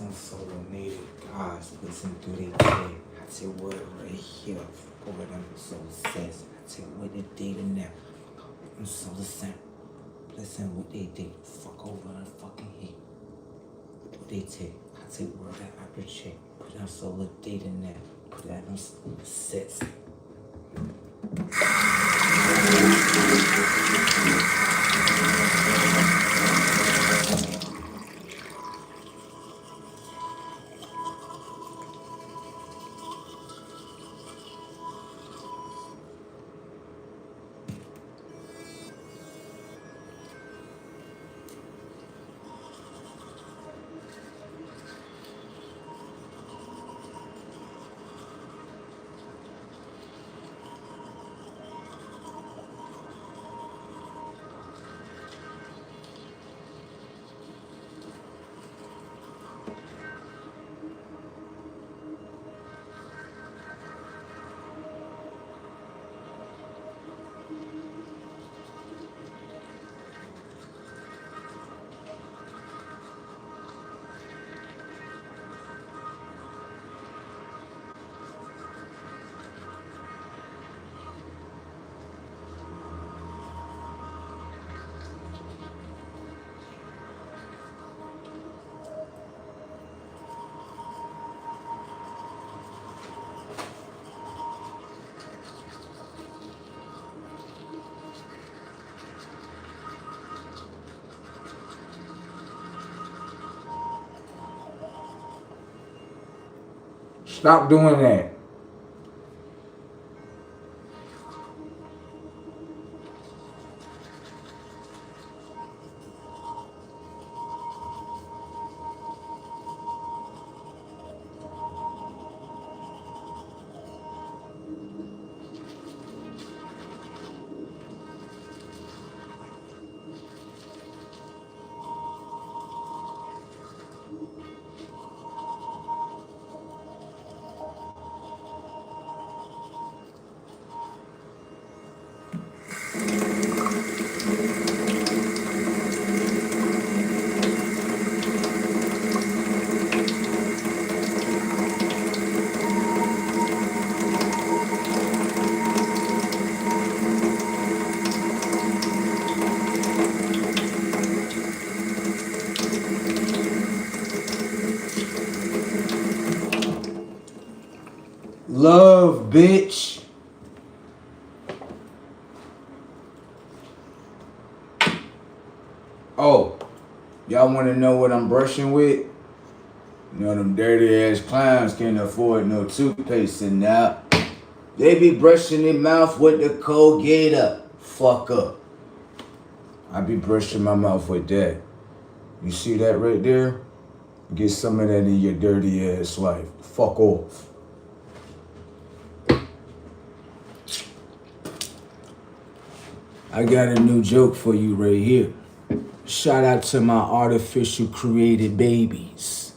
Some solo native guys listen to they day. I tell what right here. Over them so says. I tell what they did in there. I'm so the same. Listen what they did. Fuck over the fucking heat. What they take. I take word that I project. Put that solo date in there. Put that on sets. Stop doing that. Love, bitch. Oh, y'all want to know what I'm brushing with? You know them dirty ass clowns can't afford no toothpaste and now. They be brushing their mouth with the Colgate up. Fuck up. I be brushing my mouth with that. You see that right there? Get some of that in your dirty ass life. Fuck off. I got a new joke for you right here. Shout out to my artificial created babies.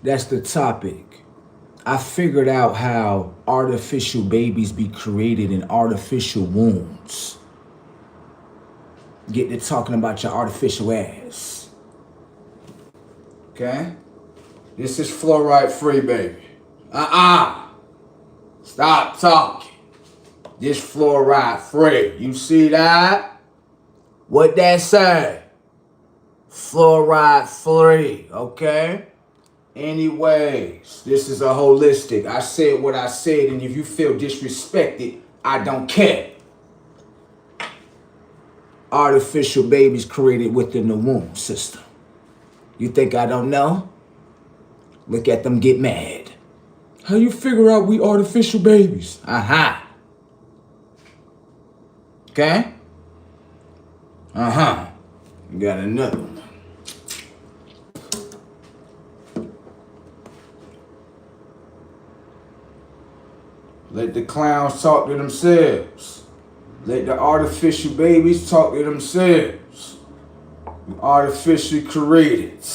That's the topic. I figured out how artificial babies be created in artificial wombs. Get to talking about your artificial ass. Okay? This is fluoride free, baby. Stop talking. This fluoride free. You see that? What that say? Fluoride free, okay? Anyways, this is a holistic. I said what I said, and if you feel disrespected, I don't care. Artificial babies created within the womb system. You think I don't know? Look at them get mad. How you figure out we artificial babies? Okay? You got another one. Let the clowns talk to themselves. Let the artificial babies talk to themselves. We artificially created.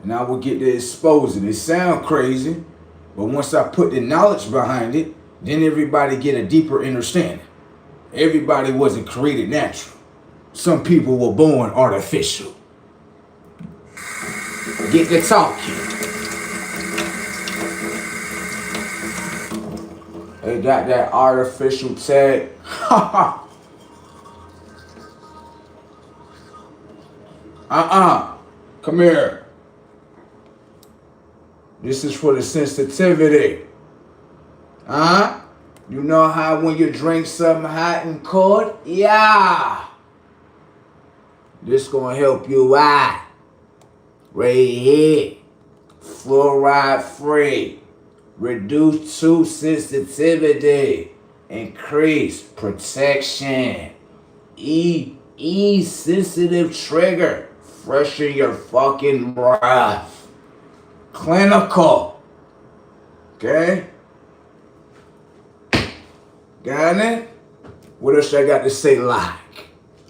And I will get to exposing. It sound crazy, but once I put the knowledge behind it, then everybody get a deeper understanding. Everybody wasn't created natural. Some people were born artificial. Get to talking. They got that artificial tag. Come here. This is for the sensitivity. You know how when you drink something hot and cold? Yeah. This gonna help you out. Right here. Fluoride free. Reduce tooth sensitivity. Increase protection. Sensitive trigger. Freshen your fucking breath. Clinical. Okay? Got it? What else I got to say like?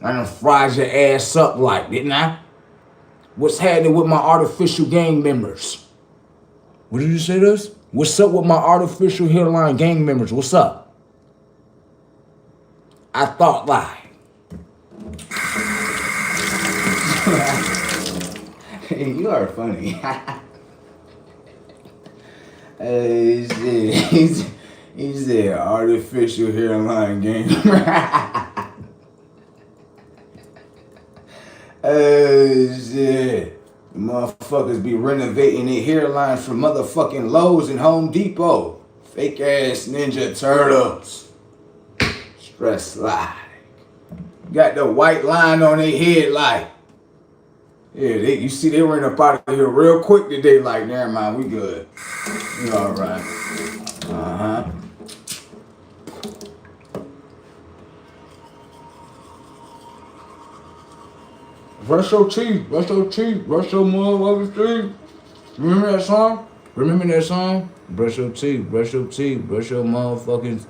I done fried your ass up like, didn't I? What's happening with my artificial gang members? What did you say to us? What's up with my artificial hairline gang members? What's up? I thought like. You are funny. Shit. He said artificial hairline gang. Shit. The motherfuckers be renovating their hairlines from motherfucking Lowe's and Home Depot. Fake ass Ninja Turtles. Stress like. Got the white line on their head like. Yeah, you see they ran up out of here real quick today like, never mind, we good. We alright. Brush your teeth, brush your teeth, brush your motherfucking teeth. Remember that song? Remember that song? Brush your teeth, brush your teeth, brush your motherfucking,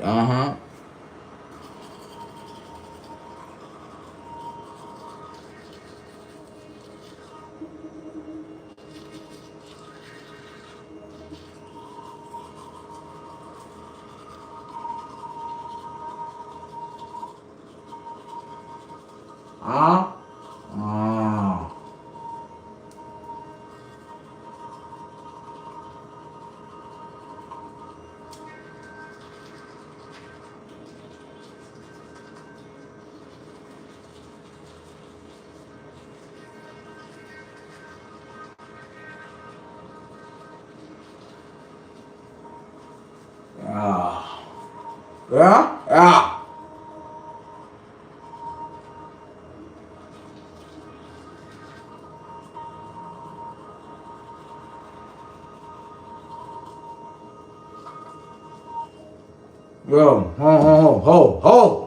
Yeah. Yo, ho.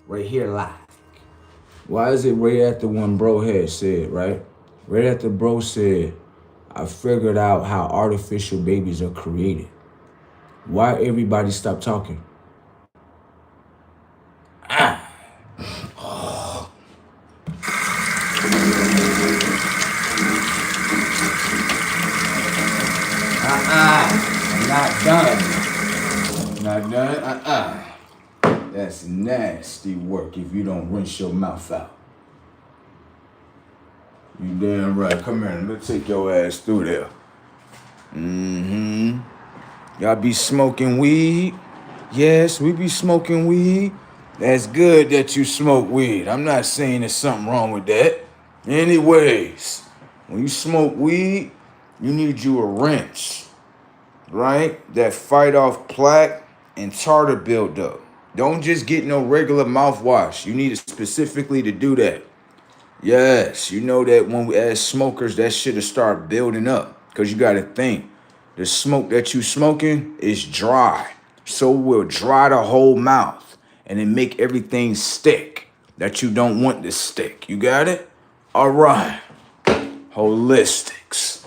Right here, like. Why is it right after when bro had said, right? Right after bro said, I figured out how artificial babies are created. Why everybody stop talking? Not done. That's nasty work if you don't rinse your mouth out. You damn right. Come here, let me take your ass through there. Y'all be smoking weed? Yes, we be smoking weed. That's good that you smoke weed. I'm not saying there's something wrong with that. Anyways, when you smoke weed, you need you a rinse, right? That fight off plaque and tartar buildup. Don't just get no regular mouthwash. You need it specifically to do that. Yes, you know that when we as smokers, that shit'll start building up. Cause you gotta think, the smoke that you smoking is dry. So it will dry the whole mouth and it make everything stick that you don't want to stick. You got it? All right. Holistics.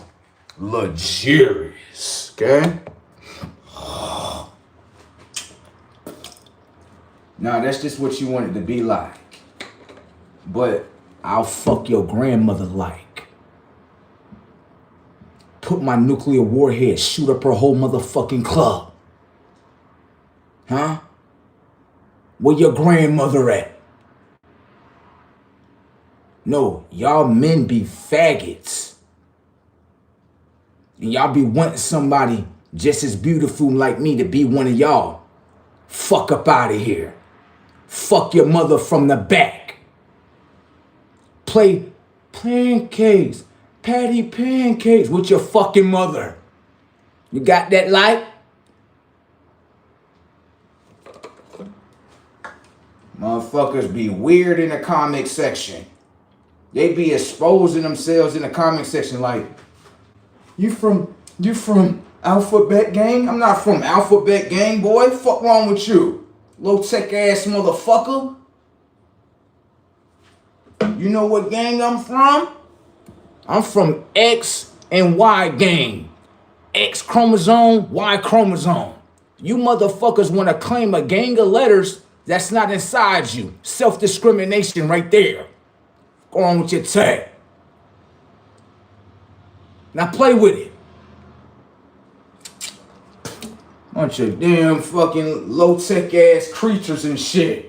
Luxurious, okay? Now, that's just what you want it to be like. But I'll fuck your grandmother like. Put my nuclear warhead, shoot up her whole motherfucking club. Huh? Where your grandmother at? No, y'all men be faggots. And y'all be wanting somebody just as beautiful like me to be one of y'all. Fuck up out of here. Fuck your mother from the back. Play pancakes, Patty pancakes with your fucking mother. You got that light? Motherfuckers be weird in the comment section. They be exposing themselves in the comment section like, you from Alphabet Gang? I'm not from Alphabet Gang, boy. Fuck wrong with you? Low tech ass motherfucker. You know what gang I'm from? I'm from X and Y gang. X chromosome, Y chromosome. You motherfuckers want to claim a gang of letters that's not inside you. Self-discrimination right there. Go on with your tag. Now play with it. Bunch of damn fucking low-tech ass creatures and shit.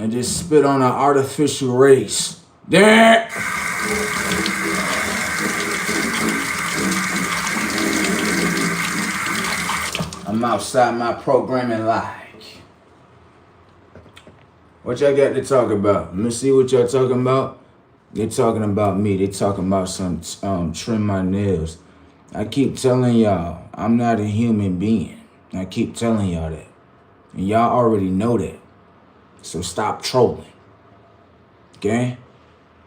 And just spit on an artificial race. Damn. I'm outside my programming like. What y'all got to talk about? Let me see what y'all talking about. They talking about me. They talking about some trim my nails. I keep telling y'all, I'm not a human being. I keep telling y'all that. And y'all already know that. So stop trolling. Okay?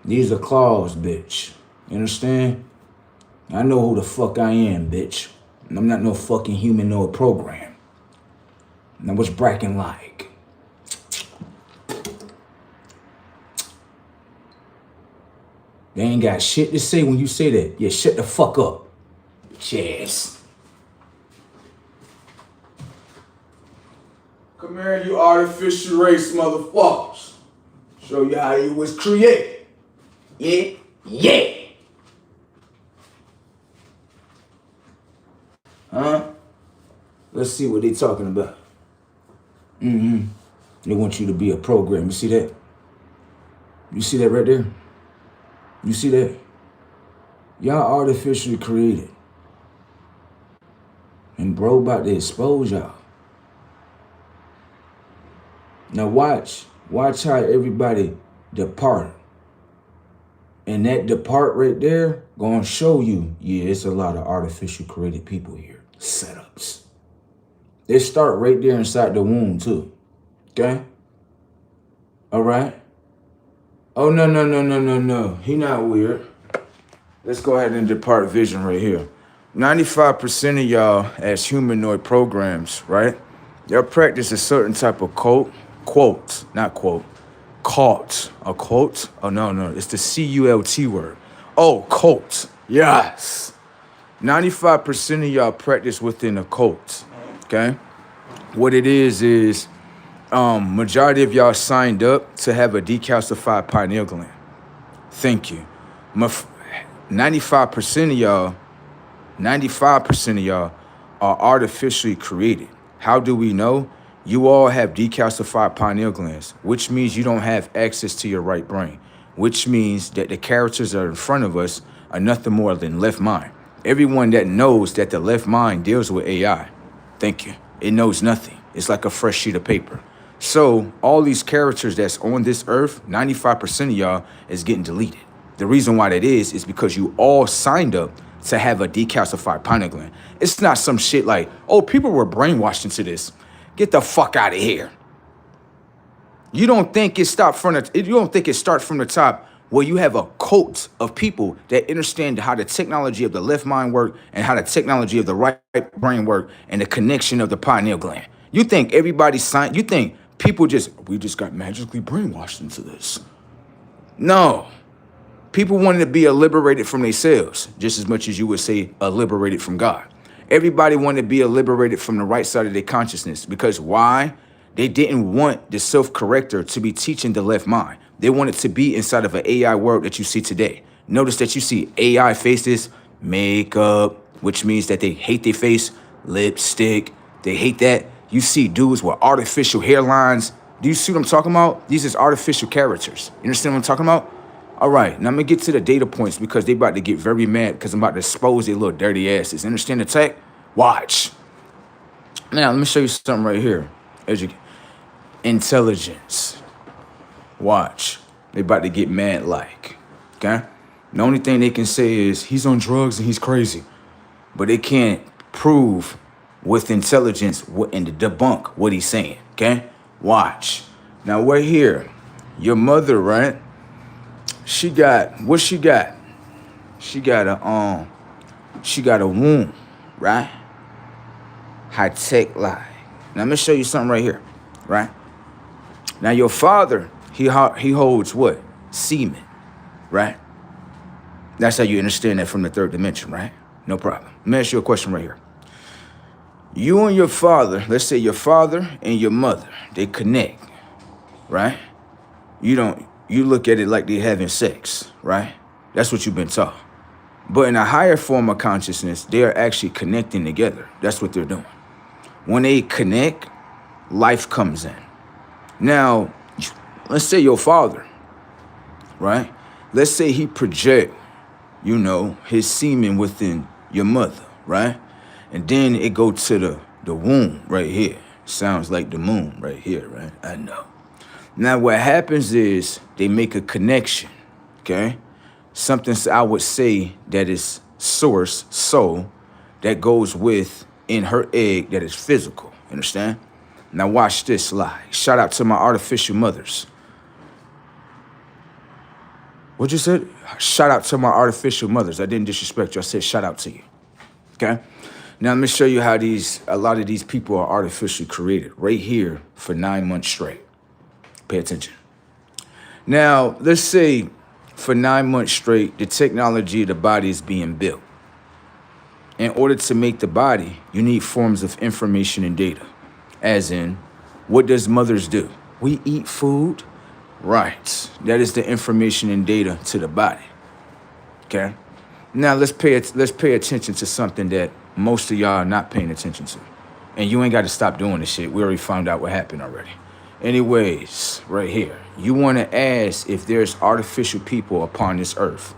These are claws, bitch. You understand? I know who the fuck I am, bitch. And I'm not no fucking humanoid program. Now what's Bracken like? They ain't got shit to say when you say that. Yeah, shut the fuck up. Cheers. Come here, you artificial race motherfuckers. Show you how you was created. Yeah, yeah. Huh? Let's see what they talking about. They want you to be a program. You see that? You see that right there? You see that? Y'all artificially created. And bro about to expose y'all. Now watch how everybody depart. And that depart right there gonna show you, yeah, it's a lot of artificial created people here. Setups. They start right there inside the womb too. Okay? All right? Oh, no. He not weird. Let's go ahead and depart vision right here. 95% of y'all as humanoid programs, right? Y'all practice a certain type of cult. Not quote. Cult. A quote? Oh, no. It's the C-U-L-T word. Oh, cult. Yes. 95% of y'all practice within a cult. Okay? What it is majority of y'all signed up to have a decalcified pineal gland. Thank you. 95% of y'all, 95% of y'all are artificially created. How do we know? You all have decalcified pineal glands, which means you don't have access to your right brain, which means that the characters that are in front of us are nothing more than left mind. Everyone that knows that the left mind deals with AI, thank you, it knows nothing. It's like a fresh sheet of paper. So all these characters that's on this earth, 95% of y'all is getting deleted. The reason why that is because you all signed up to have a decalcified pineal gland. It's not some shit like, oh, people were brainwashed into this. Get the fuck out of here. You don't think it starts from the top where you have a cult of people that understand how the technology of the left mind work and how the technology of the right brain work and the connection of the pineal gland. You think everybody signed, you think we just got magically brainwashed into this. No. People wanted to be liberated from themselves, just as much as you would say liberated from God. Everybody wanted to be liberated from the right side of their consciousness. Because why? They didn't want the self-corrector to be teaching the left mind. They wanted to be inside of an AI world that you see today. Notice that you see AI faces, makeup, which means that they hate their face, lipstick, they hate that. You see dudes with artificial hairlines. Do you see what I'm talking about? These is artificial characters. You understand what I'm talking about? All right, now I'm gonna get to the data points because they about to get very mad because I'm about to expose their little dirty asses. Understand the tech? Watch. Now, let me show you something right here. Intelligence. Watch. They about to get mad like, okay? The only thing they can say is he's on drugs and he's crazy. But they can't prove with intelligence and debunk what he's saying, okay? Watch. Now, we're here. Your mother, right? She got a womb, right? High tech lie. Now I'm gonna show you something right here, right? Now your father, he holds what? Semen, right? That's how you understand that from the third dimension, right? No problem. Let me ask you a question right here. You and your father, let's say your father and your mother, they connect, right? You look at it like they're having sex, right? That's what you've been taught. But in a higher form of consciousness, they are actually connecting together. That's what they're doing. When they connect, life comes in. Now, let's say your father, right? Let's say he project, his semen within your mother, right? And then it go to the womb right here. Sounds like the moon right here, right? I know. Now, what happens is they make a connection, okay? Something I would say that is source, soul, that goes with in her egg that is physical, understand? Now, watch this lie. Shout out to my artificial mothers. What you said? Shout out to my artificial mothers. I didn't disrespect you. I said shout out to you, okay? Now, let me show you how a lot of these people are artificially created right here for 9 months straight. Pay attention. Now, let's say for 9 months straight, the technology of the body is being built. In order to make the body, you need forms of information and data. As in, what does mothers do? We eat food. Right. That is the information and data to the body. Okay? Now, let's pay attention to something that most of y'all are not paying attention to. And you ain't got to stop doing this shit. We already found out what happened already. Anyways, right here, you want to ask if there's artificial people upon this earth.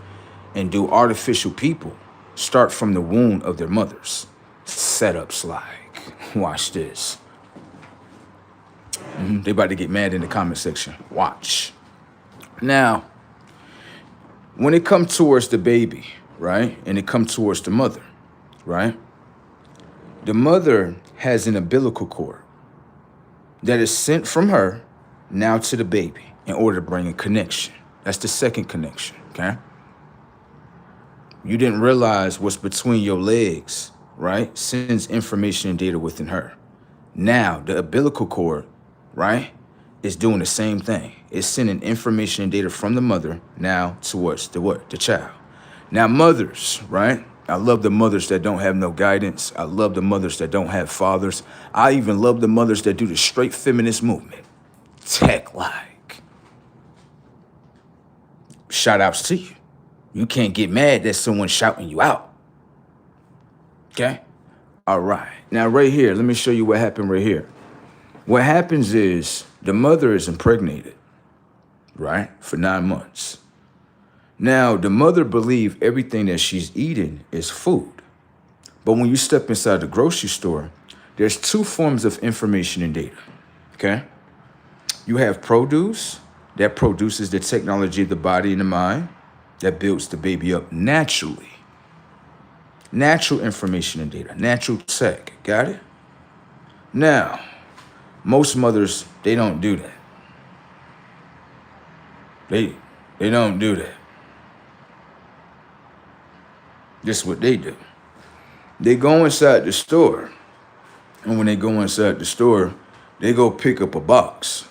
And do artificial people start from the womb of their mothers? Setups like, watch this. They about to get mad in the comment section. Watch. Now, when it comes towards the baby, right? And it comes towards the mother, right? The mother has an umbilical cord that is sent from her now to the baby in order to bring a connection. That's the second connection, okay? You didn't realize what's between your legs, right? Sends information and data within her. Now, the umbilical cord, right, is doing the same thing. It's sending information and data from the mother now towards the what? The child. Now, mothers, right? I love the mothers that don't have no guidance. I love the mothers that don't have fathers. I even love the mothers that do the straight feminist movement. Tech-like. Shout outs to you. You can't get mad that someone's shouting you out. Okay? All right. Now, right here, let me show you what happened right here. What happens is the mother is impregnated, right, for 9 months. Now, the mother believes everything that she's eating is food. But when you step inside the grocery store, there's 2 forms of information and data, okay? You have produce that produces the technology of the body and the mind that builds the baby up naturally. Natural information and data, natural tech, got it? Now, most mothers, they don't do that. They don't do that. This is what they do. They go inside the store, and when they go inside the store, they go pick up a box.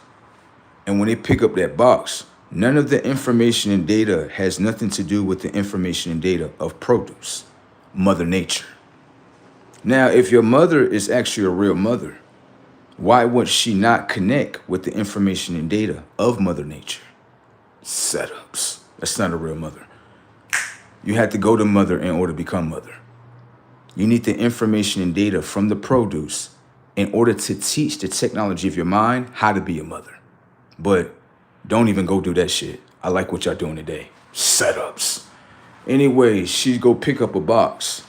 And when they pick up that box, none of the information and data has nothing to do with the information and data of produce, Mother Nature. Now, if your mother is actually a real mother, why would she not connect with the information and data of Mother Nature? Setups. That's not a real mother. You have to go to mother in order to become mother. You need the information and data from the produce in order to teach the technology of your mind how to be a mother. But don't even go do that shit. I like what y'all doing today. Setups. Anyway, she go pick up a box.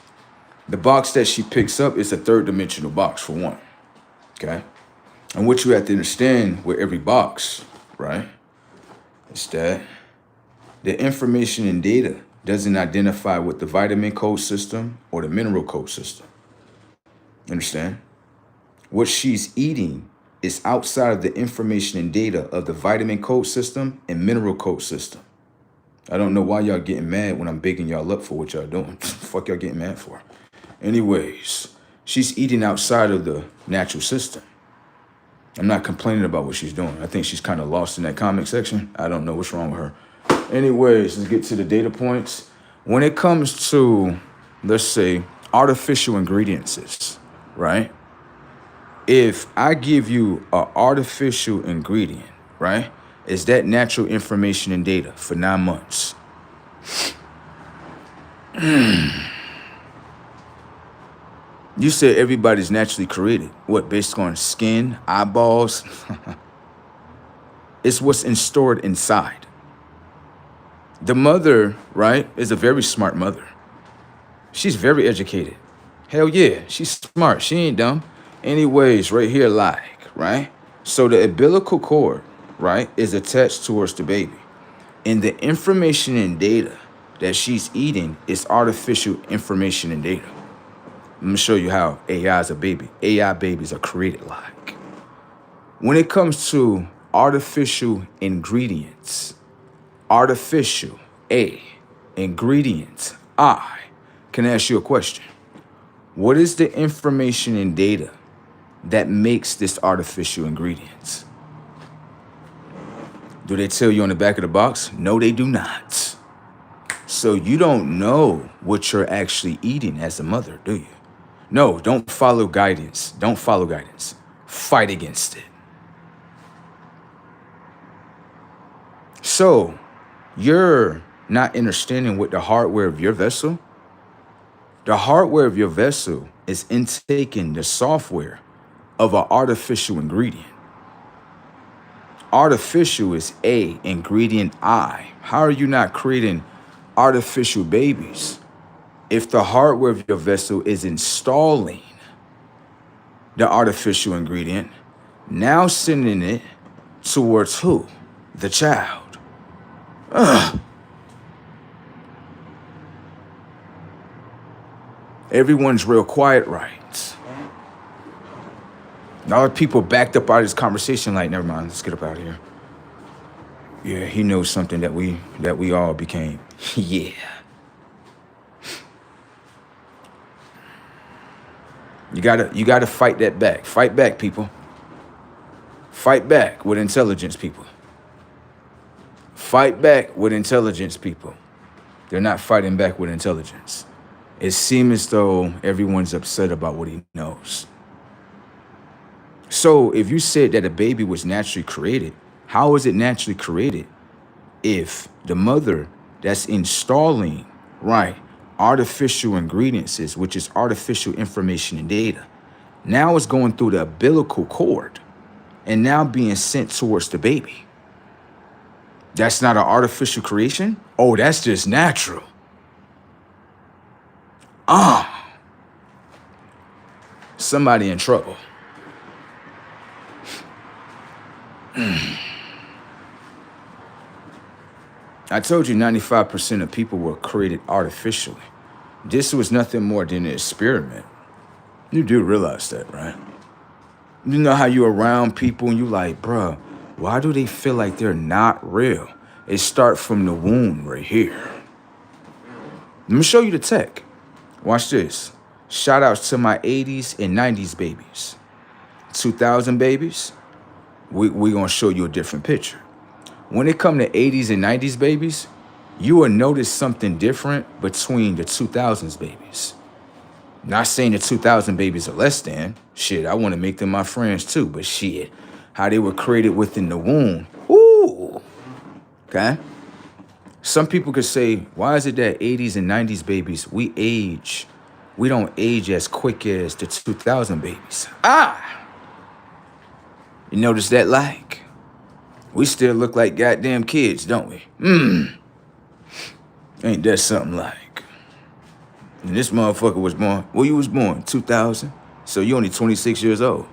The box that she picks up is a 3rd dimensional box for one. Okay? And what you have to understand with every box, right, is that the information and data doesn't identify with the vitamin code system or the mineral code system. Understand? What she's eating is outside of the information and data of the vitamin code system and mineral code system. I don't know why y'all getting mad when I'm bigging y'all up for what y'all doing. Fuck y'all getting mad for? Anyways, she's eating outside of the natural system. I'm not complaining about what she's doing. I think she's kind of lost in that comment section. I don't know what's wrong with her. Anyways, let's get to the data points. When it comes to, let's say, artificial ingredients, right? If I give you an artificial ingredient, right, is that natural information and data for 9 months? You said everybody's naturally created. What, based on skin, eyeballs? It's what's stored inside. The mother, right, is a very smart mother. She's very educated. Hell yeah, she's smart. She ain't dumb. Anyways, right here, like, right? So the umbilical cord, right, is attached towards the baby. And the information and data that she's eating is artificial information and data. I'm gonna show you how AI is a baby. AI babies are created like. When it comes to artificial ingredients, artificial, A, ingredients, I, can I ask you a question? What is the information and data that makes this artificial ingredients? Do they tell you on the back of the box? No, they do not. So you don't know what you're actually eating as a mother, do you? No, don't follow guidance. Don't follow guidance. Fight against it. So you're not understanding what the hardware of your vessel. The hardware of your vessel is intaking the software of an artificial ingredient. Artificial is A, ingredient I. How are you not creating artificial babies if the hardware of your vessel is installing the artificial ingredient, now sending it towards who? The child. Ugh. Everyone's real quiet, right? A lot of people backed up out of this conversation like, never mind, let's get up out of here. Yeah, he knows something that we all became. Yeah. You gotta fight that back. Fight back, people. Fight back with intelligence, people. Fight back with intelligence, people. They're not fighting back with intelligence. It seems as though everyone's upset about what he knows. So if you said that a baby was naturally created, how is it naturally created if the mother that's installing, right, artificial ingredients, which is artificial information and data, now is going through the umbilical cord and now being sent towards the baby? That's not an artificial creation? Oh, that's just natural. Somebody in trouble. I told you 95% of people were created artificially. This was nothing more than an experiment. You do realize that, right? You know how you're around people and you like, bruh, why do they feel like they're not real? It starts from the womb right here. Let me show you the tech. Watch this. Shout outs to my 80s and 90s babies. 2000 babies, we gonna show you a different picture. When it come to 80s and 90s babies, you will notice something different between the 2000s babies. Not saying the 2000 babies are less than. Shit, I want to make them my friends too, but shit, how they were created within the womb. Ooh. Okay? Some people could say, why is it that 80s and 90s babies, we don't age as quick as the 2000 babies? You notice that like? We still look like goddamn kids, don't we? Ain't that something like? And this motherfucker was born, well, you was born 2000, so you only 26 years old.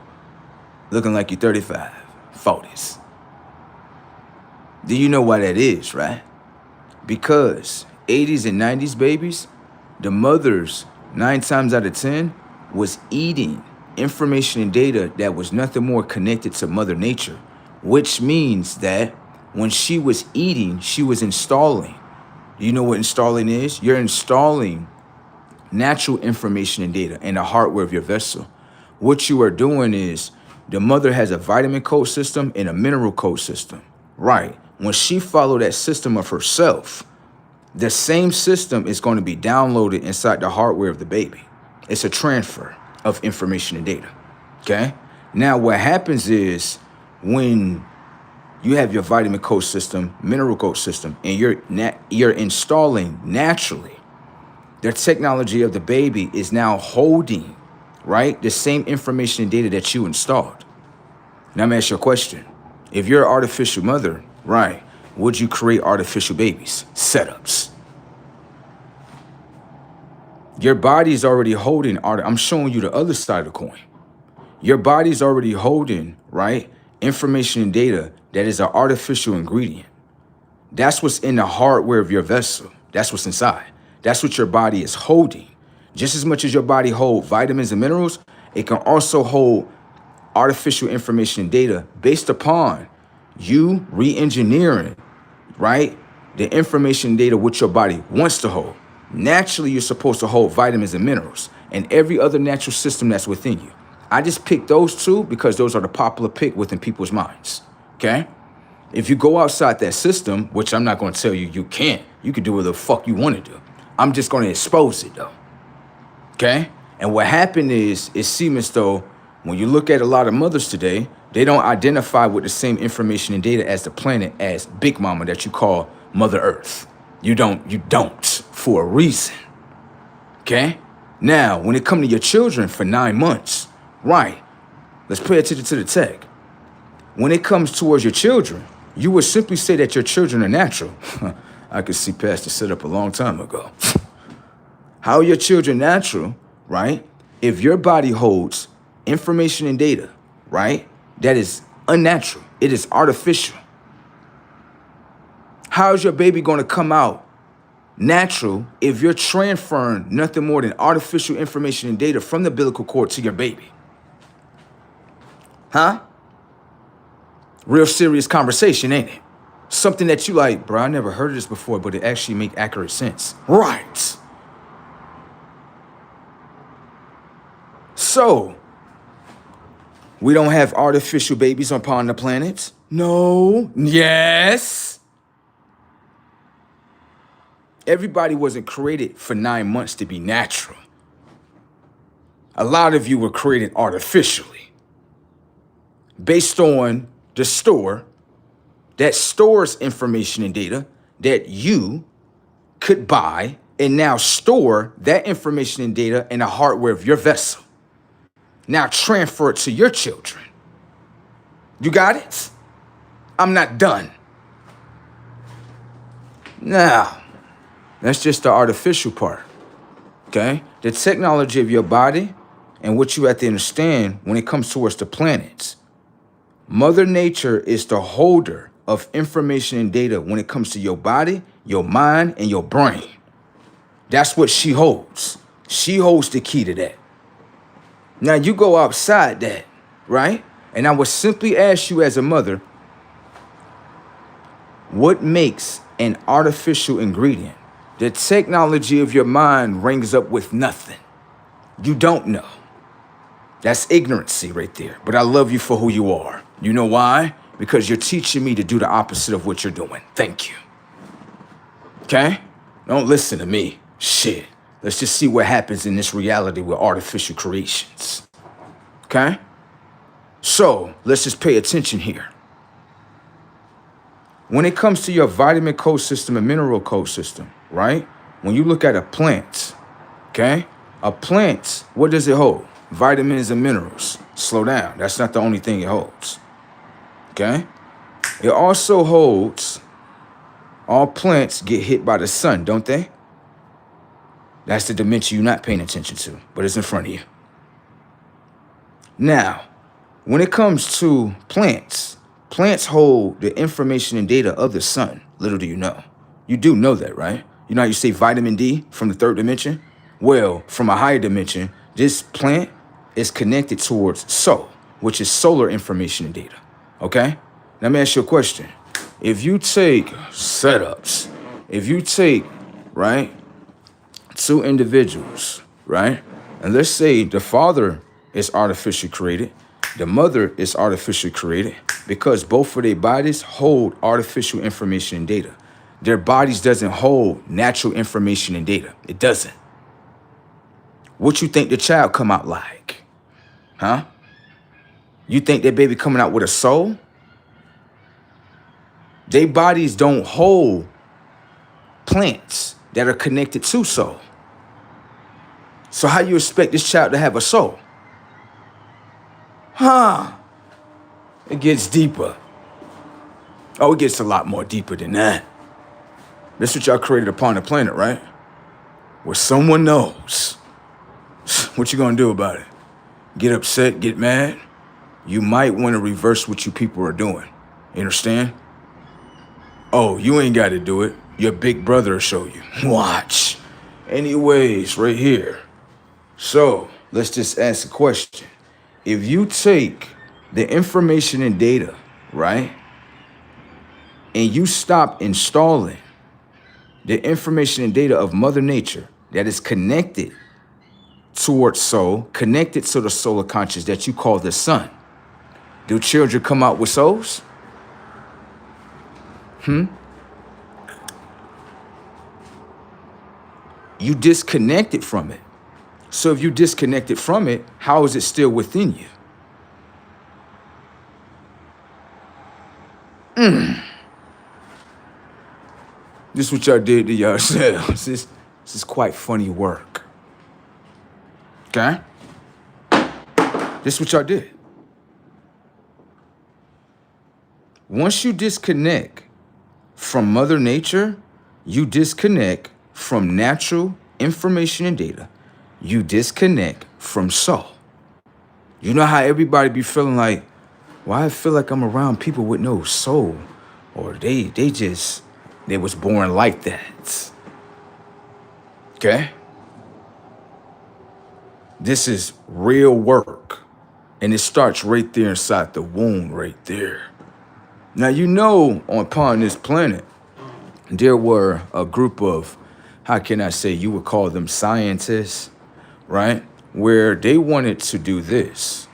Looking like you're 35, 40s. Do you know why that is, right? Because 80s and 90s babies, the mothers, 9 times out of 10, was eating information and data that was nothing more connected to Mother Nature, which means that when she was eating, she was installing. You know what installing is? You're installing natural information and data in the hardware of your vessel. What you are doing is the mother has a vitamin code system and a mineral code system, right? When she followed that system of herself, the same system is going to be downloaded inside the hardware of the baby. It's a transfer of information and data, okay? Now, what happens is when you have your vitamin code system, mineral code system, and you're installing naturally, the technology of the baby is now holding, right, the same information and data that you installed. Now, I'm gonna ask you a question. If you're an artificial mother, right, would you create artificial babies? Setups. Your body's already holding, I'm showing you the other side of the coin. Your body's already holding, right, information and data that is an artificial ingredient. That's what's in the hardware of your vessel. That's what's inside. That's what your body is holding. Just as much as your body holds vitamins and minerals, it can also hold artificial information and data based upon you re-engineering, right, the information and data which your body wants to hold. Naturally, you're supposed to hold vitamins and minerals and every other natural system that's within you. I just picked those two because those are the popular pick within people's minds, okay? If you go outside that system, which I'm not going to tell you you can't, you can do whatever the fuck you want to do. I'm just going to expose it, though, okay? And what happened is, it seems as though when you look at a lot of mothers today, they don't identify with the same information and data as the planet, as Big Mama that you call Mother Earth. You don't, for a reason, okay? Now, when it comes to your children for 9 months, right, let's pay attention to the tech. When it comes towards your children, you would simply say that your children are natural. I could see past the setup a long time ago. How are your children natural, right? If your body holds information and data, right, that is unnatural, it is artificial. How is your baby going to come out natural if you're transferring nothing more than artificial information and data from the umbilical cord to your baby? Huh? Real serious conversation, ain't it? Something that you like, bro, I never heard of this before, but it actually make accurate sense. Right. So, we don't have artificial babies upon the planet? No. Yes. Everybody wasn't created for 9 months to be natural. A lot of you were created artificially based on the store that stores information and data that you could buy and now store that information and data in the hardware of your vessel. Now transfer it to your children. You got it? I'm not done. Now, that's just the artificial part, okay? The technology of your body and what you have to understand when it comes towards the planets. Mother Nature is the holder of information and data when it comes to your body, your mind, and your brain. That's what she holds. She holds the key to that. Now you go outside that, right? And I would simply ask you as a mother, what makes an artificial ingredient? The technology of your mind rings up with nothing. You don't know. That's ignorancy right there. But I love you for who you are. You know why? Because you're teaching me to do the opposite of what you're doing. Thank you. Okay? Don't listen to me. Shit. Let's just see what happens in this reality with artificial creations. Okay? So, let's just pay attention here. When it comes to your vitamin code system and mineral code system, right? When you look at a plant, okay? A plant, what does it hold? Vitamins and minerals. Slow down. That's not the only thing it holds. Okay? It also holds, all plants get hit by the sun, don't they? That's the dimension you're not paying attention to, but it's in front of you. Now, when it comes to plants, plants hold the information and data of the sun. Little do you know. You do know that, right? You know how you say vitamin D from the third dimension? Well, from a higher dimension, this plant is connected towards soul, which is solar information and data. Okay? Now, let me ask you a question. If you take setups, if you take, right, two individuals, right, and let's say the father is artificially created, the mother is artificially created, because both of their bodies hold artificial information and data. Their bodies doesn't hold natural information and data. It doesn't. What you think the child come out like? Huh? You think that baby coming out with a soul? Their bodies don't hold plants that are connected to soul. So how you expect this child to have a soul? Huh? It gets deeper. Oh, it gets a lot more deeper than that. This is what y'all created upon the planet, right? Where someone knows. What you gonna do about it? Get upset, get mad? You might want to reverse what you people are doing. You understand? Oh, you ain't got to do it. Your big brother will show you. Watch. Anyways, right here. So, let's just ask a question. If you take the information and data, right, and you stop installing the information and data of Mother Nature that is connected towards soul, connected to the solar conscious that you call the sun, do children come out with souls? You disconnected from it. So if you disconnected from it, how is it still within you? This is what y'all did to yourselves. This is quite funny work. Okay? This is what y'all did. Once you disconnect from Mother Nature, you disconnect from natural information and data. You disconnect from soul. You know how everybody be feeling like, well, I feel like I'm around people with no soul, or they was born like that. Okay? This is real work, and it starts right there inside the womb, right there. Now, you know, upon this planet, there were a group of, how can I say, you would call them scientists, right? Where they wanted to do this.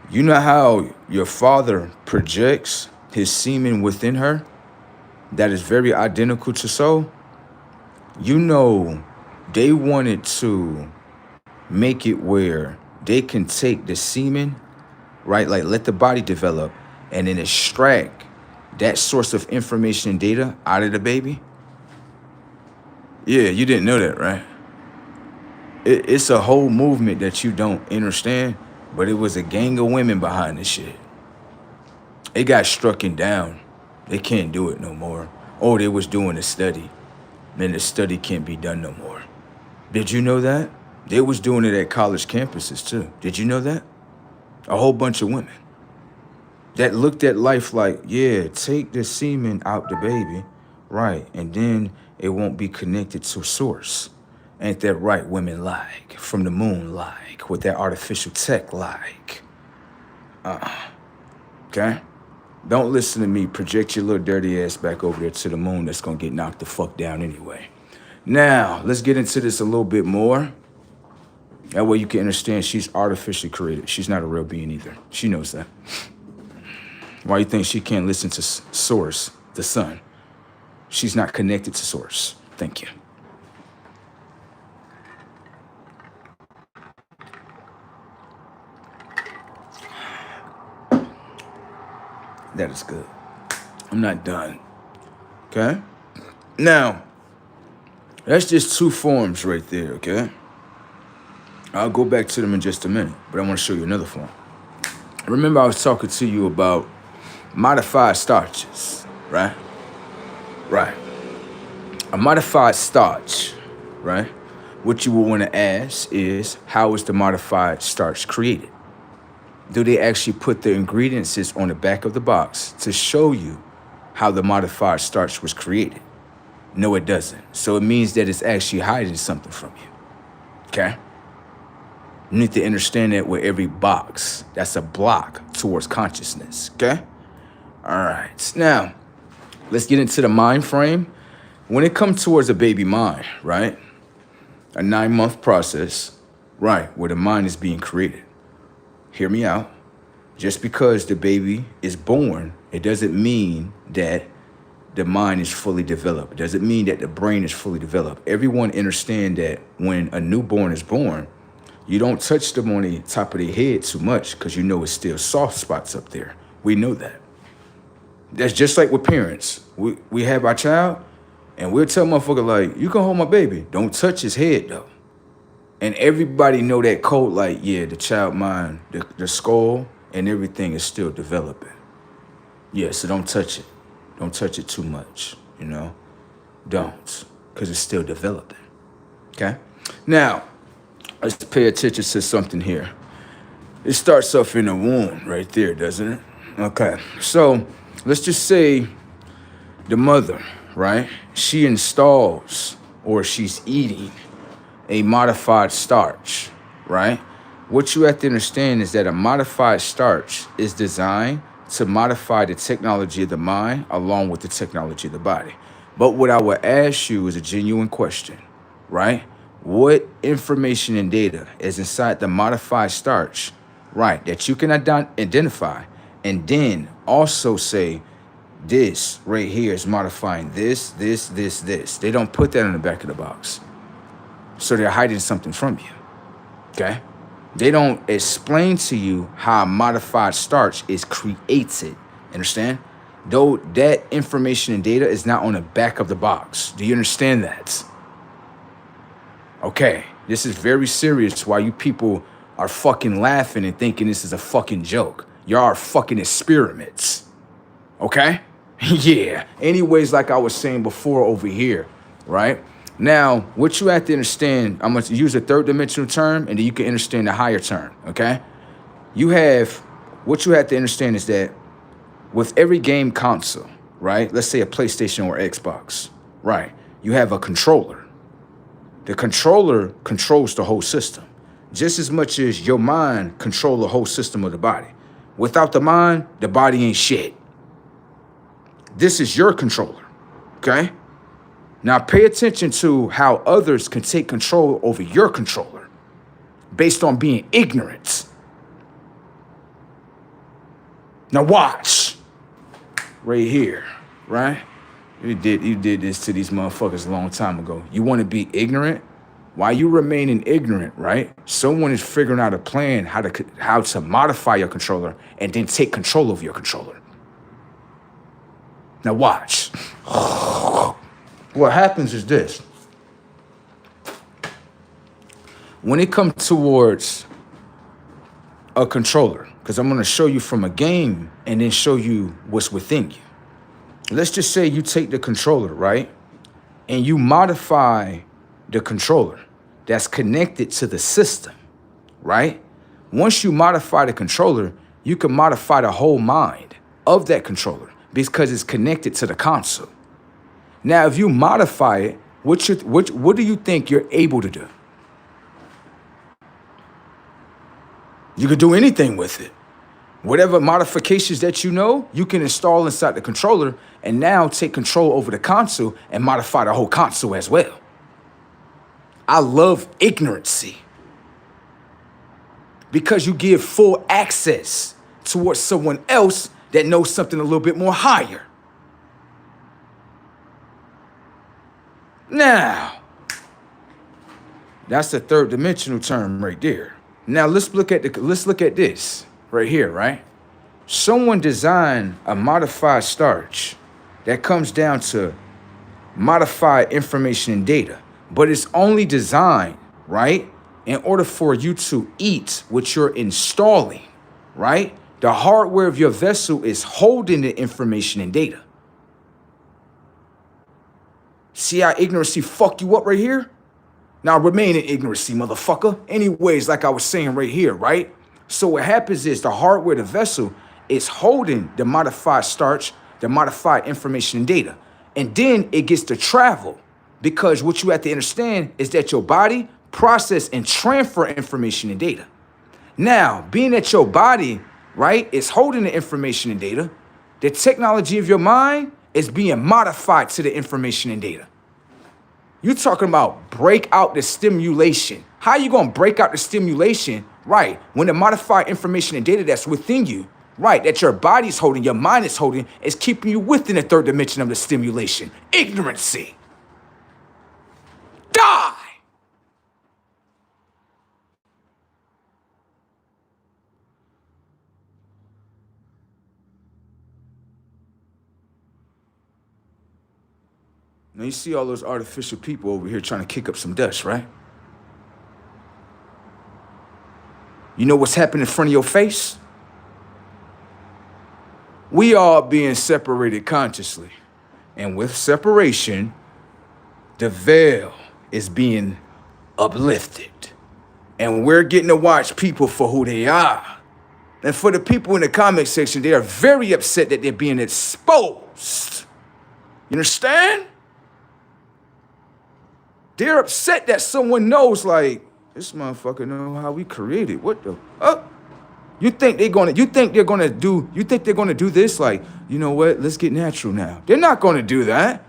You know how your father projects his semen within her? that is very identical to soul, you know they wanted to make it where they can take the semen, right? Like let the body develop and then extract that source of information and data out of the baby. Yeah, you didn't know that, right? It's a whole movement that you don't understand, but it was a gang of women behind this shit. It got strucken down. They can't do it no more. Oh, they was doing a study. Man, the study can't be done no more. Did you know that? They was doing it at college campuses too. Did you know that? A whole bunch of women that looked at life like, yeah, take the semen out the baby, right, and then it won't be connected to source. Ain't that right, women like? From the moon like? With that artificial tech like? Okay? Don't listen to me. Project your little dirty ass back over there to the moon that's gonna get knocked the fuck down anyway. Now, let's get into this a little bit more. That way you can understand she's artificially created. She's not a real being either. She knows that. Why you think she can't listen to source, the sun? She's not connected to source. Thank you. That is good. I'm not done. Okay? Now, that's just two forms right there, okay? I'll go back to them in just a minute, but I want to show you another form. Remember I was talking to you about modified starches, right? Right. A modified starch, right? What you will want to ask is, how is the modified starch created? Do they actually put the ingredients on the back of the box to show you how the modified starch was created? No, it doesn't. So it means that it's actually hiding something from you, okay? You need to understand that with every box, that's a block towards consciousness, okay? All right, now, let's get into the mind frame. When it comes towards a baby mind, right? A 9-month process, right, where the mind is being created. Hear me out. Just because the baby is born, it doesn't mean that the mind is fully developed. It doesn't mean that the brain is fully developed. Everyone understand that when a newborn is born, you don't touch them on the top of their head too much because you know it's still soft spots up there. We know that. That's just like with parents. We have our child and we'll tell motherfucker like, you can hold my baby. Don't touch his head though. And everybody know that code like, yeah, the child mind, the skull and everything is still developing. Yeah, so don't touch it. Don't touch it too much, you know? Don't, because it's still developing, okay? Now, let's pay attention to something here. It starts off in the womb right there, doesn't it? Okay, so let's just say the mother, right? She installs or she's eating a modified starch, right? What you have to understand is that a modified starch is designed to modify the technology of the mind along with the technology of the body. But what I would ask you is a genuine question, right? What information and data is inside the modified starch, right, that you can identify and then also say, this right here is modifying this. They don't put that on the back of the box. So they're hiding something from you, okay? They don't explain to you how a modified starch is created, understand? Though that information and data is not on the back of the box. Do you understand that? Okay, this is very serious why you people are fucking laughing and thinking this is a fucking joke. Y'all are fucking experiments, okay? Yeah, anyways, like I was saying before over here, right? Now, what you have to understand, I'm going to use a third dimensional term, and then you can understand the higher term, okay? What you have to understand is that with every game console, right? Let's say a PlayStation or Xbox, right? You have a controller. The controller controls the whole system, just as much as your mind controls the whole system of the body. Without the mind, the body ain't shit. This is your controller, okay? Now pay attention to how others can take control over your controller based on being ignorant. Now watch right here, right? You did this to these motherfuckers a long time ago. You want to be ignorant? While you remaining ignorant, right? Someone is figuring out a plan how to modify your controller and then take control of your controller. Now watch. What happens is this. When it comes towards a controller, because I'm going to show you from a game and then show you what's within you. Let's just say you take the controller, right? And you modify the controller that's connected to the system, right? Once you modify the controller, you can modify the whole mind of that controller because it's connected to the console. Now, if you modify it, what do you think you're able to do? You could do anything with it. Whatever modifications that you know, you can install inside the controller and now take control over the console and modify the whole console as well. I love ignorancy because you give full access towards someone else that knows something a little bit more higher. Now, that's the third dimensional term right there. Now let's look at this right here, right? Someone designed a modified starch that comes down to modified information and data, but it's only designed, right, in order for you to eat what you're installing, right? The hardware of your vessel is holding the information and data. See how ignorancy fuck you up right here? Now remain in ignorancy, motherfucker. Anyways, like I was saying right here, right? So what happens is the hardware, the vessel, is holding the modified starch, the modified information and data. And then it gets to travel because what you have to understand is that your body process and transfer information and data. Now, being that your body, right, is holding the information and data, the technology of your mind is being modified to the information and data. You're talking about break out the stimulation. How you gonna break out the stimulation, right, when the modified information and data that's within you, right, that your body's holding, your mind is holding, is keeping you within the third dimension of the stimulation? Ignorancy. Die! Now you see all those artificial people over here trying to kick up some dust, right? You know what's happening in front of your face? We are being separated consciously. And with separation, the veil is being uplifted. And we're getting to watch people for who they are. And for the people in the comment section, they are very upset that they're being exposed. You understand? They're upset that someone knows, like, this motherfucker know how we created. What the fuck? You think they're gonna do this? Like, you know what? Let's get natural now. They're not gonna do that.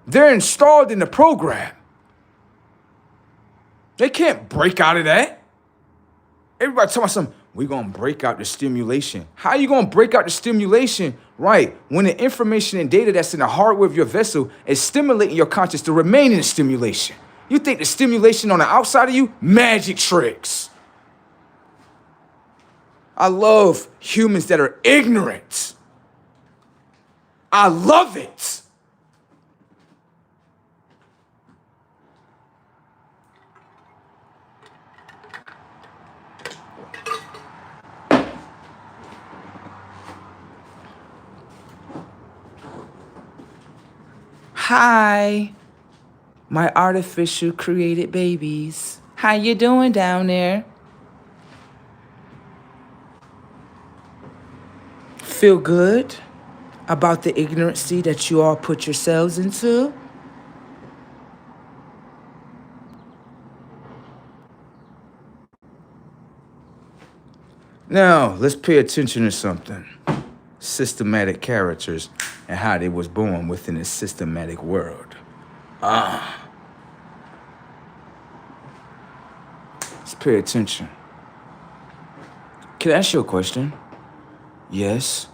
They're installed in the program. They can't break out of that. Everybody talking about something. We're gonna break out the stimulation. How you gonna break out the stimulation? Right, when the information and data that's in the hardware of your vessel is stimulating your conscious to remain in the stimulation. You think the stimulation on the outside of you? Magic tricks. I love humans that are ignorant. I love it. Hi, my artificial created babies. How you doing down there? Feel good about the ignorancy that you all put yourselves into? Now, let's pay attention to something. Systematic characters and how they was born within a systematic world. Let's pay attention. Can I ask you a question? Yes.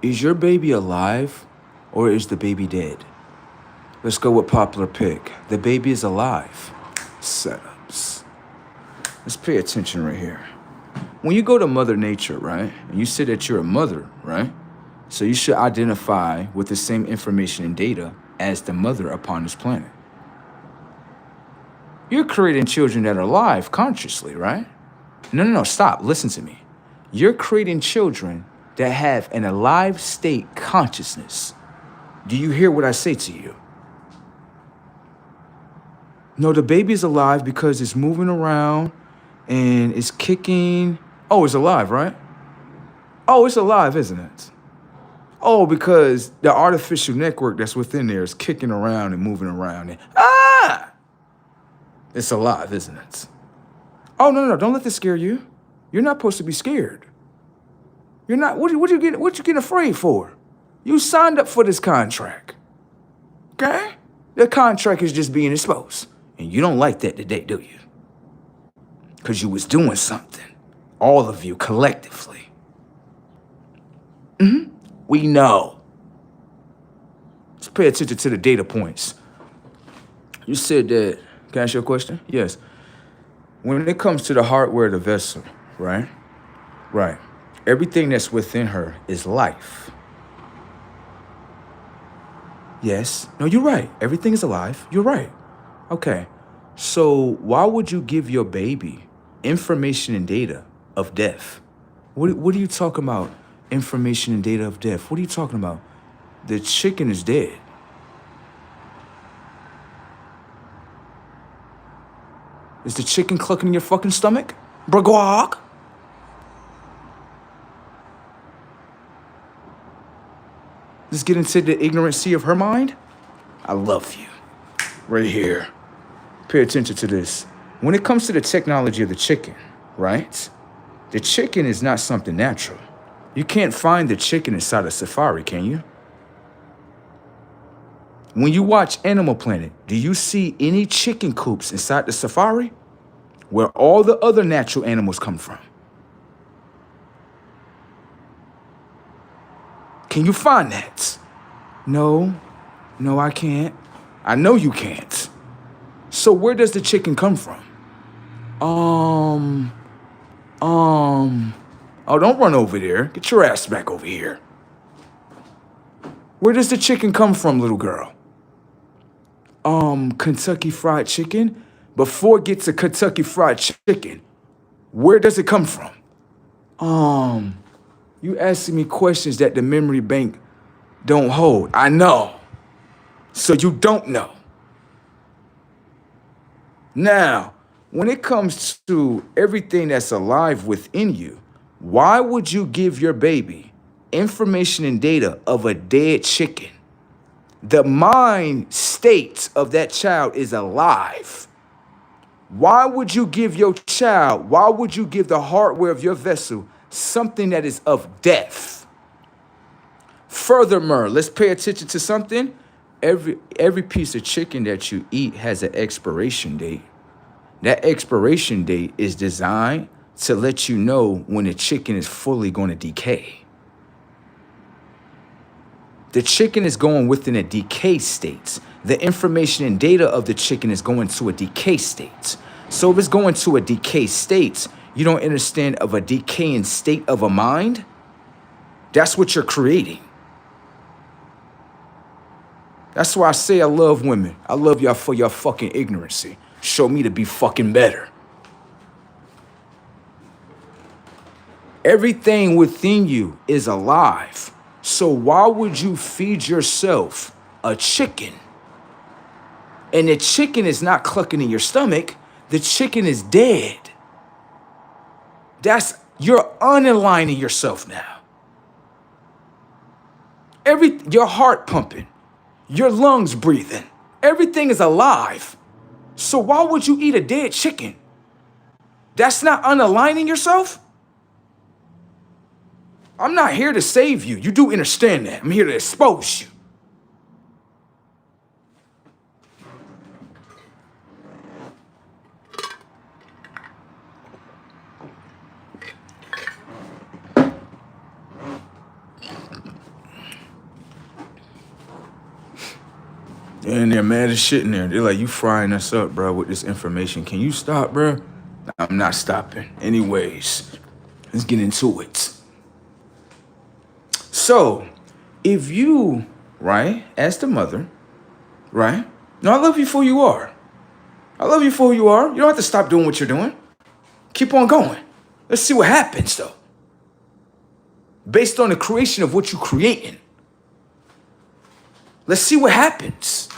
Is your baby alive? or is the baby dead? Let's go with popular pick. The baby is alive. Setups. Let's pay attention right here. When you go to Mother Nature, right, and you say that you're a mother, right? So you should identify with the same information and data as the mother upon this planet. You're creating children that are alive consciously, right? No, stop. Listen to me. You're creating children that have an alive state consciousness. Do you hear what I say to you? No, the baby is alive because it's moving around and it's kicking. Oh, it's alive, right? Oh, it's alive, isn't it? Oh, because the artificial network that's within there is kicking around and moving around. And, it's alive, isn't it? Oh, no, don't let this scare you. You're not supposed to be scared. You're not. What you getting afraid for? You signed up for this contract. Okay? The contract is just being exposed. And you don't like that today, do you? Because you was doing something. All of you collectively. We know. Let's pay attention to the data points. You said that, can I ask you a question? Yes. When it comes to the hardware of the vessel, right? Right. Everything that's within her is life. Yes. No, you're right. Everything is alive. You're right. Okay. So why would you give your baby information and data of death? What are you talking about? Information and data of death. What are you talking about? The chicken is dead. Is the chicken clucking in your fucking stomach? Bragwag? Let's get into the ignorancy of her mind. I love you. Right here. Pay attention to this. When it comes to the technology of the chicken, right? The chicken is not something natural. You can't find the chicken inside a safari, can you? When you watch Animal Planet, do you see any chicken coops inside the safari? Where all the other natural animals come from? Can you find that? No, I can't. I know you can't. So where does the chicken come from? Oh, don't run over there. Get your ass back over here. Where does the chicken come from, little girl? Kentucky Fried Chicken? Before it gets to Kentucky Fried Chicken, where does it come from? You asking me questions that the memory bank don't hold. I know. So you don't know. Now, when it comes to everything that's alive within you, why would you give your baby information and data of a dead chicken? The mind state of that child is alive. Why would you give your child, why would you give the hardware of your vessel something that is of death? Furthermore, let's pay attention to something. Every piece of chicken that you eat has an expiration date. That expiration date is designed to let you know when the chicken is fully going to decay. The chicken is going within a decay state. The information and data of the chicken is going to a decay state. So if it's going to a decay state, you don't understand of a decaying state of a mind? That's what you're creating. That's why I say I love women. I love y'all for your fucking ignorancy. Show me to be fucking better. Everything within you is alive. So why would you feed yourself a chicken? And the chicken is not clucking in your stomach. The chicken is dead. You're unaligning yourself now. Your heart pumping, your lungs breathing, everything is alive. So why would you eat a dead chicken? That's not unaligning yourself? I'm not here to save you. You do understand that. I'm here to expose you. And they're mad as shit in there. They're like, you frying us up, bro, with this information. Can you stop, bro? I'm not stopping. Anyways, let's get into it. So, if you, right, as the mother, right? No, I love you for who you are. I love you for who you are. You don't have to stop doing what you're doing. Keep on going. Let's see what happens, though. Based on the creation of what you're creating. Let's see what happens.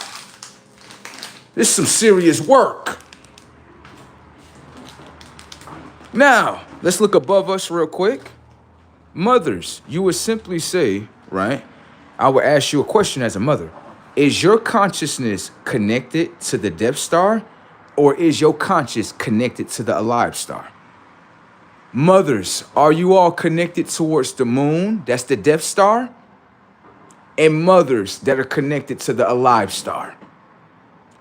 This is some serious work. Now, let's look above us real quick. Mothers, you would simply say, right? I would ask you a question as a mother. Is your consciousness connected to the Death Star, or is your conscious connected to the Alive Star? Mothers, are you all connected towards the moon? That's the Death Star. And mothers that are connected to the Alive Star.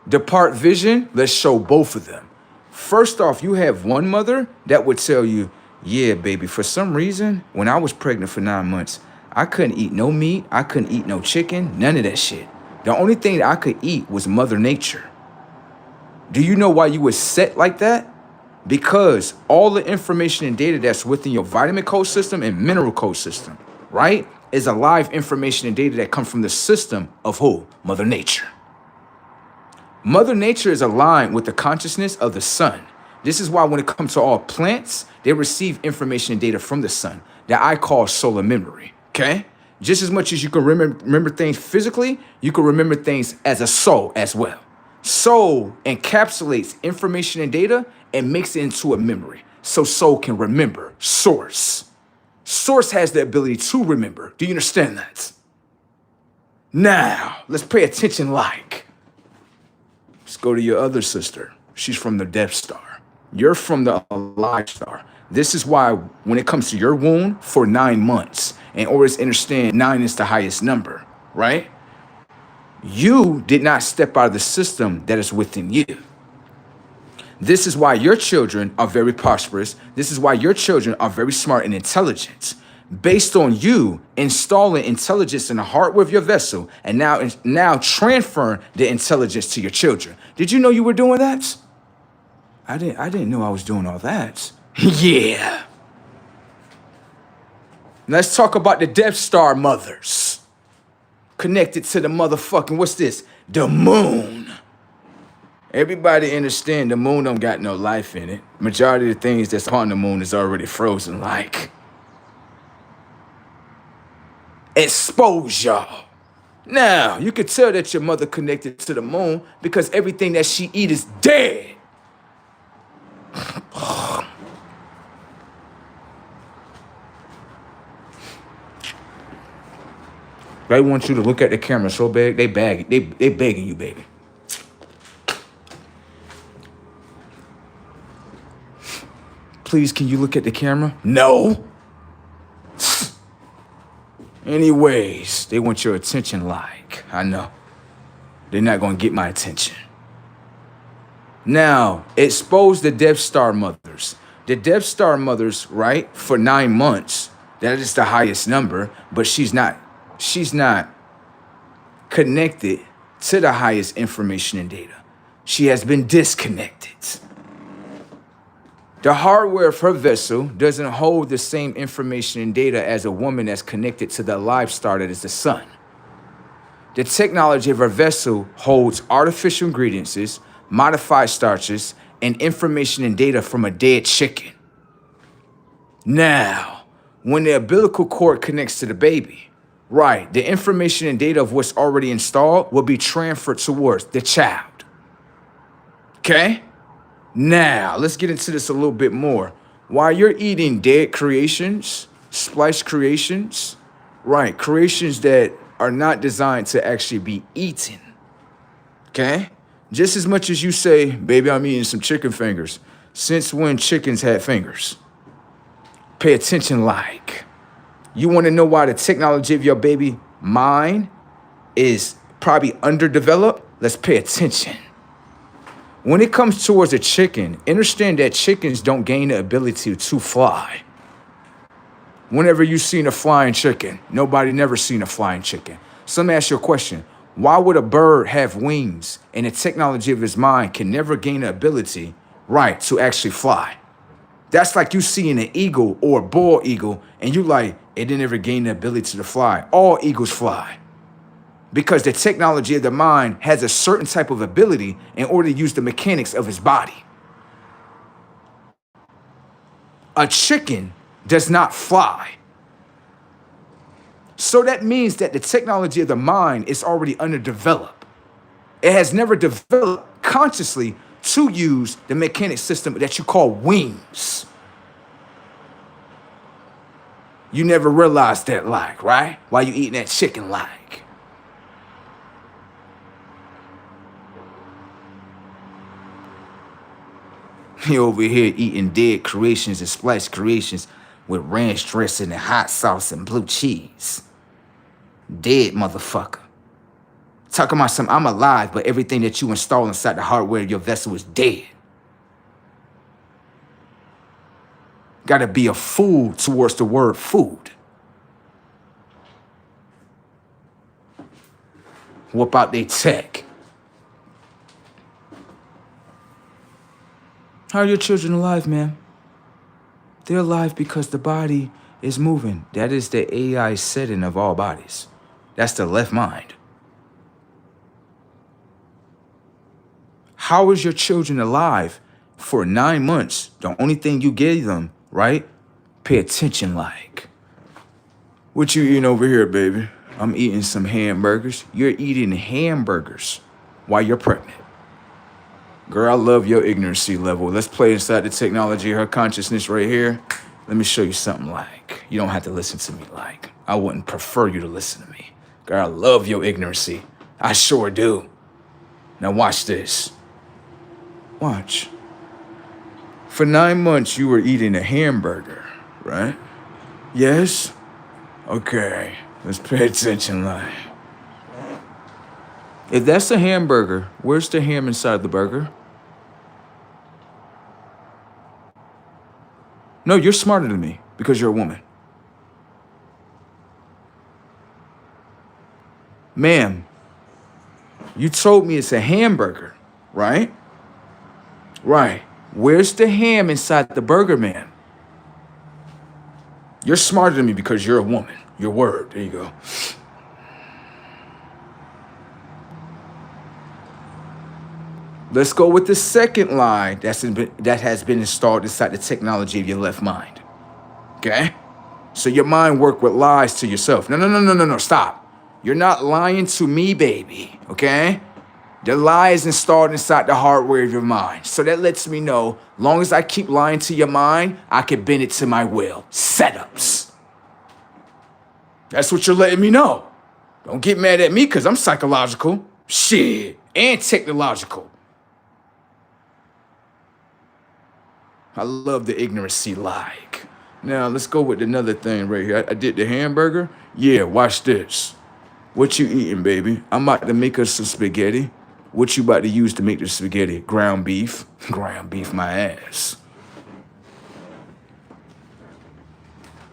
Depart vision, let's show both of them. First off, you have one mother that would tell you, yeah, baby, for some reason, when I was pregnant for 9 months, I couldn't eat no meat, I couldn't eat no chicken, none of that shit. The only thing that I could eat was Mother Nature. Do you know why you were set like that? Because all the information and data that's within your vitamin code system and mineral code system, right, is alive information and data that come from the system of who? Mother Nature. Mother Nature is aligned with the consciousness of the sun. This is why when it comes to all plants, they receive information and data from the sun that I call solar memory, okay? Just as much as you can remember things physically, you can remember things as a soul as well. Soul encapsulates information and data and makes it into a memory, so soul can remember. Source. Source has the ability to remember. Do you understand that? Now, let's pay attention like. Let's go to your other sister. She's from the Death Star. You're from the Alive Star. This is why when it comes to your wound for 9 months, in order to understand 9 is the highest number, right? You did not step out of the system that is within you. This is why your children are very prosperous. This is why your children are very smart and intelligent. Based on you installing intelligence in the hardware of your vessel and now transferring the intelligence to your children. Did you know you were doing that? I didn't know I was doing all that. Yeah. Let's talk about the Death Star mothers. Connected to the motherfucking, what's this? The moon. Everybody understand the moon don't got no life in it. Majority of the things that's on the moon is already frozen like. Exposure. Now, you could tell that your mother connected to the moon because everything that she eat is dead. They want you to look at the camera so bad, they begging you, baby. Please, can you look at the camera? No. Anyways, they want your attention like, I know. They're not gonna get my attention. Now, expose the Death Star mothers. The Death Star mothers, right, for 9 months, that is the highest number, but she's not connected to the highest information and data. She has been disconnected. The hardware of her vessel doesn't hold the same information and data as a woman that's connected to the Alive Star that is the sun. The technology of her vessel holds artificial ingredients, modified starches, and information and data from a dead chicken. Now, when the umbilical cord connects to the baby, right, the information and data of what's already installed will be transferred towards the child. Okay? Now, let's get into this a little bit more. While you're eating dead creations, spliced creations, right, creations that are not designed to actually be eaten, okay? Just as much as you say, baby, I'm eating some chicken fingers. Since when chickens had fingers? Pay attention like. You want to know why the technology of your baby mind is probably underdeveloped? Let's pay attention. When it comes towards a chicken, understand that chickens don't gain the ability to fly. Whenever you've seen a flying chicken, nobody never seen a flying chicken. So let me ask you a question. Why would a bird have wings and the technology of his mind can never gain the ability, right, to actually fly? That's like you seeing an eagle or a bald eagle and you like, it didn't ever gain the ability to fly. All eagles fly because the technology of the mind has a certain type of ability in order to use the mechanics of his body. A chicken does not fly. So that means that the technology of the mind is already underdeveloped. It has never developed consciously to use the mechanic system that you call wings. You never realized that, like, right? While you eating that chicken, like. You over here eating dead creations and splash creations with ranch dressing and hot sauce and blue cheese. Dead motherfucker. Talking about some I'm alive, but everything that you install inside the hardware of your vessel is dead. Gotta be a fool towards the word food. Whoop out they tech. How are your children alive, man? They're alive because the body is moving. That is the AI setting of all bodies. That's the left mind. How is your children alive for 9 months? The only thing you gave them, right? Pay attention, like. What you eating over here, baby? I'm eating some hamburgers. You're eating hamburgers while you're pregnant. Girl, I love your ignorancy level. Let's play inside the technology of her consciousness right here. Let me show you something, like. You don't have to listen to me, like. I wouldn't prefer you to listen to me. Girl, I love your ignorancy. I sure do. Now watch this. Watch. For 9 months, you were eating a hamburger, right? Yes? Okay. Let's pay attention, like. If that's a hamburger, where's the ham inside the burger? No, you're smarter than me because you're a woman. Ma'am, you told me it's a hamburger, right? Right. Where's the ham inside the burger, ma'am? You're smarter than me because you're a woman. Your word. There you go. Let's go with the second lie that has been installed inside the technology of your left mind. Okay? So your mind work with lies to yourself. No, stop. You're not lying to me, baby, okay? The lie is installed inside the hardware of your mind. So that lets me know, long as I keep lying to your mind, I can bend it to my will. Setups. That's what you're letting me know. Don't get mad at me because I'm psychological. Shit. And technological. I love the ignorancy, like. Now, let's go with another thing right here. I did the hamburger. Yeah, watch this. What you eating, baby? I'm about to make us some spaghetti. What you about to use to make the spaghetti? Ground beef. Ground beef my ass.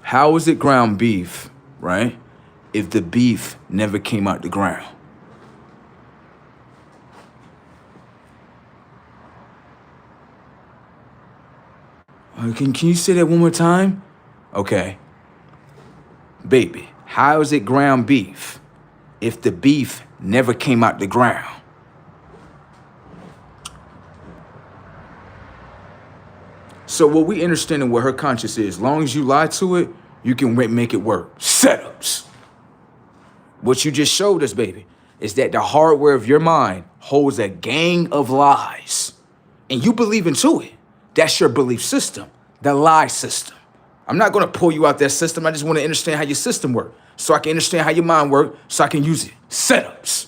How is it ground beef, right? If the beef never came out the ground? Can you say that one more time? Okay. Baby, how is it ground beef if the beef never came out the ground? So what we understanding what her conscience is, as long as you lie to it, you can make it work. Setups. What you just showed us, baby, is that the hardware of your mind holds a gang of lies. And you believe into it. That's your belief system, the lie system. I'm not going to pull you out that system. I just want to understand how your system works so I can understand how your mind works so I can use it. Setups.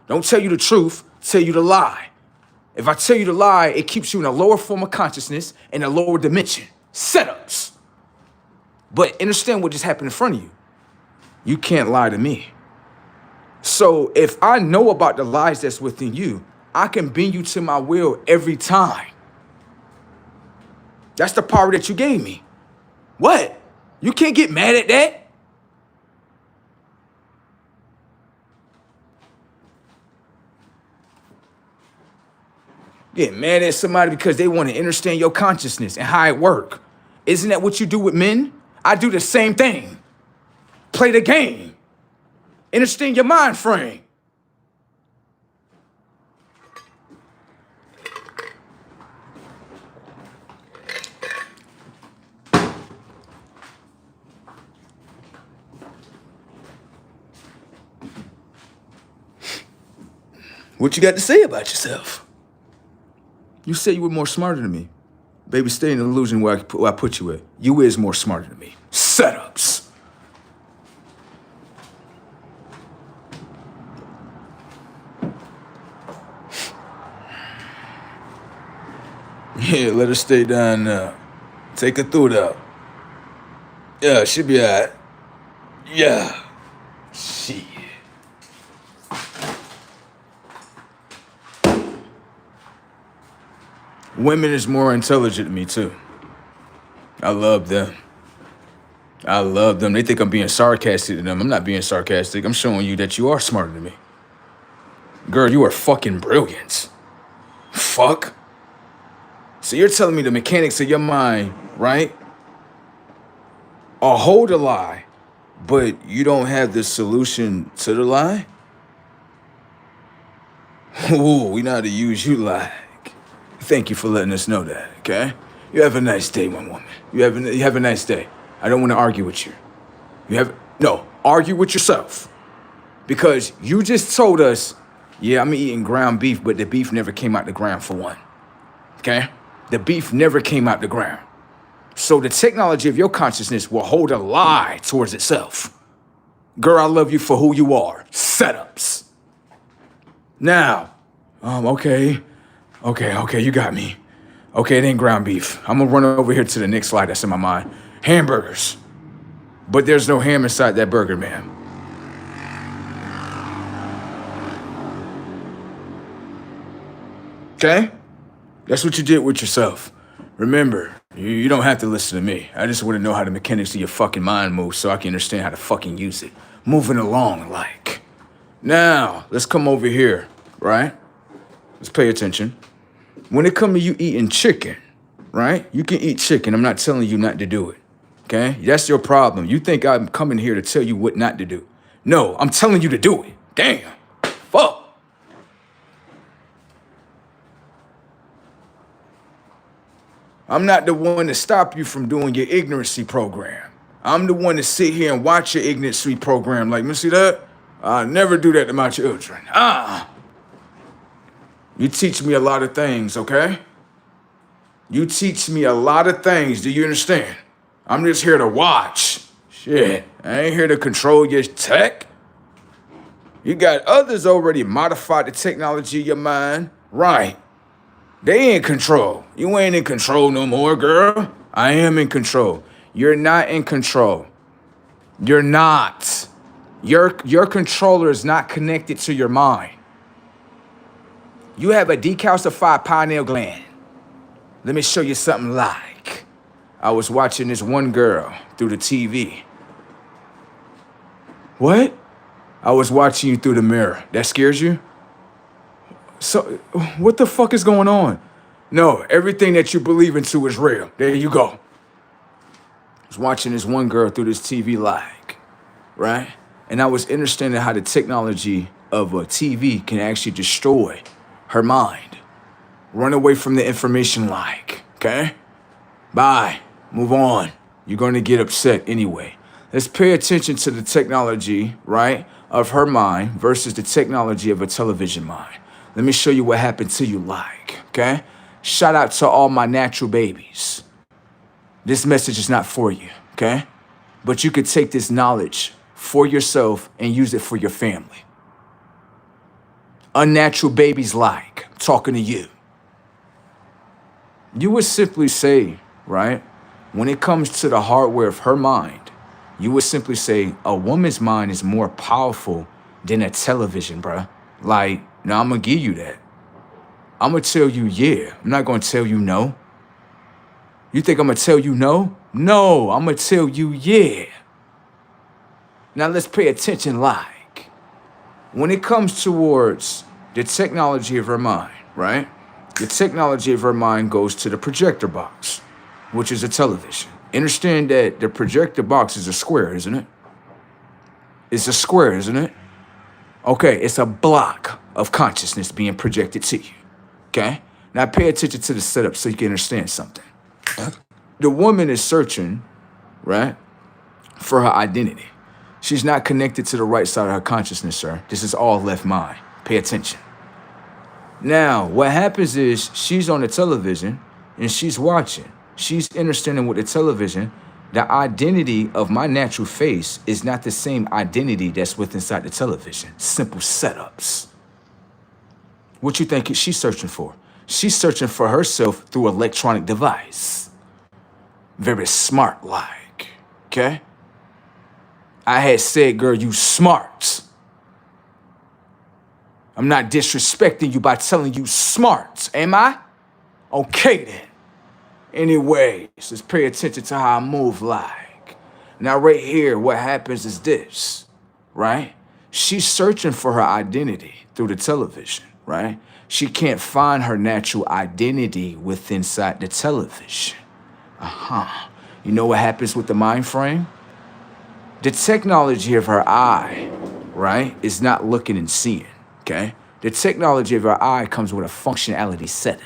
Don't tell you the truth, tell you the lie. If I tell you the lie, it keeps you in a lower form of consciousness in a lower dimension. Setups. But understand what just happened in front of you. You can't lie to me. So if I know about the lies that's within you, I can bend you to my will every time. That's the power that you gave me. What? You can't get mad at that? Get mad at somebody because they want to understand your consciousness and how it work. Isn't that what you do with men? I do the same thing. Play the game. Understand your mind frame. What you got to say about yourself? You say you were more smarter than me. Baby, stay in the illusion where I put you at. You is more smarter than me. Setups. Yeah, let her stay down now. Take her through though. Yeah, she'll be alright. Yeah. Shit. Women is more intelligent than me too. I love them. I love them. They think I'm being sarcastic to them. I'm not being sarcastic. I'm showing you that you are smarter than me. Girl, you are fucking brilliant. Fuck. So you're telling me the mechanics of your mind, right? Hold a lie, but you don't have the solution to the lie? Ooh, we know how to use you like. Thank you for letting us know that, okay? You have a nice day, my woman. You have a nice day. I don't want to argue with you. No, argue with yourself. Because you just told us, yeah, I'm eating ground beef, but the beef never came out the ground for one. Okay? The beef never came out the ground. So the technology of your consciousness will hold a lie towards itself. Girl, I love you for who you are. Setups. Now, okay, you got me. Okay, it ain't ground beef. I'm gonna run over here to the next slide that's in my mind. Hamburgers. But there's no ham inside that burger, man. Okay? That's what you did with yourself. Remember, you don't have to listen to me. I just want to know how the mechanics of your fucking mind move so I can understand how to fucking use it. Moving along, like. Now, let's come over here, right? Let's pay attention. When it comes to you eating chicken, right? You can eat chicken. I'm not telling you not to do it, okay? That's your problem. You think I'm coming here to tell you what not to do. No, I'm telling you to do it. Damn. Fuck. I'm not the one to stop you from doing your ignorancy program. I'm the one to sit here and watch your ignorancy program. Like, you see that? I never do that to my children. You teach me a lot of things, okay? You teach me a lot of things. Do you understand? I'm just here to watch. Shit, I ain't here to control your tech. You got others already modified the technology of your mind. Right. They in control. You ain't in control no more, girl. I am in control. You're not in control. You're not. Your controller is not connected to your mind. You have a decalcified pineal gland. Let me show you something like. I was watching this one girl through the TV. What? I was watching you through the mirror. That scares you? So, what the fuck is going on? No, everything that you believe into is real. There you go. I was watching this one girl through this TV like, right? And I was understanding how the technology of a TV can actually destroy her mind. Run away from the information like, okay? Bye, move on. You're gonna get upset anyway. Let's pay attention to the technology, right, of her mind versus the technology of a television mind. Let me show you what happened to you like, okay? Shout out to all my natural babies. This message is not for you, okay? But you could take this knowledge for yourself and use it for your family. Unnatural babies like, I'm talking to you. You would simply say, right, when it comes to the hardware of her mind, you would simply say a woman's mind is more powerful than a television, bruh. Like, now I'm gonna give you that. I'm gonna tell you yeah. I'm not gonna tell you no. You think I'm gonna tell you no? No, I'm gonna tell you yeah. Now let's pay attention like. When it comes towards the technology of her mind, right? The technology of her mind goes to the projector box, which is a television. Understand that the projector box is a square, isn't it? It's a square, isn't it? Okay, it's a block of consciousness being projected to you. Okay? Now pay attention to the setup so you can understand something. The woman is searching, right, for her identity. She's not connected to the right side of her consciousness, sir. This is all left mind. Pay attention. Now, what happens is she's on the television and she's watching. She's understanding with the television, the identity of my natural face is not the same identity that's within inside the television. Simple setups. What you think she's searching for? She's searching for herself through electronic device. Very smart like, okay? I had said, girl, you smart. I'm not disrespecting you by telling you smart, am I? Okay then. Anyways, let's pay attention to how I move like. Now right here, what happens is this, right? She's searching for her identity through the television, right? She can't find her natural identity within inside the television. You know what happens with the mind frame? The technology of her eye, right, is not looking and seeing, okay? The technology of her eye comes with a functionality setting.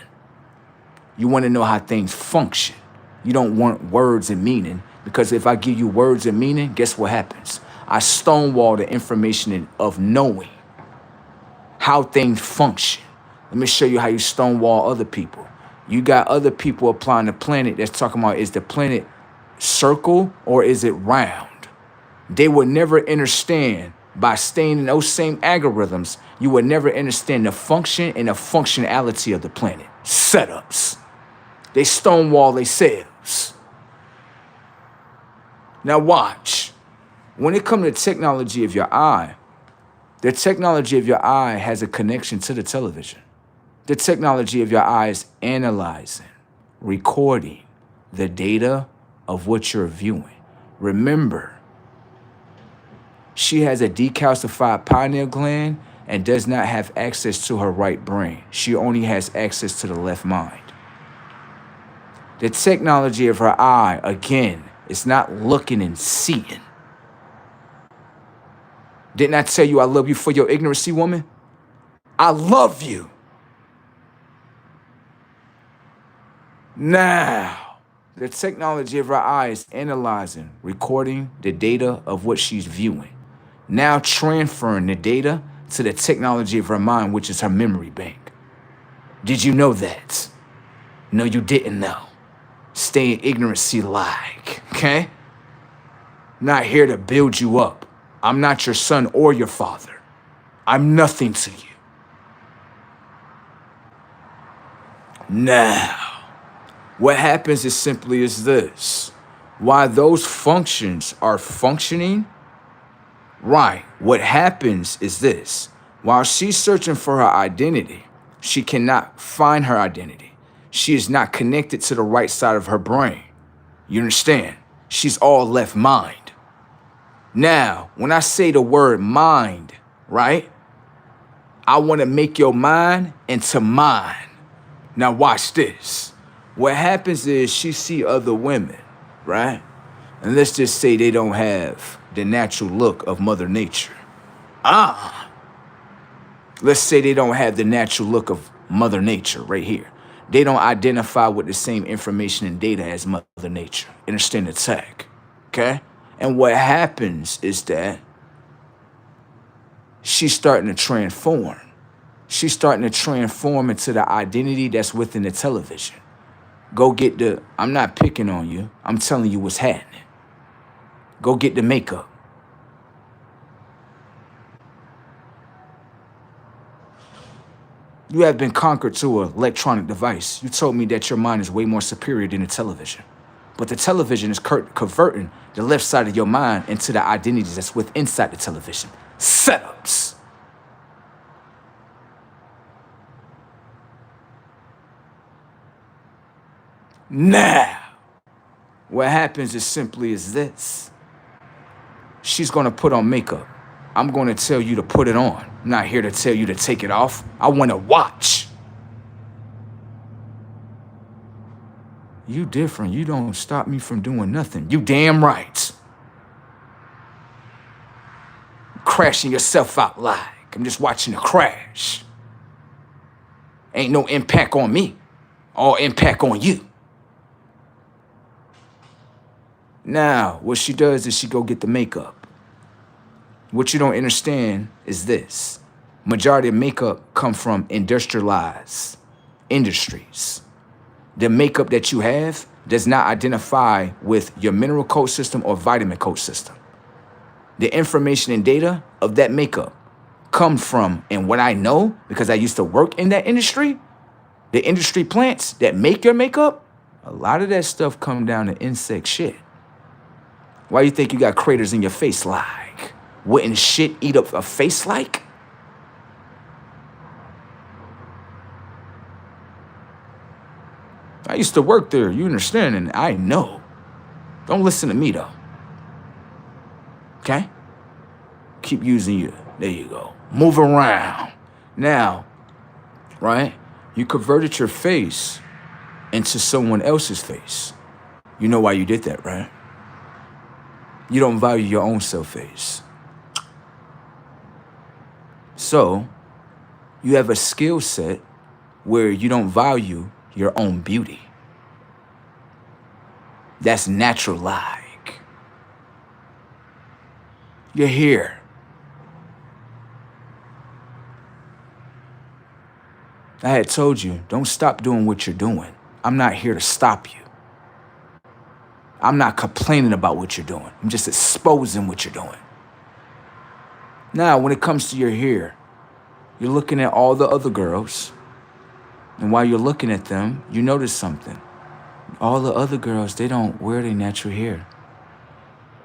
You want to know how things function. You don't want words and meaning, because if I give you words and meaning, guess what happens? I stonewall the information of knowing how things function. Let me show you how you stonewall other people. You got other people applying the planet that's talking about, is the planet circle or is it round? They would never understand, by staying in those same algorithms, you would never understand the function and the functionality of the planet. Setups. They stonewall themselves. Now watch. When it comes to technology of your eye, the technology of your eye has a connection to the television. The technology of your eye is analyzing, recording the data of what you're viewing. Remember, she has a decalcified pineal gland and does not have access to her right brain. She only has access to the left mind. The technology of her eye, again, is not looking and seeing. Didn't I tell you I love you for your ignorancy, woman? I love you. Now, the technology of her eye is analyzing, recording the data of what she's viewing. Now transferring the data to the technology of her mind, which is her memory bank. Did you know that? No, you didn't know. Stay in ignorancy like, okay? Not here to build you up. I'm not your son or your father. I'm nothing to you. Now, what happens is simply is this. While those functions are functioning, right, what happens is this. While she's searching for her identity, she cannot find her identity. She is not connected to the right side of her brain. You understand? She's all left mind. Now, when I say the word mind, right, I want to make your mind into mine. Now watch this. What happens is she see other women, right? And let's just say they don't have the natural look of Mother Nature. Let's say they don't have the natural look of Mother Nature right here. They don't identify with the same information and data as Mother Nature. Understand the tag, okay? And what happens is that she's starting to transform. She's starting to transform into the identity that's within the television. Go get the, I'm not picking on you. I'm telling you what's happening. Go get the makeup. You have been conquered to an electronic device. You told me that your mind is way more superior than the television. But the television is converting the left side of your mind into the identities that's within inside the television. Setups. Now, what happens is simply is this. She's going to put on makeup. I'm going to tell you to put it on. I'm not here to tell you to take it off. I want to watch. You different. You don't stop me from doing nothing. You damn right. Crashing yourself out like I'm just watching the crash. Ain't no impact on me. All impact on you. Now, what she does is she go get the makeup. What you don't understand is this. Majority of makeup come from industrialized industries. The makeup that you have does not identify with your mineral code system or vitamin code system. The information and data of that makeup come from, and what I know, because I used to work in that industry, the industry plants that make your makeup, a lot of that stuff come down to insect shit. Why you think you got craters in your face like? Wouldn't shit eat up a face like? I used to work there, you understand, and I know. Don't listen to me though. Okay? Keep using you. There you go. Move around. Now, right? You converted your face into someone else's face. You know why you did that, right? You don't value your own self face. So, you have a skill set where you don't value your own beauty. That's natural like. You're here. I had told you, don't stop doing what you're doing. I'm not here to stop you. I'm not complaining about what you're doing. I'm just exposing what you're doing. Now, when it comes to your hair, you're looking at all the other girls, and while you're looking at them, you notice something. All the other girls, they don't wear their natural hair.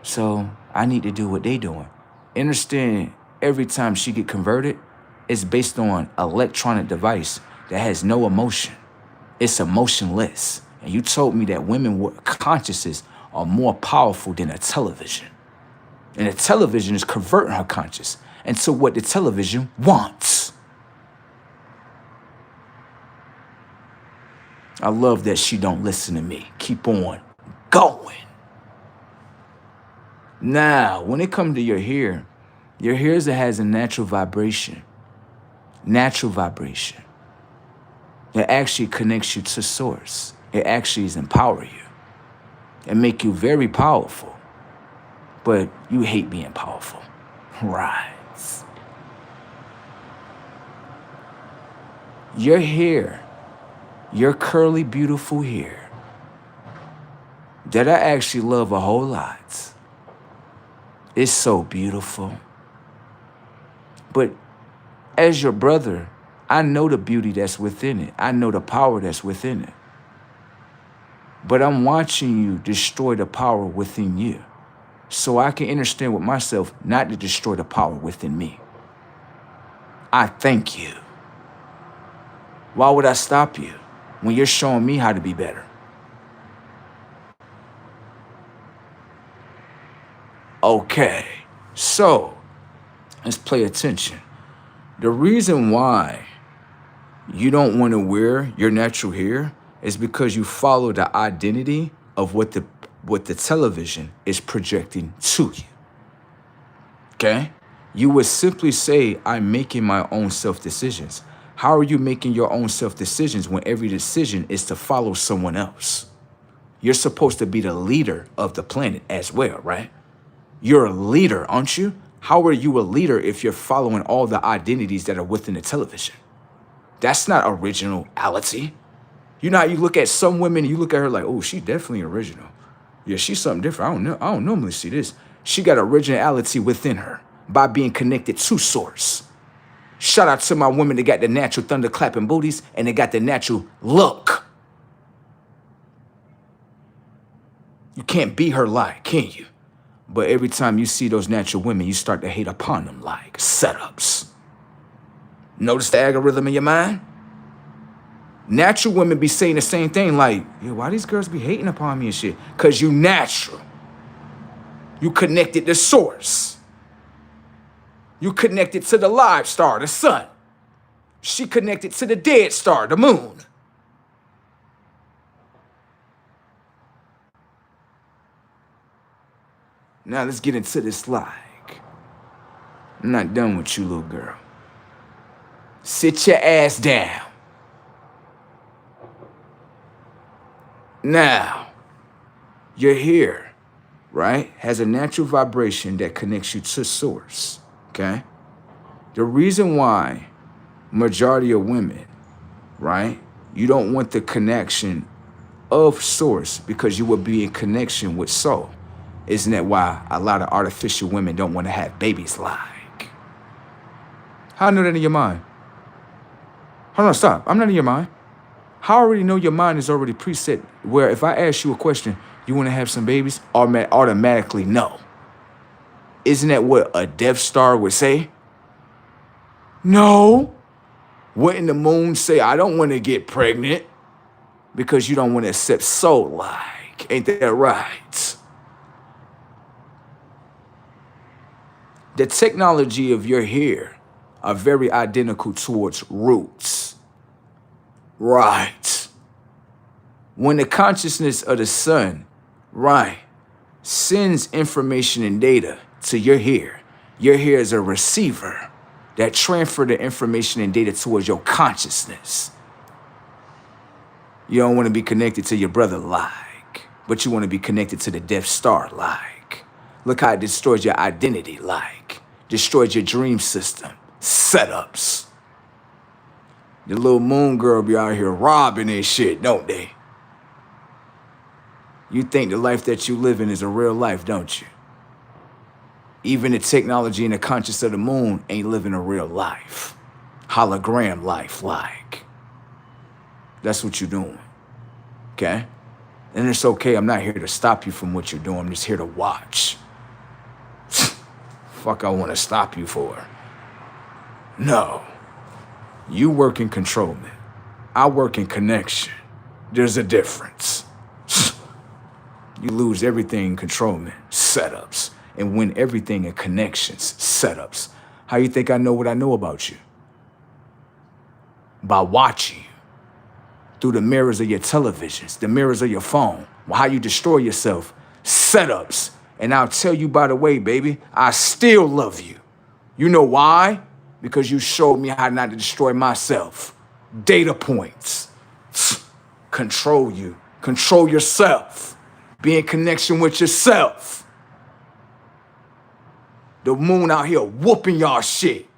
So I need to do what they doing. Understand, every time she get converted, it's based on electronic device that has no emotion. It's emotionless. And you told me that women consciences are more powerful than a television. And the television is converting her conscious into what the television wants. I love that she don't listen to me. Keep on going. Now, when it comes to your hair has a natural vibration. Natural vibration. That actually connects you to source. It actually is empower you. It make you very powerful. But you hate being powerful. Right. Your hair, your curly, beautiful hair, that I actually love a whole lot. It's so beautiful. But as your brother, I know the beauty that's within it. I know the power that's within it. But I'm watching you destroy the power within you, so I can understand with myself not to destroy the power within me. I thank you. Why would I stop you when you're showing me how to be better? Okay, so let's pay attention. The reason why you don't want to wear your natural hair is because you follow the identity of what the television is projecting to you. Okay? You would simply say, I'm making my own self-decisions. How are you making your own self-decisions when every decision is to follow someone else? You're supposed to be the leader of the planet as well, right? You're a leader, aren't you? How are you a leader if you're following all the identities that are within the television? That's not originality. You know how you look at some women, you look at her like, oh, she's definitely original. Yeah, she's something different. I don't normally see this. She got originality within her by being connected to source. Shout out to my women that got the natural thunder clapping booties and they got the natural look. You can't be her like, can you? But every time you see those natural women, you start to hate upon them like setups. Notice the algorithm in your mind? Natural women be saying the same thing like, yeah, why these girls be hating upon me and shit? Because you natural. You connected to source. You connected to the live star, the sun. She connected to the dead star, the moon. Now let's get into this like. I'm not done with you, little girl. Sit your ass down. Now, your hair, right, has a natural vibration that connects you to source, okay? The reason why majority of women, right, you don't want the connection of source because you will be in connection with soul. Isn't that why a lot of artificial women don't want to have babies like? How I know that in your mind? Hold on, stop. I'm not in your mind. How I already know your mind is already preset where if I ask you a question, you want to have some babies, automatically no. Isn't that what a Death Star would say? No. Wouldn't the moon say, I don't want to get pregnant? Because you don't want to accept soul like. Ain't that right? The technology of your hair are very identical towards roots. Right. When the consciousness of the sun, right, sends information and data to your hair is a receiver that transfer the information and data towards your consciousness. You don't want to be connected to your brother like, but you want to be connected to the Death Star like. Look how it destroys your identity like, destroys your dream system, setups. The little moon girl be out here robbing and shit, don't they? You think the life that you live in is a real life, don't you? Even the technology and the conscience of the moon ain't living a real life. Hologram life like. That's what you're doing, okay? And it's okay, I'm not here to stop you from what you're doing, I'm just here to watch. Fuck I want to stop you for? No. You work in controlment. I work in connection. There's a difference. You lose everything in controlment, setups, and win everything in connections, setups. How you think I know what I know about you? By watching you. Through the mirrors of your televisions, the mirrors of your phone. How you destroy yourself, setups. And I'll tell you, by the way, baby, I still love you. You know why? Because you showed me how not to destroy myself. Data points. Control you. Control yourself. Be in connection with yourself. The moon out here whooping y'all shit.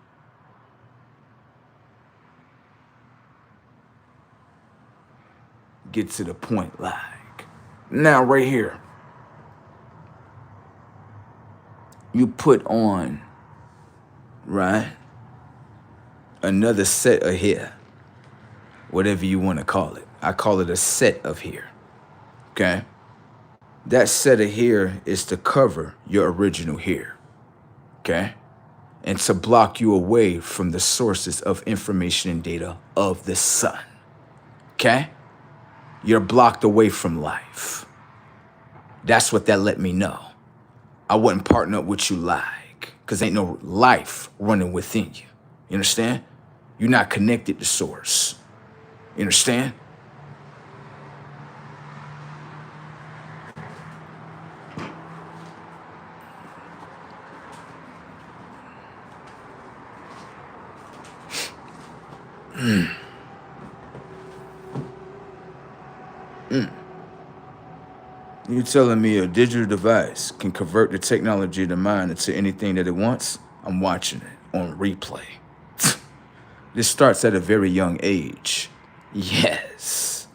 Get to the point like. Now right here. You put on, right, another set of hair. Whatever you want to call it. I call it a set of hair. Okay? That set of hair is to cover your original hair. Okay? And to block you away from the sources of information and data of the sun. Okay? You're blocked away from life. That's what that let me know. I wouldn't partner up with you like, because ain't no life running within you. You understand? You're not connected to source. You understand? You telling me a digital device can convert the technology of the mind into anything that it wants? I'm watching it on replay. This starts at a very young age. Yes.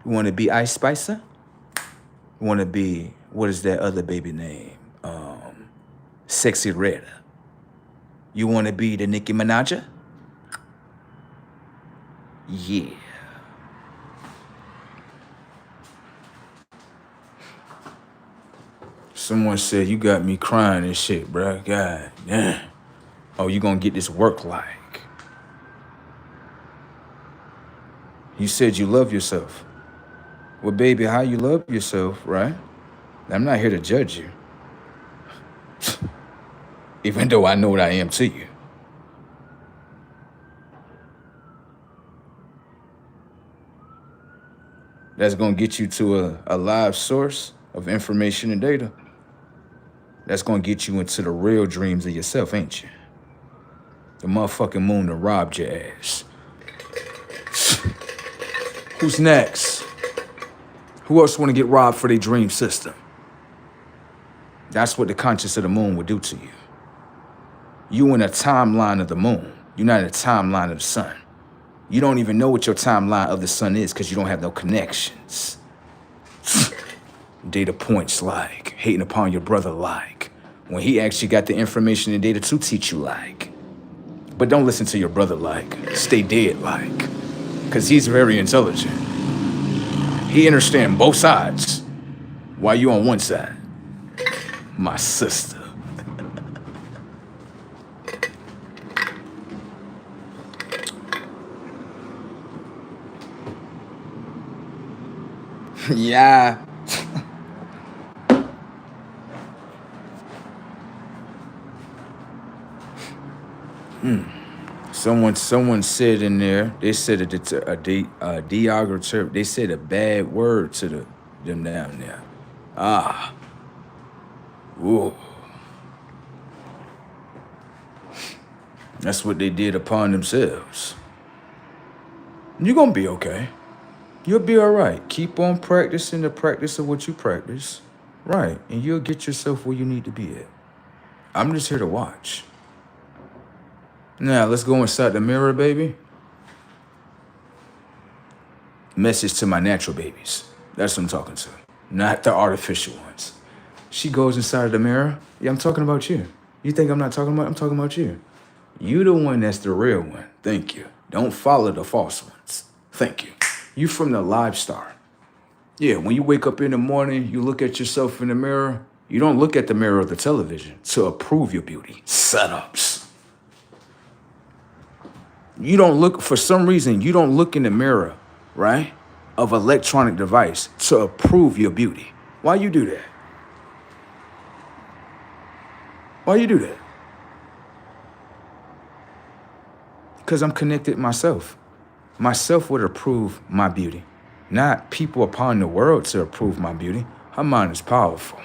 You want to be Ice Spicer? You want to be, what is that other baby name? Sexy Red. You want to be the Nicki Minaj? Yeah. Someone said, you got me crying and shit, bruh. God damn. Oh, you gonna get this work like. You said you love yourself. Well, baby, how you love yourself, right? I'm not here to judge you. Even though I know what I am to you. That's gonna get you to a live source of information and data. That's gonna get you into the real dreams of yourself, ain't you? The motherfucking moon that robbed your ass. Who's next? Who else want to get robbed for their dream system? That's what the conscious of the moon would do to you. You in a timeline of the moon. You're not in a timeline of the sun. You don't even know what your timeline of the sun is because you don't have no connections. Data points like, hating upon your brother like, when he actually got the information and data to teach you like. But don't listen to your brother like, stay dead like, because he's very intelligent. He understands both sides while you on one side. My sister. Yeah. Someone said in there, they said that it's a derogatory, they said a bad word to them down there. Ooh. That's what they did upon themselves. You're gonna be okay. You'll be all right. Keep on practicing the practice of what you practice. Right, and you'll get yourself where you need to be at. I'm just here to watch. Now, let's go inside the mirror, baby. Message to my natural babies. That's what I'm talking to. Not the artificial ones. She goes inside the mirror. Yeah, I'm talking about you. You think I'm not talking about? I'm talking about you. You the one that's the real one. Thank you. Don't follow the false ones. Thank you. You from the live star. Yeah, when you wake up in the morning, you look at yourself in the mirror. You don't look at the mirror of the television to approve your beauty. Setups. You don't look, for some reason, you don't look in the mirror, right, of electronic device to approve your beauty. Why you do that? Why you do that? Because I'm connected myself. Myself would approve my beauty, not people upon the world to approve my beauty. Her mind is powerful.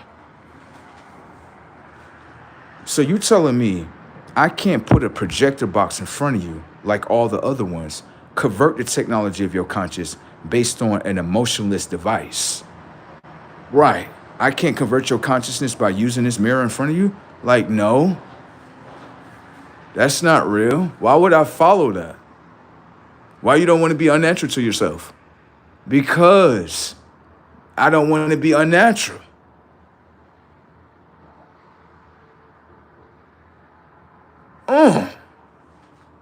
So you telling me I can't put a projector box in front of you like all the other ones, convert the technology of your conscious based on an emotionless device. Right, I can't convert your consciousness by using this mirror in front of you? Like, no. That's not real. Why would I follow that? Why you don't want to be unnatural to yourself? Because I don't want to be unnatural.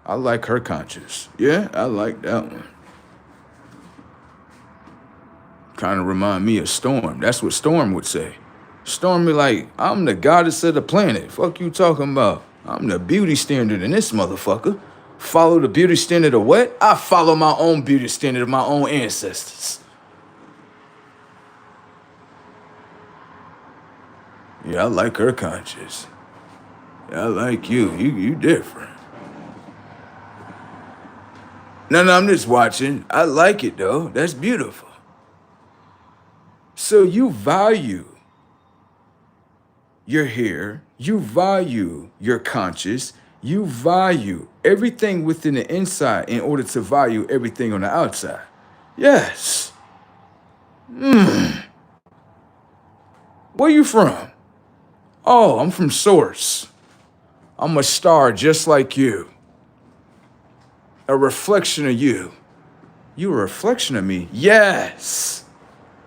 I like her conscious. Yeah, I like that one. Kind of remind me of Storm. That's what Storm would say. Storm be like, I'm the goddess of the planet. Fuck you talking about? I'm the beauty standard in this motherfucker. Follow the beauty standard of what? I follow my own beauty standard of my own ancestors. Yeah, I like her conscious. Yeah, I like you. You different. No, I'm just watching. I like it, though. That's beautiful. So you value your hair. You value your conscious. You value everything within the inside in order to value everything on the outside. Yes. Where you from? Oh, I'm from Source. I'm a star just like you. A reflection of you. You a reflection of me? Yes.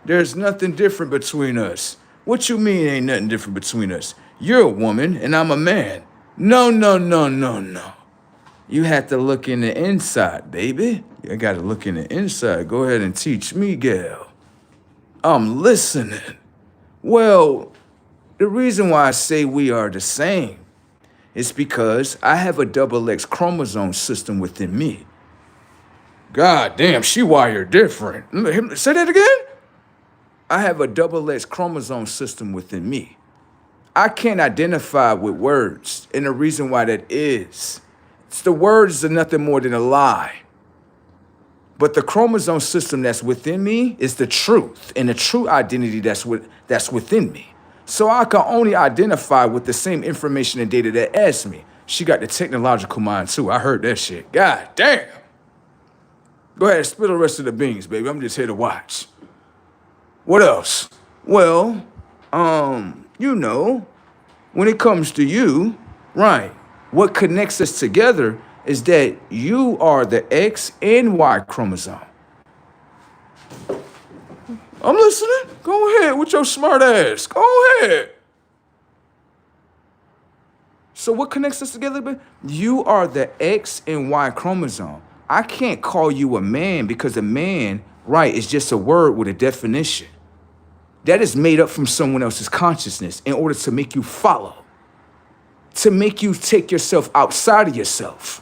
There's nothing different between us. What you mean ain't nothing different between us? You're a woman and I'm a man. No. You have to look in the inside, baby. You gotta look in the inside. Go ahead and teach me, gal. I'm listening. Well, the reason why I say we are the same is because I have a double X chromosome system within me. God damn, she wired different. Say that again? I have a double X chromosome system within me. I can't identify with words, and the reason why that is, it's the words are nothing more than a lie. But the chromosome system that's within me is the truth, and the true identity that's within me. So I can only identify with the same information and data that asked me. She got the technological mind too. I heard that shit. God damn. Go ahead, spill the rest of the beans, baby. I'm just here to watch. What else? Well, you know, when it comes to you, right, what connects us together is that you are the X and Y chromosome. I'm listening. Go ahead with your smart ass. Go ahead. So what connects us together, baby? You are the X and Y chromosome. I can't call you a man because a man, right, is just a word with a definition. That is made up from someone else's consciousness in order to make you follow, to make you take yourself outside of yourself.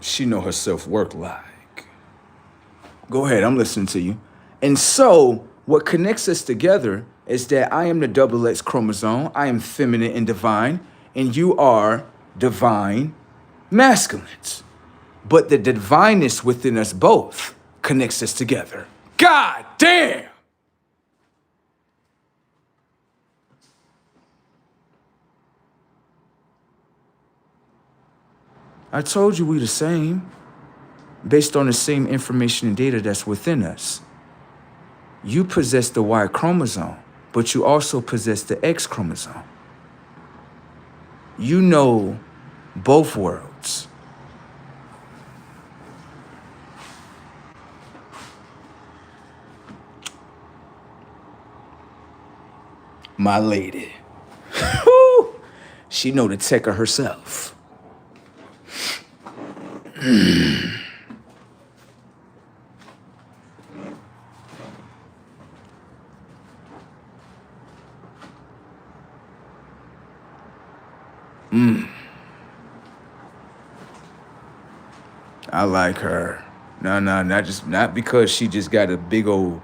She know her self-work like. Go ahead, I'm listening to you. And so what connects us together is that I am the double X chromosome, I am feminine and divine, and you are divine masculines. But the divineness within us both connects us together. God damn! I told you we the same, based on the same information and data that's within us. You possess the Y chromosome, but you also possess the X chromosome. You know both worlds. My lady. She know the tech of herself. I like her. No, not because she just got a big old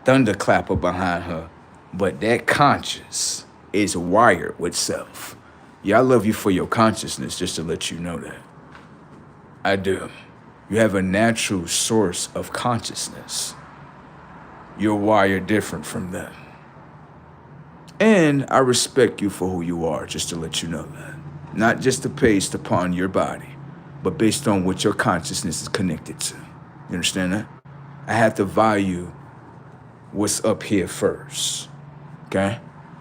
thunderclapper behind her, but that conscious is wired with self. Yeah, I love you for your consciousness, just to let you know that. I do. You have a natural source of consciousness. You're wired different from them. And I respect you for who you are, just to let you know that. Not just based upon your body, but based on what your consciousness is connected to. You understand that? I have to value what's up here first, okay?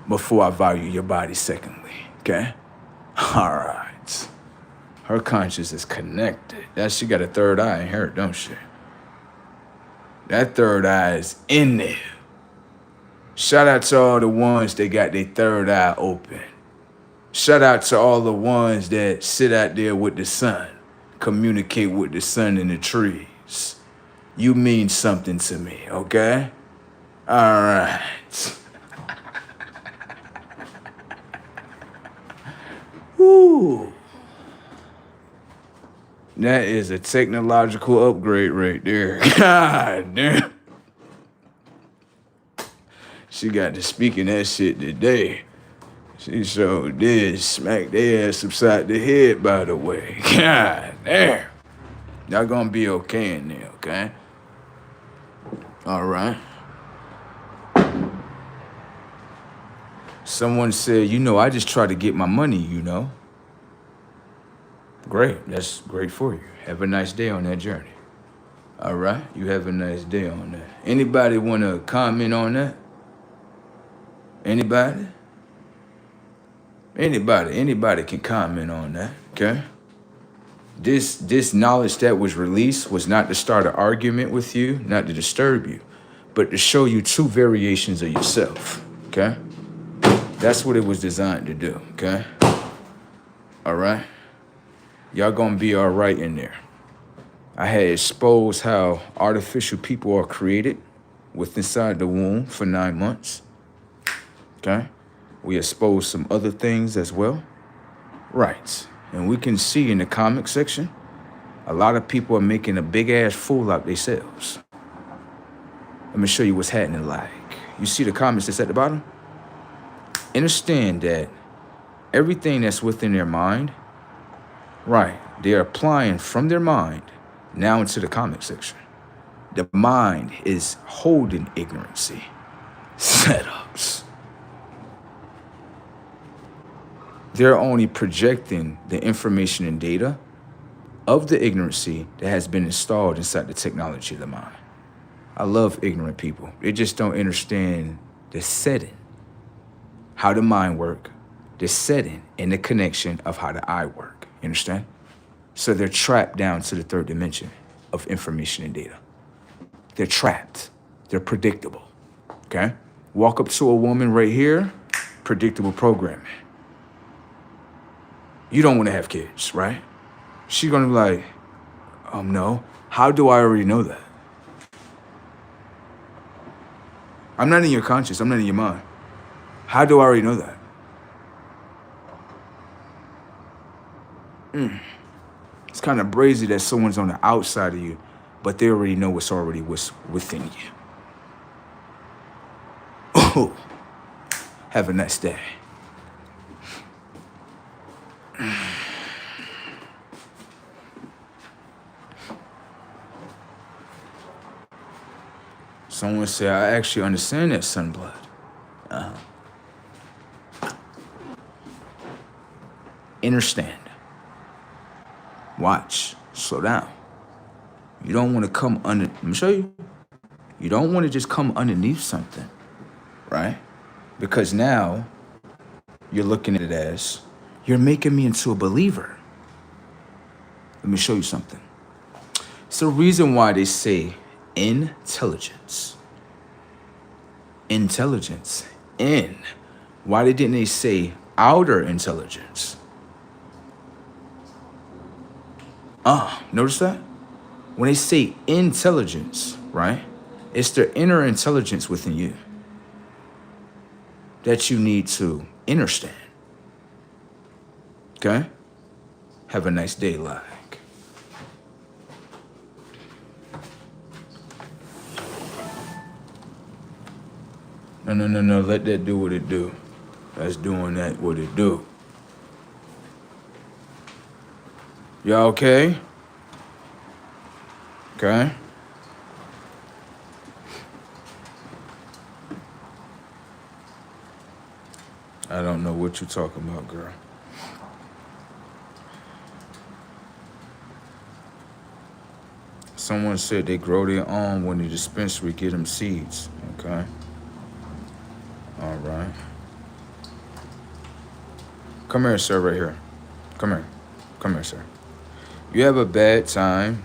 Before I value your body secondly, okay? All right. Her conscious is connected. She got a third eye in her, don't she? That third eye is in there. Shout out to all the ones that got their third eye open. Shout out to all the ones that sit out there with the sun, communicate with the sun in the trees. You mean something to me, okay? All right. Woo. That is a technological upgrade right there. God damn. She got to speaking that shit today. She sure did smack their ass upside the head, by the way. God damn. Y'all gonna be okay in there, okay? All right. Someone said, I just try to get my money, Great, that's great for you. Have a nice day on that journey. All right, you have a nice day on that. Anybody want to comment on that? Anybody? Anybody can comment on that, okay? This knowledge that was released was not to start an argument with you, not to disturb you, but to show you two variations of yourself, okay? That's what it was designed to do, okay? All right? Y'all gonna be all right in there. I had exposed how artificial people are created with inside the womb for 9 months, okay? We exposed some other things as well. Right, and we can see in the comment section, a lot of people are making a big ass fool out themselves. Let me show you what's happening like. You see the comments that's at the bottom? Understand that everything that's within their mind, right, they're applying from their mind now into the comment section. The mind is holding ignorancy. Setups. They're only projecting the information and data of the ignorancy that has been installed inside the technology of the mind. I love ignorant people. They just don't understand the setting, how the mind work, the setting, and the connection of how the eye work. You understand? So they're trapped down to the third dimension of information and data. They're trapped. They're predictable. Okay? Walk up to a woman right here, predictable programming. You don't want to have kids, right? She's gonna be like, no. How do I already know that? I'm not in your conscious, I'm not in your mind. How do I already know that? It's kind of brazy that someone's on the outside of you, but they already know what's within you. Oh, have a nice day. Someone said, I actually understand that, Sunblood. Understand. Watch. Slow down. You don't want to come under... Let me show you. You don't want to just come underneath something, right? Because now you're looking at it as, you're making me into a believer. Let me show you something. It's the reason why they say intelligence. Intelligence. Why didn't they say outer intelligence? Notice that? When they say intelligence, right? It's the inner intelligence within you that you need to understand. Okay? Have a nice day, like. No. Let that do what it do. That's doing that what it do. Y'all okay? Okay? I don't know what you're talking about, girl. Someone said they grow their own when the dispensary get them seeds. Okay? All right. Come here, sir, right here. Come here. Come here, sir. You have a bad time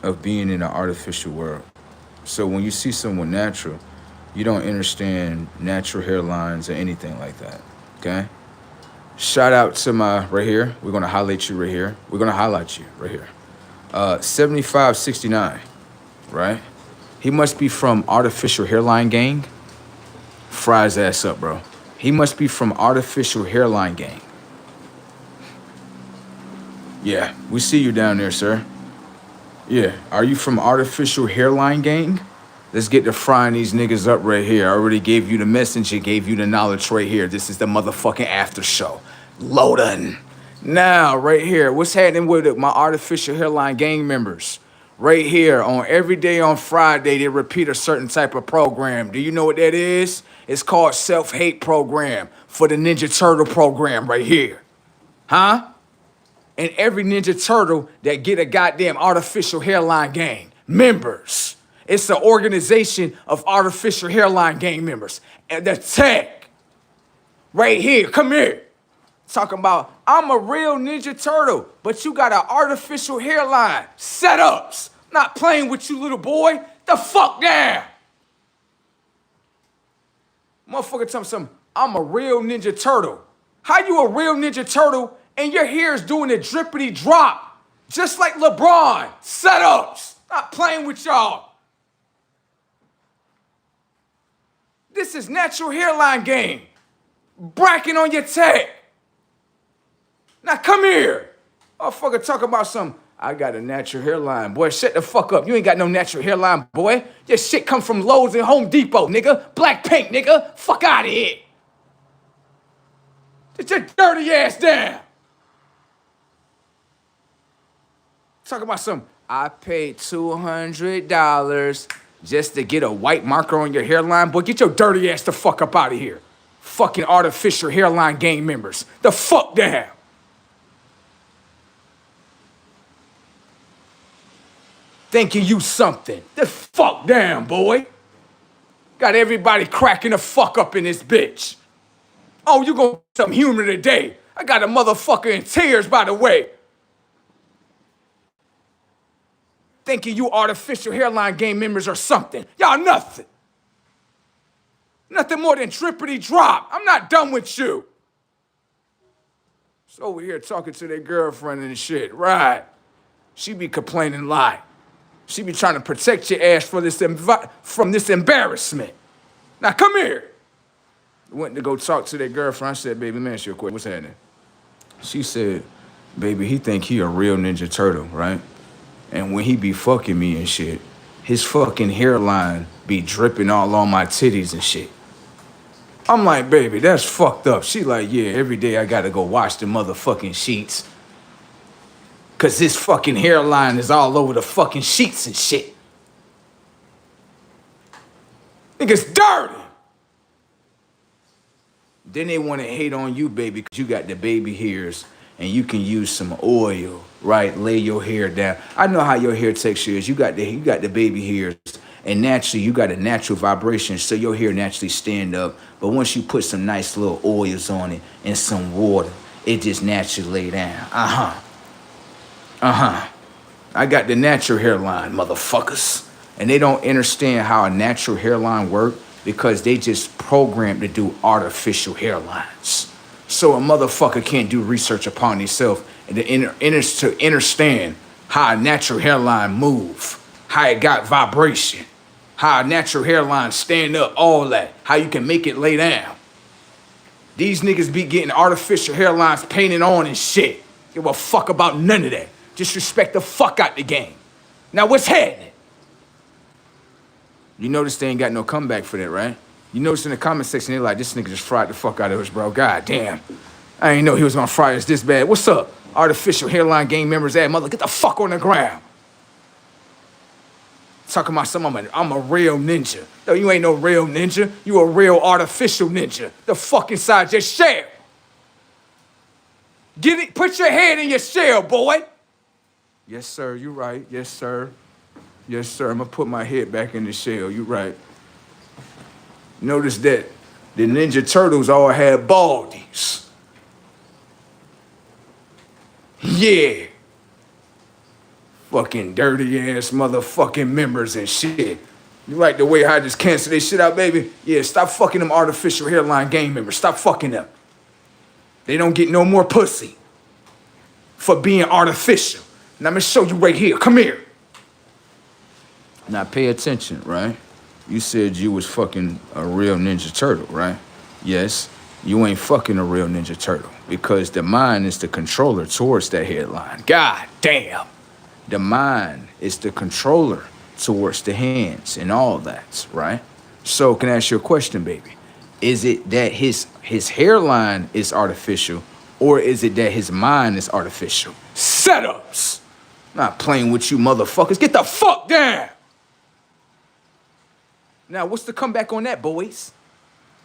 of being in an artificial world. So when you see someone natural, you don't understand natural hairlines or anything like that, okay? Shout out to my, right here. We're gonna highlight you right here. We're gonna highlight you right here. 7569, right? He must be from Artificial Hairline Gang. Fry his ass up, bro. He must be from Artificial Hairline Gang. Yeah, we see you down there, sir. Yeah, are you from Artificial Hairline Gang? Let's get to frying these niggas up right here. I already gave you the messenger, gave you the knowledge right here. This is the motherfucking after show. Loading. Now, right here, what's happening with my Artificial Hairline Gang members? Right here, on every day on Friday, they repeat a certain type of program. Do you know what that is? It's called Self-Hate Program for the Ninja Turtle program right here. Huh? And every Ninja Turtle that get a goddamn Artificial Hairline Gang members. It's an organization of Artificial Hairline Gang members. And the tech, right here, come here. Talking about, I'm a real Ninja Turtle, but you got an artificial hairline. Setups. Not playing with you, little boy. The fuck down. Motherfucker tell me something, I'm a real Ninja Turtle. How you a real Ninja Turtle and your hair is doing a drippity drop? Just like LeBron. Setups. Not playing with y'all. This is natural hairline game. Bracking on your tech. Now come here. Motherfucker talk about some, I got a natural hairline. Boy, shut the fuck up. You ain't got no natural hairline, boy. Your shit come from Lowe's and Home Depot, nigga. Black paint, nigga. Fuck out of here. Get your dirty ass down. Talk about some, I paid $200 just to get a white marker on your hairline. Boy, get your dirty ass the fuck up out of here. Fucking artificial hairline gang members. The fuck down. Thinking you something. The fuck down, boy. Got everybody cracking the fuck up in this bitch. Oh, you gonna get some humor today. I got a motherfucker in tears, by the way. Thinking you artificial hairline gang members or something. Y'all nothing. Nothing more than drippity drop. I'm not done with you. So over here talking to their girlfriend and shit, right? She be complaining a lot. She be trying to protect your ass from this embarrassment. Now come here. Went to go talk to their girlfriend. I said, baby, man, real quick, what's happening? She said, baby, he think he a real Ninja Turtle, right? And when he be fucking me and shit, his fucking hairline be dripping all on my titties and shit. I'm like, baby, that's fucked up. She like, yeah, every day I gotta go wash the motherfucking sheets. Cause his fucking hairline is all over the fucking sheets and shit. Nigga's dirty. Then they wanna hate on you, baby, cause you got the baby hairs and you can use some oil, right? Lay your hair down. I know how your hair texture is. You got the baby hairs, and naturally you got a natural vibration, so your hair naturally stand up. But once you put some nice little oils on it and some water, it just naturally lay down. I got the natural hairline, motherfuckers. And they don't understand how a natural hairline works because they just programmed to do artificial hairlines. So a motherfucker can't do research upon himself and to understand how a natural hairline move, how it got vibration, how a natural hairline stand up, all that, how you can make it lay down. These niggas be getting artificial hairlines painted on and shit. Give a fuck about none of that. Just respect the fuck out the game. Now what's happening? You notice they ain't got no comeback for that, right? You notice in the comment section, they're like, this nigga just fried the fuck out of us, bro. God damn. I ain't know he was gonna fry us this bad. What's up? Artificial hairline gang members, mother, get the fuck on the ground. Talking about something, I'm a real ninja. No, you ain't no real ninja. You a real artificial ninja. The fuck inside your shell. Get it, put your head in your shell, boy. Yes, sir, you right. Yes, sir. Yes, sir, I'm gonna put my head back in the shell. You right. Notice that the Ninja Turtles all had baldies. Yeah. Fucking dirty ass motherfucking members and shit. You like the way I just cancel this shit out, baby? Yeah, stop fucking them artificial hairline gang members. Stop fucking them. They don't get no more pussy for being artificial. And I'm gonna show you right here. Come here. Now pay attention, right? You said you was fucking a real Ninja Turtle, right? Yes, you ain't fucking a real Ninja Turtle because the mind is the controller towards that headline. God damn. The mind is the controller towards the hands and all that, right? So can I ask you a question, baby? Is it that his hairline is artificial or is it that his mind is artificial? Setups. Not playing with you motherfuckers. Get the fuck down. Now, what's the comeback on that, boys?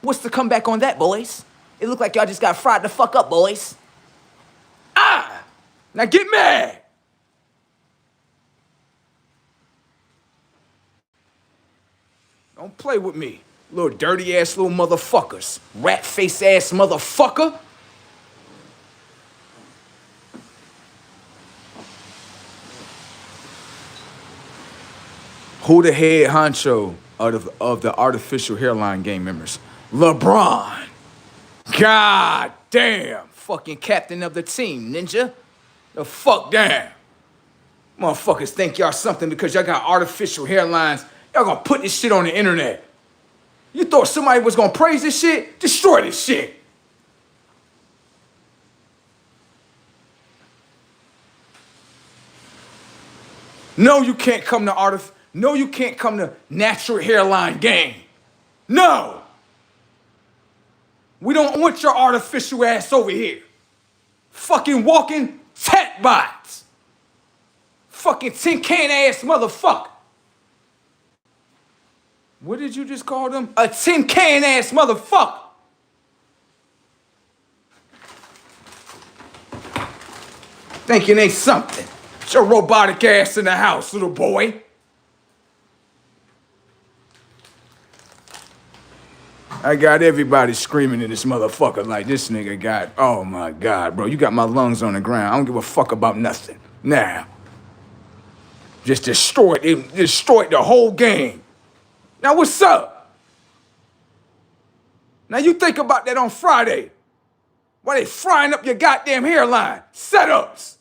What's the comeback on that, boys? It looked like y'all just got fried the fuck up, boys. Ah! Now get mad! Don't play with me, little dirty ass little motherfuckers. Rat face ass motherfucker. Who the head honcho of the artificial hairline gang members? LeBron. God damn. Fucking captain of the team, ninja. The fuck down. Motherfuckers think y'all something because y'all got artificial hairlines. Y'all gonna put this shit on the internet. You thought somebody was gonna praise this shit? Destroy this shit. No, you can't come to No, you can't come to natural hairline gang. No. We don't want your artificial ass over here. Fucking walking tech bots. Fucking tin can ass motherfucker. What did you just call them? A tin can ass motherfucker. Thinking they something. It's your robotic ass in the house, little boy. I got everybody screaming in this motherfucker like this nigga got, oh my God, bro, you got my lungs on the ground. I don't give a fuck about nothing. Now, just destroyed the whole game. Now what's up? Now you think about that on Friday. Why they frying up your goddamn hairline? Setups.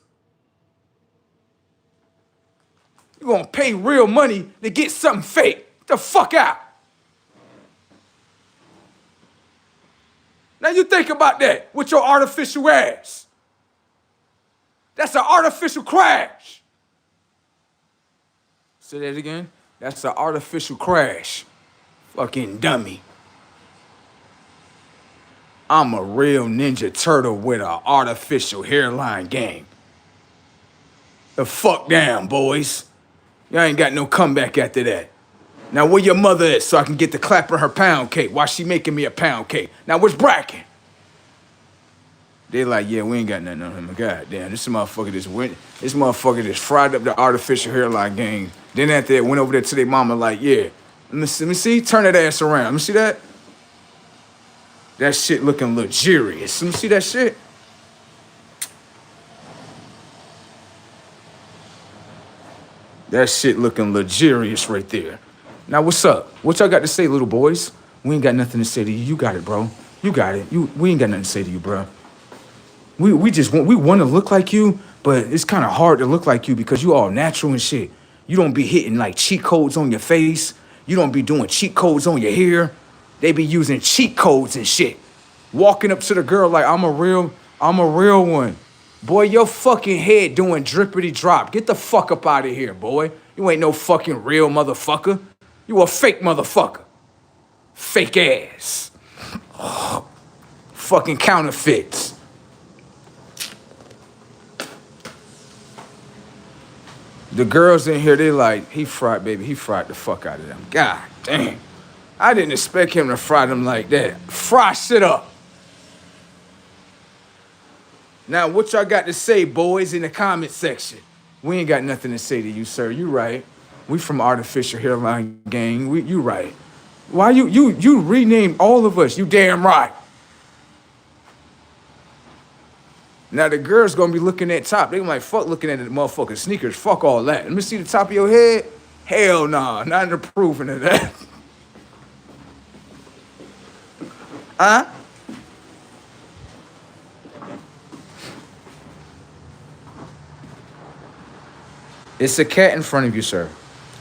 You gonna pay real money to get something fake. Get the fuck out. Now you think about that with your artificial ass. That's an artificial crash. Say that again? That's an artificial crash. Fucking dummy. I'm a real Ninja Turtle with an artificial hairline game. The fuck down, boys. Y'all ain't got no comeback after that. Now where your mother is so I can get to clapping her pound cake while she making me a pound cake. Now where's Bracken? They like, yeah, we ain't got nothing on him. God damn, this motherfucker just fried up the artificial hairline game. Then after that, went over there to their mama like, yeah, let me see, turn that ass around. Let me see that. That shit looking luxurious. Let me see that shit. That shit looking luxurious right there. Now, what's up? What y'all got to say, little boys? We ain't got nothing to say to you. You got it, bro. You got it. We ain't got nothing to say to you, bro. We want to look like you, but it's kind of hard to look like you because you all natural and shit. You don't be hitting like cheat codes on your face. You don't be doing cheat codes on your hair. They be using cheat codes and shit. Walking up to the girl like, I'm a real one. Boy, your fucking head doing drippity drop. Get the fuck up out of here, boy. You ain't no fucking real motherfucker. You a fake motherfucker. Fake ass. Fucking counterfeits. The girls in here, they like, he fried, baby. He fried the fuck out of them. God damn. I didn't expect him to fry them like that. Fry shit up. Now, what y'all got to say, boys, in the comment section? We ain't got nothing to say to you, sir. You right. We from Artificial Hairline Gang. You right. Why you rename all of us? You damn right. Now, the girls gonna be looking at top. They like, fuck looking at the motherfucking sneakers. Fuck all that. Let me see the top of your head. Hell nah. Not approving of that. Huh? It's a cat in front of you, sir.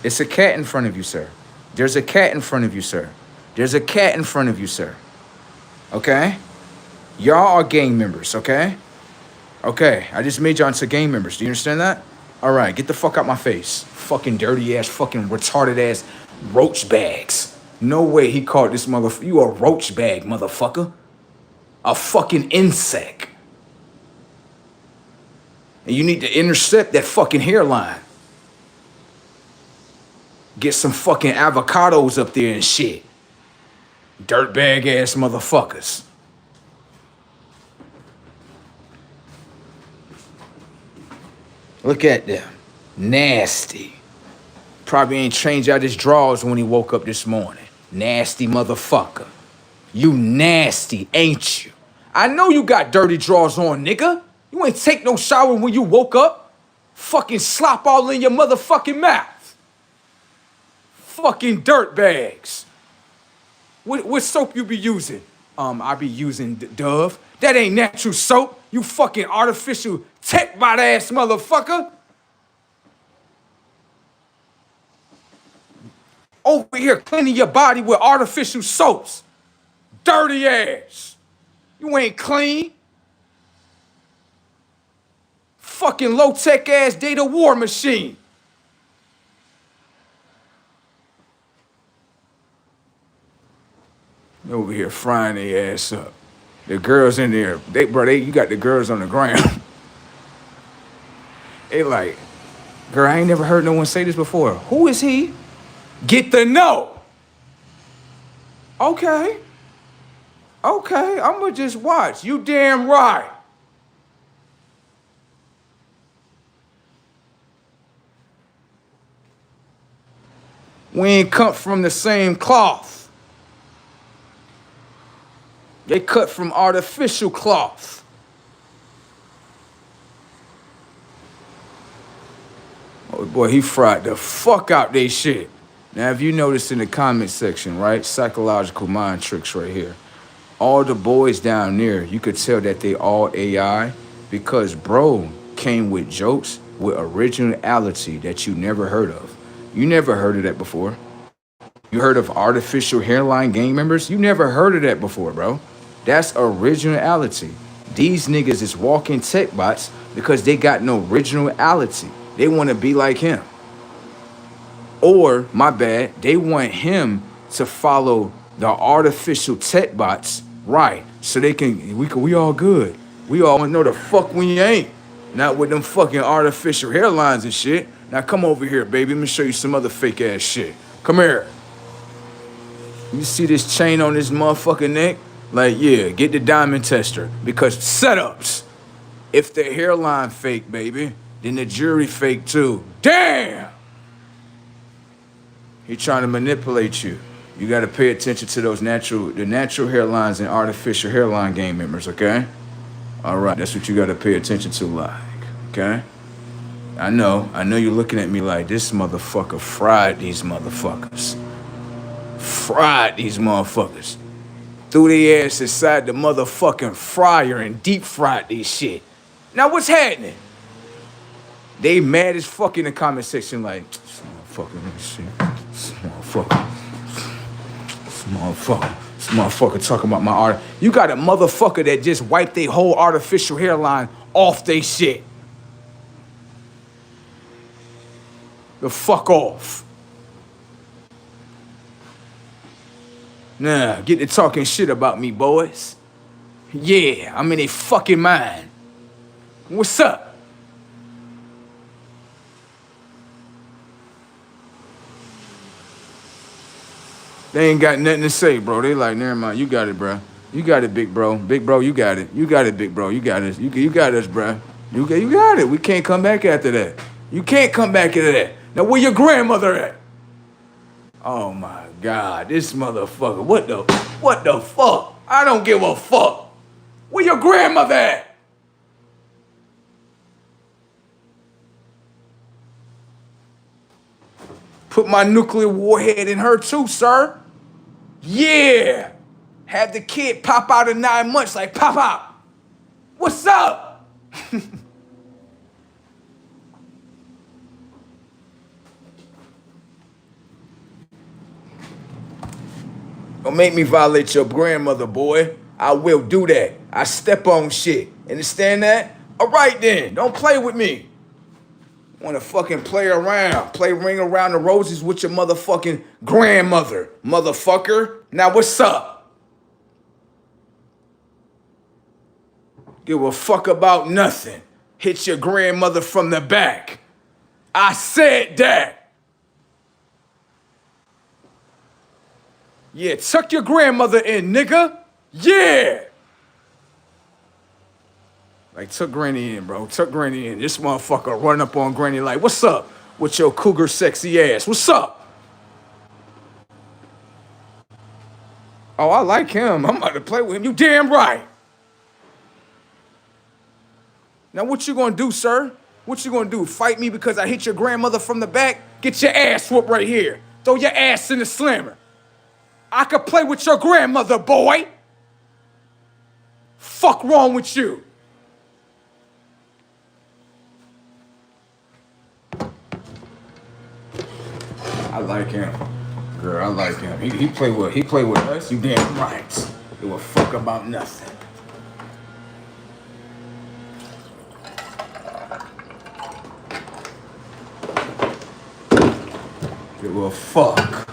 It's a cat in front of you, sir. There's a cat in front of you, sir. There's a cat in front of you, sir. Okay? Y'all are gang members, okay? Okay, I just made y'all into gang members. Do you understand that? All right, get the fuck out my face. Fucking dirty ass, fucking retarded ass roach bags. No way he called this motherfucker. You a roach bag, motherfucker. A fucking insect. And you need to intercept that fucking hairline. Get some fucking avocados up there and shit. Dirtbag ass motherfuckers. Look at them. Nasty. Probably ain't changed out his drawers when he woke up this morning. Nasty motherfucker. You nasty, ain't you? I know you got dirty drawers on, nigga. You ain't take no shower when you woke up. Fucking slop all in your motherfucking mouth. Fucking dirt bags. What soap you be using? I be using Dove. That ain't natural soap. You fucking artificial tech bot ass motherfucker. Over here cleaning your body with artificial soaps. Dirty ass. You ain't clean. Fucking low-tech ass data war machine. Over here frying their ass up. The girls in there, you got the girls on the ground. They like, Girl, I ain't never heard no one say this before. Who is he? Get the know. Okay. Okay, I'ma just watch. You damn right. We ain't cut from the same cloth. They cut from artificial cloth. Oh boy, he fried the fuck out they shit. Now, if you noticed in the comment section, right? Psychological mind tricks right here. All the boys down there, you could tell that they all AI because bro came with jokes with originality that you never heard of. You never heard of that before. You heard of artificial hairline gang members? You never heard of that before, bro. That's originality. These niggas is walking tech bots because they got no originality. They want to be like him. Or, my bad, they want him to follow the artificial tech bots, right? So we all good. We all know the fuck we ain't. Not with them fucking artificial hairlines and shit. Now come over here, baby. Let me show you some other fake ass shit. Come here. You see this chain on this motherfucking neck? Like, yeah, get the diamond tester. Because setups. If the hairline fake, baby, then the jewelry fake too. Damn! He trying to manipulate you. You gotta pay attention to those natural hairlines and artificial hairline gang members, okay? All right, that's what you gotta pay attention to, like, okay? I know you're looking at me like this motherfucker fried these motherfuckers. Fried these motherfuckers. Threw their ass inside the motherfucking fryer and deep fried these shit. Now what's happening? They mad as fuck in the comment section like, this motherfucker, shit. This motherfucker talking about my art. You got a motherfucker that just wiped their whole artificial hairline off they shit. The fuck off. Nah, get to talking shit about me, boys. Yeah, I'm in a fucking mind. What's up? They ain't got nothing to say, bro. They like, never mind. You got it, bro. You got it, big bro. Big bro, you got it. You got it, big bro. You got it. You got us, bro. You got it. We can't come back after that. You can't come back after that. Now, where your grandmother at? Oh my God, this motherfucker. What the fuck? I don't give a fuck. Where your grandmother at? Put my nuclear warhead in her too, sir. Yeah. Have the kid pop out in 9 months like, pop out. What's up? Don't make me violate your grandmother, boy. I will do that. I step on shit. Understand that? All right then. Don't play with me. Want to fucking play around. Play ring around the roses with your motherfucking grandmother. Motherfucker. Now what's up? Give a fuck about nothing. Hit your grandmother from the back. I said that. Yeah, tuck your grandmother in, nigga. Yeah. Like, tuck Granny in, bro. Tuck Granny in. This motherfucker running up on Granny like, what's up with your cougar sexy ass? What's up? Oh, I like him. I'm about to play with him. You damn right. Now, what you gonna do, sir? What you gonna do? Fight me because I hit your grandmother from the back? Get your ass whooped right here. Throw your ass in the slammer. I could play with your grandmother, boy. Fuck wrong with you? I like him. Girl, I like him. He play with us. You damn right. Give a fuck about nothing. Give a fuck.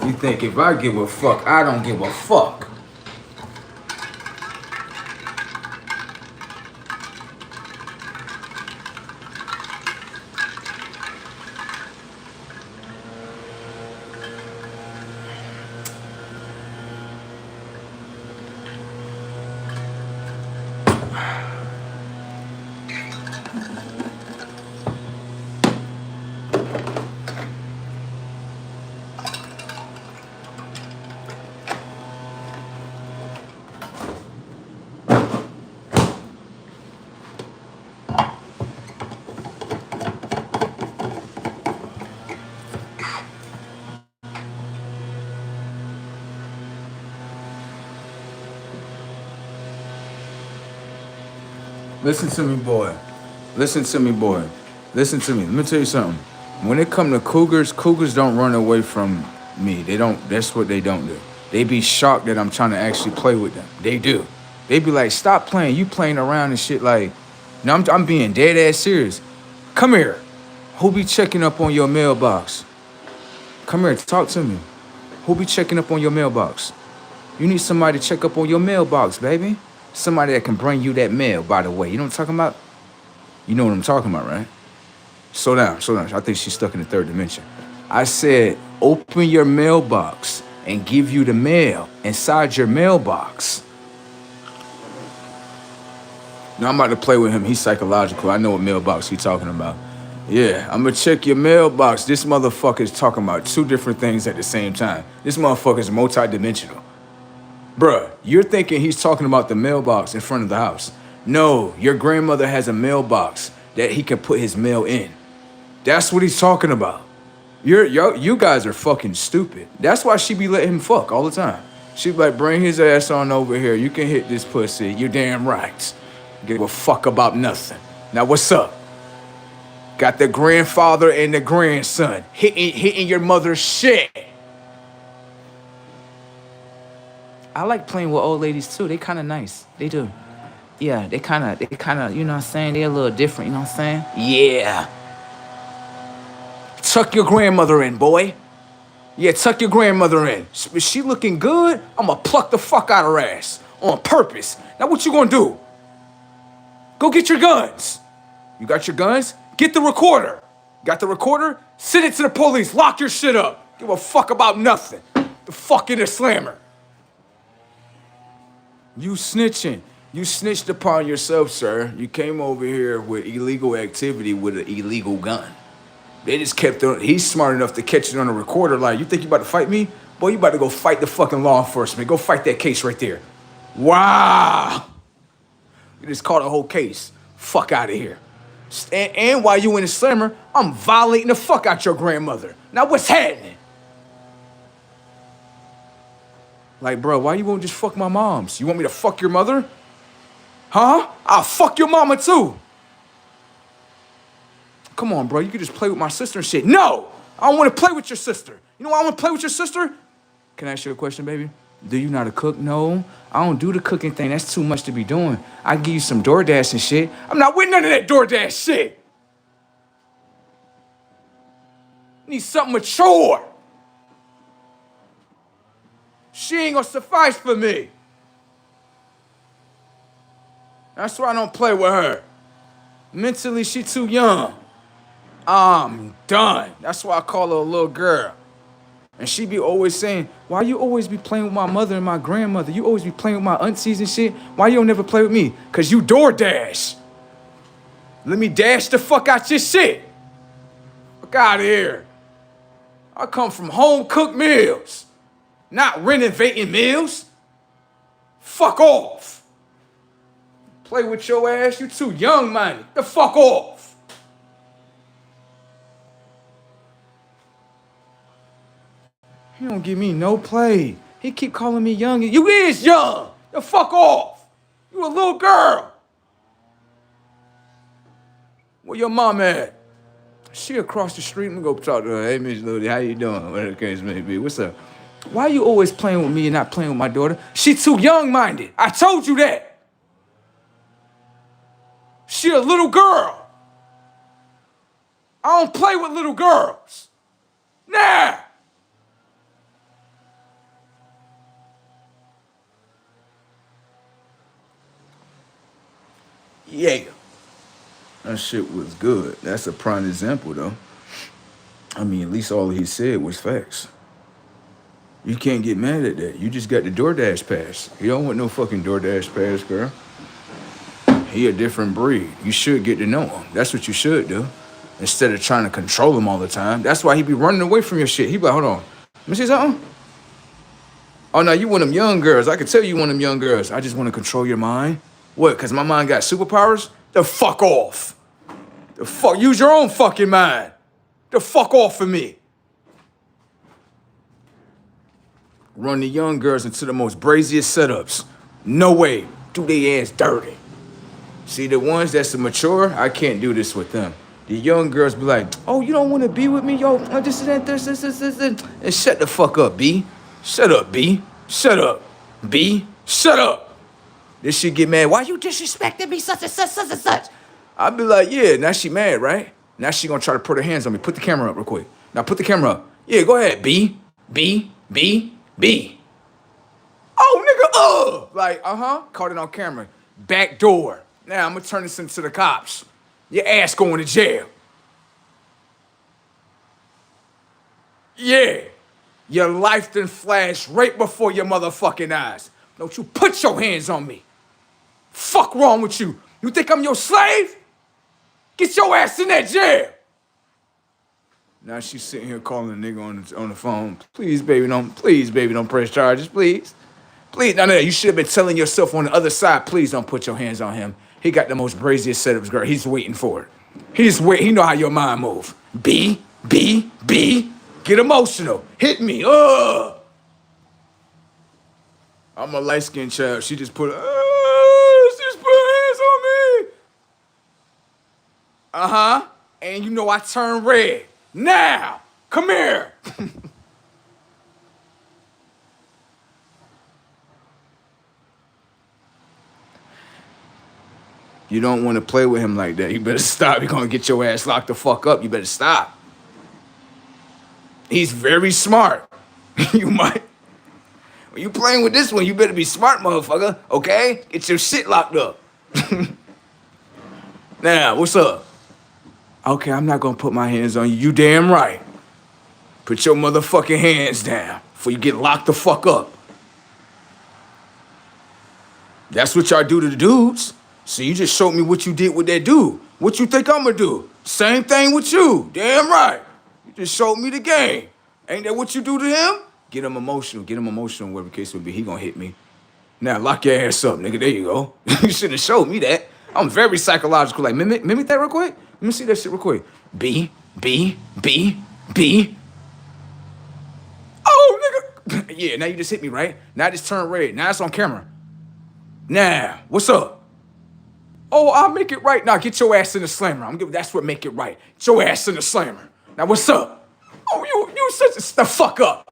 You think if I give a fuck, I don't give a fuck. Listen to me, boy. Listen to me, boy. Listen to me. Let me tell you something. When it come to cougars, cougars don't run away from me. They don't. That's what they don't do. They be shocked that I'm trying to actually play with them. They do. They be like, stop playing. You playing around and shit. Like, no, I'm being dead ass serious. Come here. Who be checking up on your mailbox? Come here, talk to me. Who be checking up on your mailbox? You need somebody to check up on your mailbox, baby. Somebody that can bring you that mail, by the way. You know what I'm talking about? You know what I'm talking about, right? Slow down, slow down. I think she's stuck in the third dimension. I said, open your mailbox and give you the mail inside your mailbox. Now I'm about to play with him. He's psychological. I know what mailbox he's talking about. Yeah, I'm gonna check your mailbox. This motherfucker is talking about two different things at the same time. This motherfucker is multi-dimensional. Bruh, you're thinking he's talking about the mailbox in front of the house. No, your grandmother has a mailbox that he can put his mail in. That's what he's talking about. You guys are fucking stupid. That's why she be letting him fuck all the time. She be like, bring his ass on over here. You can hit this pussy. You damn right. Give a fuck about nothing. Now what's up? Got the grandfather and the grandson hitting your mother's shit. I like playing with old ladies too. They kind of nice. They do. Yeah, they kind of, you know what I'm saying? They're a little different, you know what I'm saying? Yeah. Tuck your grandmother in, boy. Yeah, tuck your grandmother in. Is she looking good? I'ma pluck the fuck out her ass on purpose. Now what you gonna do? Go get your guns. You got your guns? Get the recorder. Got the recorder? Send it to the police. Lock your shit up. Give a fuck about nothing. The fuck in a slammer. You snitching. You snitched upon yourself, sir. You came over here with illegal activity with an illegal gun. They just kept on. He's smart enough to catch it on a recorder. Like, you think you about to fight me? Boy, you about to go fight the fucking law enforcement. Go fight that case right there. Wow. You just caught a whole case. Fuck out of here. And while you in the slammer, I'm violating the fuck out your grandmother. Now what's happening? Like, bro, why you won't just fuck my moms? You want me to fuck your mother? Huh? I'll fuck your mama too. Come on, bro. You could just play with my sister and shit. No! I don't want to play with your sister. You know why I want to play with your sister? Can I ask you a question, baby? Do you know how to cook? No. I don't do the cooking thing. That's too much to be doing. I give you some DoorDash and shit. I'm not with none of that DoorDash shit. Need something mature. She ain't gonna suffice for me. That's why I don't play with her. Mentally, she too young. I'm done. That's why I call her a little girl. And she be always saying, why you always be playing with my mother and my grandmother? You always be playing with my aunties and shit. Why you don't never play with me? Cause you DoorDash. Let me dash the fuck out your shit. Fuck out of here. I come from home cooked meals, not renovating meals. Fuck off. Play with your ass, you too young, man. The fuck off. He don't give me no play. He keep calling me young. You is young. The fuck off. You a little girl. Where your mom at? She across the street. Let me go talk to her. Hey, Miss Ludi, how you doing? Whatever the case may be. What's up? Why you always playing with me and not playing with my daughter? She too young-minded. I told you that. She a little girl. I don't play with little girls. Nah. Yeah. That shit was good. That's a prime example, though. I mean, at least all he said was facts. You can't get mad at that. You just got the DoorDash pass. You don't want no fucking DoorDash pass, girl. He a different breed. You should get to know him. That's what you should do. Instead of trying to control him all the time. That's why he be running away from your shit. He be like, hold on. Let me see something. Oh, no, you one of them young girls. I can tell you one of them young girls. I just want to control your mind. What, because my mind got superpowers? The fuck off. The fuck, use your own fucking mind. The fuck off of me. Run the young girls into the most braziest setups. No way. Do they ass dirty. See, the ones that's mature, I can't do this with them. The young girls be like, oh, you don't want to be with me, yo, this and that, this. And shut the fuck up, B. Shut up, B. Shut up, B. Shut up. This shit get mad. Why you disrespecting me, such and such, such and such? I be like, yeah, now she mad, right? Now she gonna try to put her hands on me. Put the camera up real quick. Now put the camera up. Yeah, go ahead, B. B. B. B. Oh, nigga, like, caught it on camera. Back door. Now I'm gonna turn this into the cops. Your ass going to jail. Yeah. Your life done flashed right before your motherfucking eyes. Don't you put your hands on me. Fuck wrong with you? You think I'm your slave? Get your ass in that jail. Now she's sitting here calling a nigga on the phone. Please, baby, don't press charges, please. Please, no, you should have been telling yourself on the other side, please don't put your hands on him. He got the most braziest setups, girl. He's waiting for it. He know how your mind move. B. Get emotional. Hit me. I'm a light-skinned child. She just put hands on me. And you know I turn red. Now, come here. You don't want to play with him like that. You better stop. You're going to get your ass locked the fuck up. You better stop. He's very smart. You might. When you playing with this one, you better be smart, motherfucker. Okay? Get your shit locked up. Now, what's up? Okay, I'm not going to put my hands on you. You damn right. Put your motherfucking hands down before you get locked the fuck up. That's what y'all do to the dudes. So you just showed me what you did with that dude. What you think I'm gonna do? Same thing with you. Damn right. You just showed me the game. Ain't that what you do to him? Get him emotional, whatever the case would be. He gonna hit me. Now lock your ass up, nigga. There you go. You should have showed me that. I'm very psychological. Like, mimic that real quick? Let me see that shit real quick. B. Oh, nigga. Yeah, now you just hit me, right? Now I just turned red. Now it's on camera. Now, what's up? Oh, I'll make it right. Now get your ass in the slammer. That's what make it right. Get your ass in the slammer. Now what's up? Oh, you such the fuck up.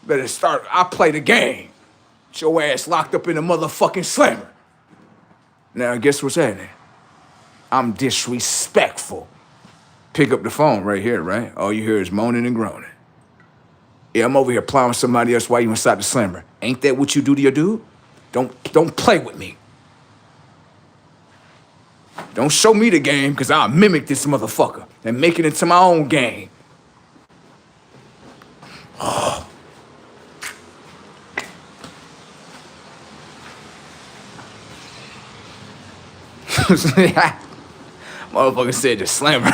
Better start. I play the game. Get your ass locked up in the motherfucking slammer. Now guess what's happening? I'm disrespectful. Pick up the phone right here, right? All you hear is moaning and groaning. Yeah, I'm over here plowing somebody else while you inside the slammer. Ain't that what you do to your dude? Don't play with me. Don't show me the game, because I'll mimic this motherfucker and make it into my own game. Oh. Motherfucker said the slammer.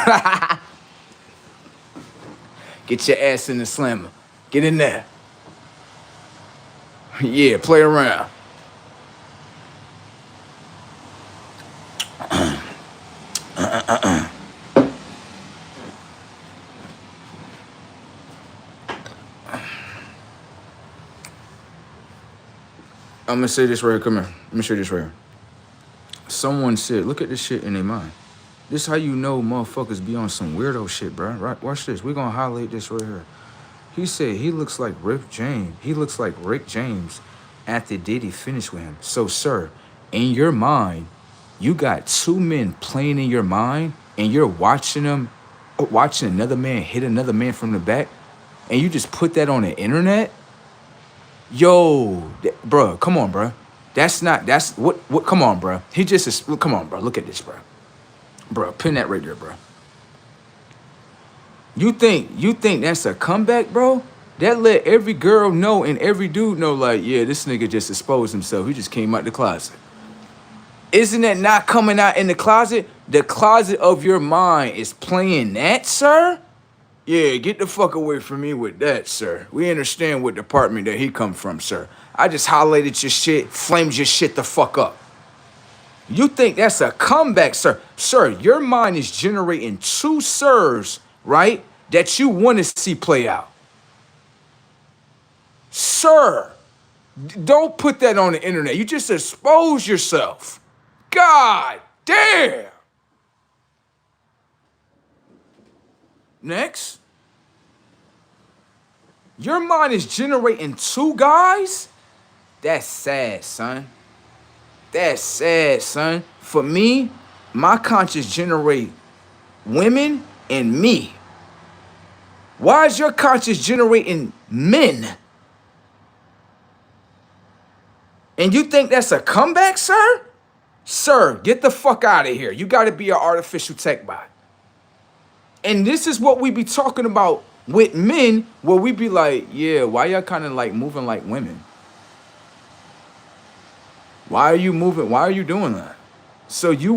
Get your ass in the slammer. Get in there. Yeah, play around. I'm gonna say this right here. Come here. Let me show you this right here. Someone said, look at this shit in their mind. This how you know motherfuckers be on some weirdo shit, bro. Right? Watch this. We're gonna highlight this right here. He said he looks like Rick James. He looks like Rick James after Diddy finished with him. So, sir, in your mind, you got two men playing in your mind, and you're watching them, watching another man hit another man from the back, and you just put that on the internet? Yo, bro, come on, bro. That's what, come on, bro. He just is, come on, bro. Look at this, bro. Bro, pin that right there, bro. You think that's a comeback, bro? That let every girl know and every dude know, like, yeah, this nigga just exposed himself. He just came out the closet. Isn't that not coming out in the closet? The closet of your mind is playing that, sir? Yeah, get the fuck away from me with that, sir. We understand what department that he come from, sir. I just highlighted your shit, flamed your shit the fuck up. You think that's a comeback, sir? Sir, your mind is generating two sirs, right, that you want to see play out. Sir, Don't put that on the internet. You just expose yourself. God damn. Next. Your mind is generating 2 guys? That's sad, son. That's sad, son. For me, my conscious generate women and me. Why is your conscious generating men? And you think that's a comeback, sir? Sir, get the fuck out of here. You gotta be an artificial tech bot. And this is what we be talking about with men, where we be like, yeah, why y'all kind of like moving like women? Why are you moving? Why are you doing that? So you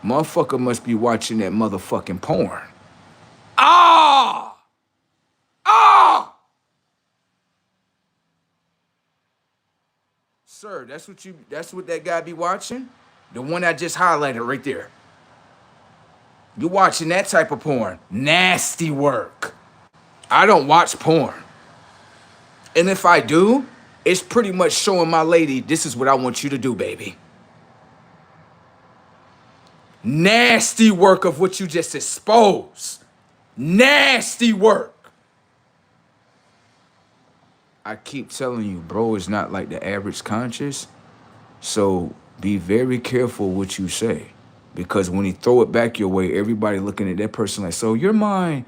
motherfucker must be watching that motherfucking porn. Ah! Ah! Sir, that's what that guy be watching? The one I just highlighted right there. You watching that type of porn. Nasty work. I don't watch porn. And if I do, it's pretty much showing my lady, this is what I want you to do, baby. Nasty work of what you just exposed. Nasty work. I keep telling you, bro, it's not like the average conscious. So be very careful what you say. Because when he throw it back your way, everybody looking at that person like, so your mind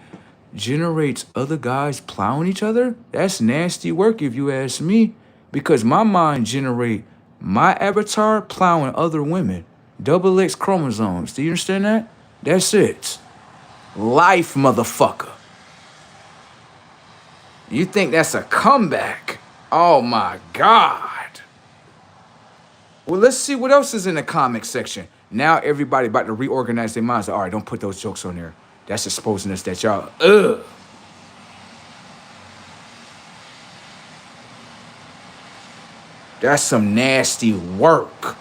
generates other guys plowing each other? That's nasty work if you ask me. Because my mind generate my avatar plowing other women. Double X chromosomes. Do you understand that? That's it. Life, motherfucker. You think that's a comeback? Oh my God. Well, let's see what else is in the comic section. Now everybody about to reorganize their minds. All right, don't put those jokes on there. That's exposing us that y'all, ugh. That's some nasty work.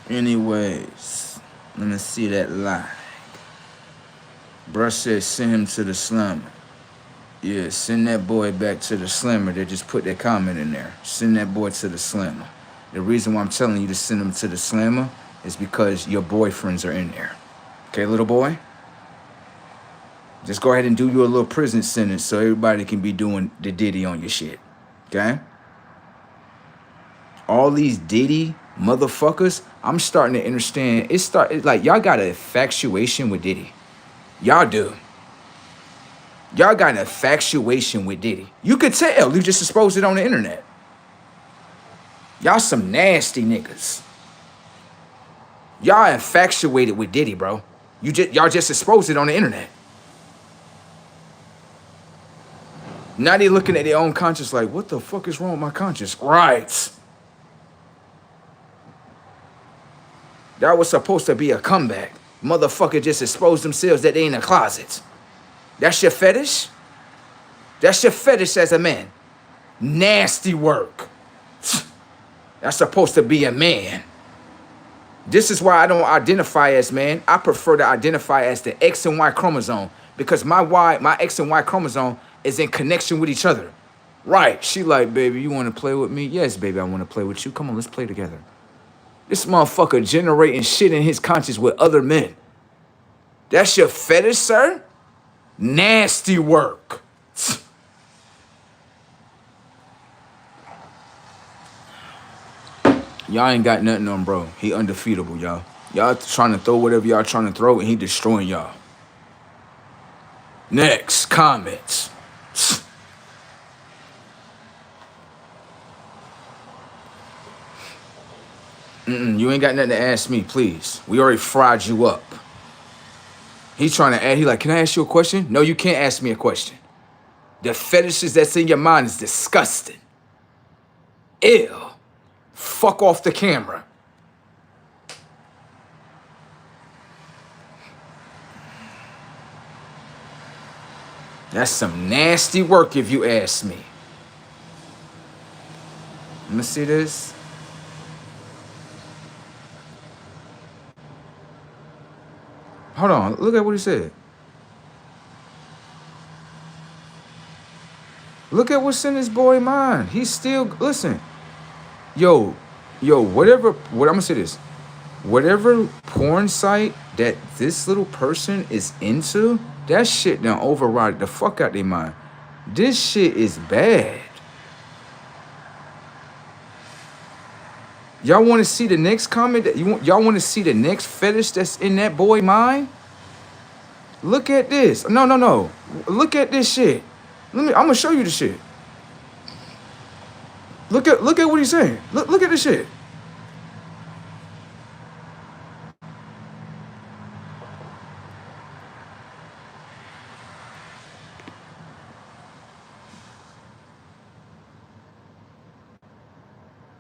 Anyways, let me see that line. Bruh said send him to the slammer. Yeah, send that boy back to the slammer. They just put that comment in there. Send that boy to the slammer. The reason why I'm telling you to send him to the slammer is because your boyfriends are in there. Okay, little boy? Just go ahead and do your little prison sentence so everybody can be doing the Diddy on your shit. Okay? All these Diddy motherfuckers, I'm starting to understand. It's like y'all got an infatuation with Diddy. Y'all do. Y'all got an infatuation with Diddy. You could tell. You just exposed it on the internet. Y'all some nasty niggas. Y'all infatuated with Diddy, bro. Y'all just exposed it on the internet. Now they looking at their own conscience like, what the fuck is wrong with my conscience? Right. That was supposed to be a comeback. Motherfucker just exposed themselves that they in a closet. That's your fetish? That's your fetish as a man. Nasty work. That's supposed to be a man. This is why I don't identify as man. I prefer to identify as the X and Y chromosome because my X and Y chromosome is in connection with each other. Right. She like, baby, you want to play with me? Yes, baby, I want to play with you. Come on, let's play together. This motherfucker generating shit in his conscience with other men. That's your fetish, sir? Nasty work. Y'all ain't got nothing on bro. He undefeatable, y'all. Y'all trying to throw whatever y'all trying to throw and he destroying y'all. Next, comments. You ain't got nothing to ask me, please. We already fried you up. He's trying to add, he like, can I ask you a question? No, you can't ask me a question. The fetishes that's in your mind is disgusting. Ew. Fuck off the camera. That's some nasty work if you ask me. Let me see this. Hold on, look at what he said. Look at what's in this boy mind. He's still listen. Yo, what I'm gonna say this. Whatever porn site that this little person is into, that shit done override the fuck out their mind. This shit is bad. Y'all want to see the next comment that y'all want to see the next fetish that's in that boy mind? Look at this. No. Look at this shit. I'm gonna show you the shit. Look at what he's saying. Look at this shit.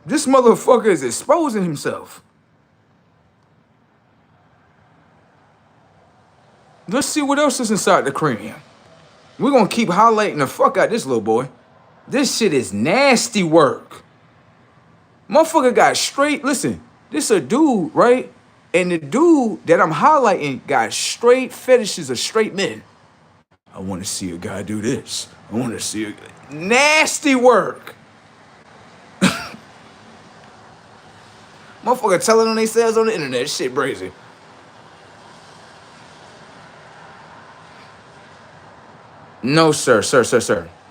This motherfucker is exposing himself. Let's see what else is inside the cranium. We're gonna keep highlighting the fuck out this little boy. This shit is nasty work. Motherfucker got straight, listen, this a dude, right? And the dude that I'm highlighting got straight fetishes of straight men. I wanna see a guy do this. I wanna see a nasty work. Motherfucker telling on themselves on the internet, shit crazy. No, sir.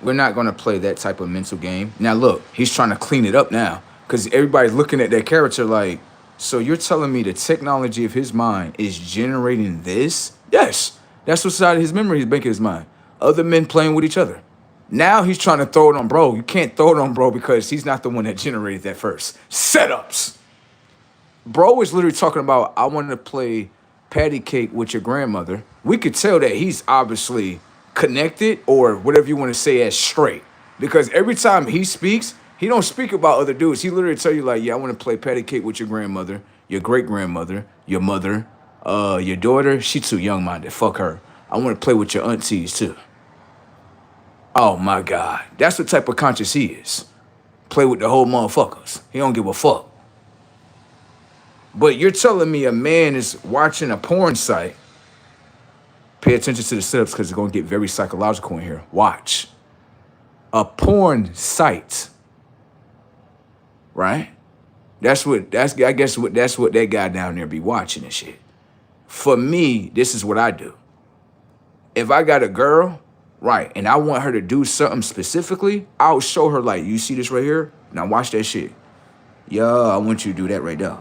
We're not gonna play that type of mental game. Now look, he's trying to clean it up now. Cause everybody's looking at that character like, so you're telling me the technology of his mind is generating this? Yes. That's what's out of his memory, his bank of his mind. Other men playing with each other. Now he's trying to throw it on bro. You can't throw it on bro because he's not the one that generated that first. Setups. Bro is literally talking about, I want to play patty cake with your grandmother. We could tell that he's obviously connected or whatever you want to say as straight. Because every time he speaks, he don't speak about other dudes. He literally tell you like, yeah, I want to play patty cake with your grandmother, your great-grandmother, your mother, your daughter. She too young-minded. Fuck her. I want to play with your aunties too. Oh my God. That's what type of conscious he is. Play with the whole motherfuckers. He don't give a fuck. But you're telling me a man is watching a porn site. Pay attention to the setups because it's going to get very psychological in here. Watch. A porn site. Right? That's what that guy down there be watching and shit. For me, this is what I do. If I got a girl, right, and I want her to do something specifically, I'll show her like, you see this right here? Now watch that shit. Yeah, I want you to do that right there.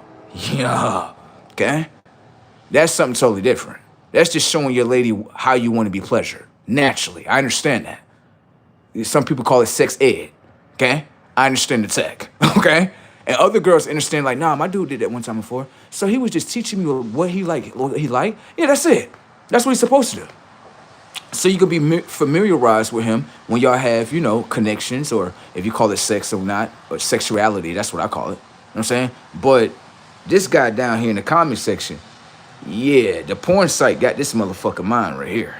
Yeah. Okay? That's something totally different. That's just showing your lady how you want to be pleasured. Naturally. I understand that. Some people call it sex ed. Okay? I understand the tech. Okay? And other girls understand like, nah, my dude did that one time before. So he was just teaching me what he liked. Yeah, that's it. That's what he's supposed to do. So you could be familiarized with him when y'all have, connections, or if you call it sex or not, or sexuality, that's what I call it. You know what I'm saying? But this guy down here in the comment section, yeah, the porn site got this motherfucker mind right here.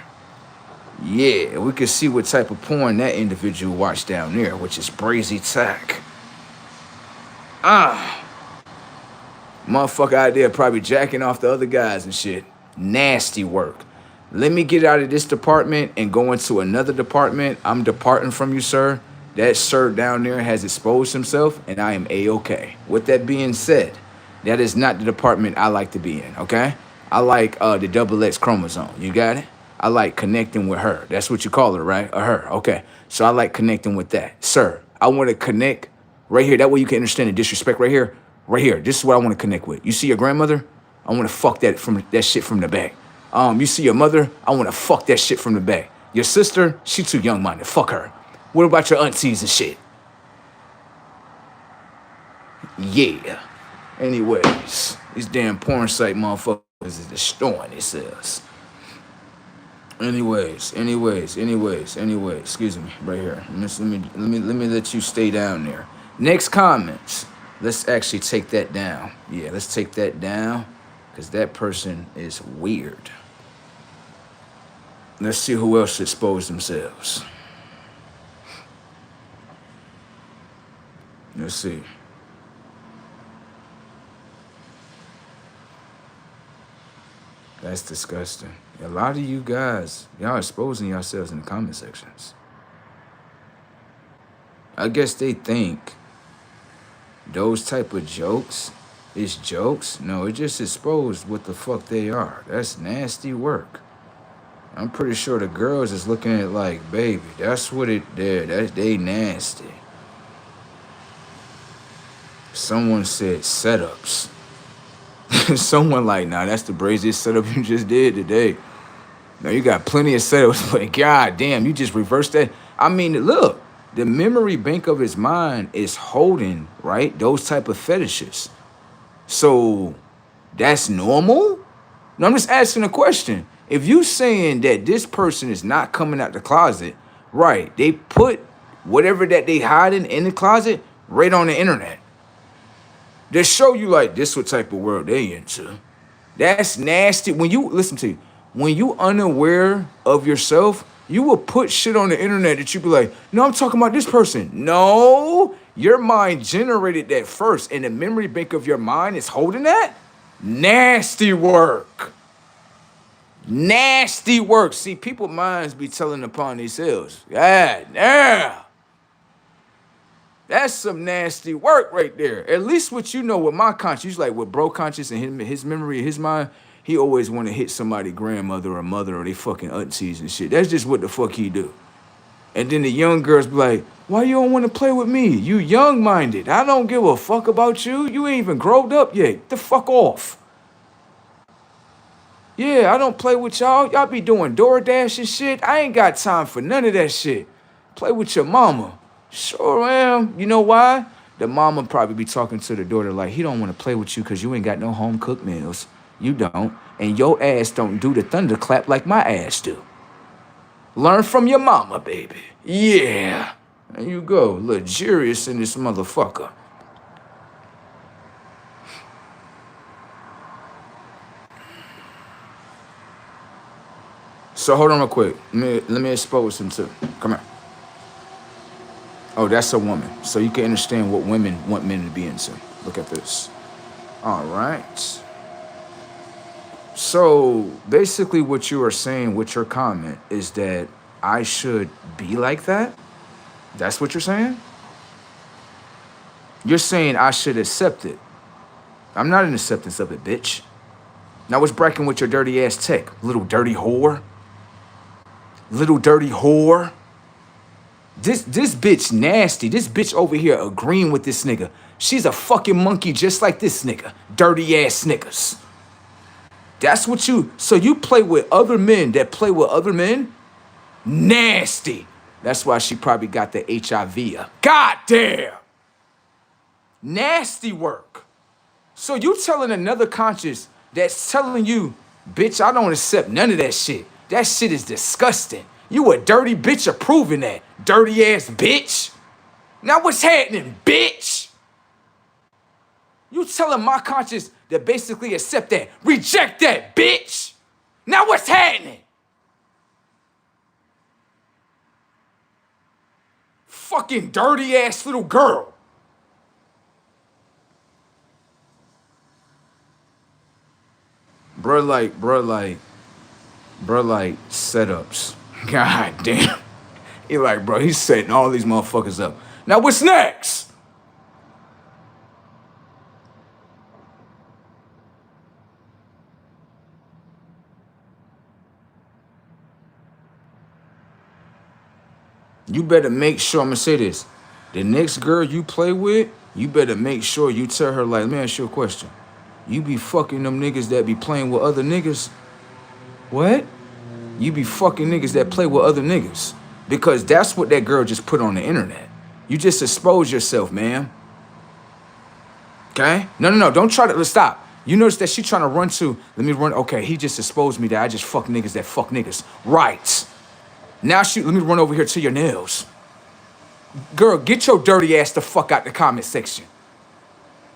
Yeah, we can see what type of porn that individual watched down there, which is Brazy Tech. Motherfucker out there probably jacking off the other guys and shit. Nasty work. Let me get out of this department and go into another department. I'm departing from you, sir. That sir down there has exposed himself, and I am A-okay. With that being said, that is not the department I like to be in, okay? I like the double X chromosome. You got it? I like connecting with her. That's what you call her, right? Or her, okay. So I like connecting with that. Sir, I want to connect right here. That way you can understand the disrespect right here. Right here. This is what I want to connect with. You see your grandmother? I want to fuck that shit from the back. You see your mother? I want to fuck that shit from the back. Your sister? She too young-minded. Fuck her. What about your aunties and shit? Yeah. Anyways, these damn porn site motherfuckers is destroying themselves. Anyways, excuse me, right here. Let me let you stay down there. Next comments. Let's actually take that down. Yeah, let's take that down, because that person is weird. Let's see who else exposed themselves. Let's see. That's disgusting. A lot of you guys, y'all exposing yourselves in the comment sections. I guess they think those type of jokes is jokes. No, it just exposed what the fuck they are. That's nasty work. I'm pretty sure the girls is looking at it like, baby, that's what it did. They nasty. Someone said setups. Someone like, nah, that's the braziest setup you just did today. No, you got plenty of setups, but god damn, you just reversed that. I mean, look, the memory bank of his mind is holding, right, those type of fetishes. So that's normal? No, I'm just asking a question. If you saying that this person is not coming out the closet, right, they put whatever that they hiding in the closet right on the internet. They show you like this what type of world they into. That's nasty. When you listen to you, when you unaware of yourself, you will put shit on the internet that you be like, no, I'm talking about this person. No, your mind generated that first, and the memory bank of your mind is holding that. Nasty work. Nasty work. See, people minds be telling upon themselves. God damn. That's some nasty work right there. At least what you know with my conscience, like with bro conscience and his memory, his mind, he always want to hit somebody grandmother or mother or they fucking aunties and shit. That's just what the fuck he do. And then the young girls be like, why you don't want to play with me? You young-minded. I don't give a fuck about you. You ain't even growed up yet. Get the fuck off. Yeah, I don't play with y'all. Y'all be doing DoorDash and shit. I ain't got time for none of that shit. Play with your mama. Sure am. You know why? The mama probably be talking to the daughter like, he don't want to play with you because you ain't got no home-cooked meals. You don't. And your ass don't do the thunderclap like my ass do. Learn from your mama, baby. Yeah. There you go. Luxurious in this motherfucker. So hold on real quick. Let me expose him too. Come here. Oh, that's a woman. So you can understand what women want men to be into. Look at this. All right. So basically what you are saying with your comment is that I should be like that? That's what you're saying? You're saying I should accept it. I'm not in acceptance of it, bitch. Now what's breaking with your dirty ass tech? Little dirty whore. Little dirty whore. This bitch nasty. This bitch over here agreeing with this nigga. She's a fucking monkey just like this nigga. Dirty ass niggas. That's what you... So you play with other men that play with other men? Nasty. That's why she probably got the HIV. God damn. Nasty work. So you telling another conscious that's telling you, bitch, I don't accept none of that shit. That shit is disgusting. You a dirty bitch approving that. Dirty ass bitch. Now what's happening, bitch? You telling my conscience to basically accept that. Reject that, bitch. Now what's happening? Fucking dirty ass little girl. Bruh like setups. God damn. He like, bro, he's setting all these motherfuckers up. Now what's next? You better make sure, I'm gonna say this. The next girl you play with, you better make sure you tell her, like, let me ask you a question. You be fucking them niggas that be playing with other niggas? What? You be fucking niggas that play with other niggas. Because that's what that girl just put on the internet. You just expose yourself, man. Okay? No, don't try to, stop. You notice that she trying to run to, let me run, okay, he just exposed me that I just fuck niggas that fuck niggas. Right. Now let me run over here to your nails. Girl, get your dirty ass the fuck out the comment section.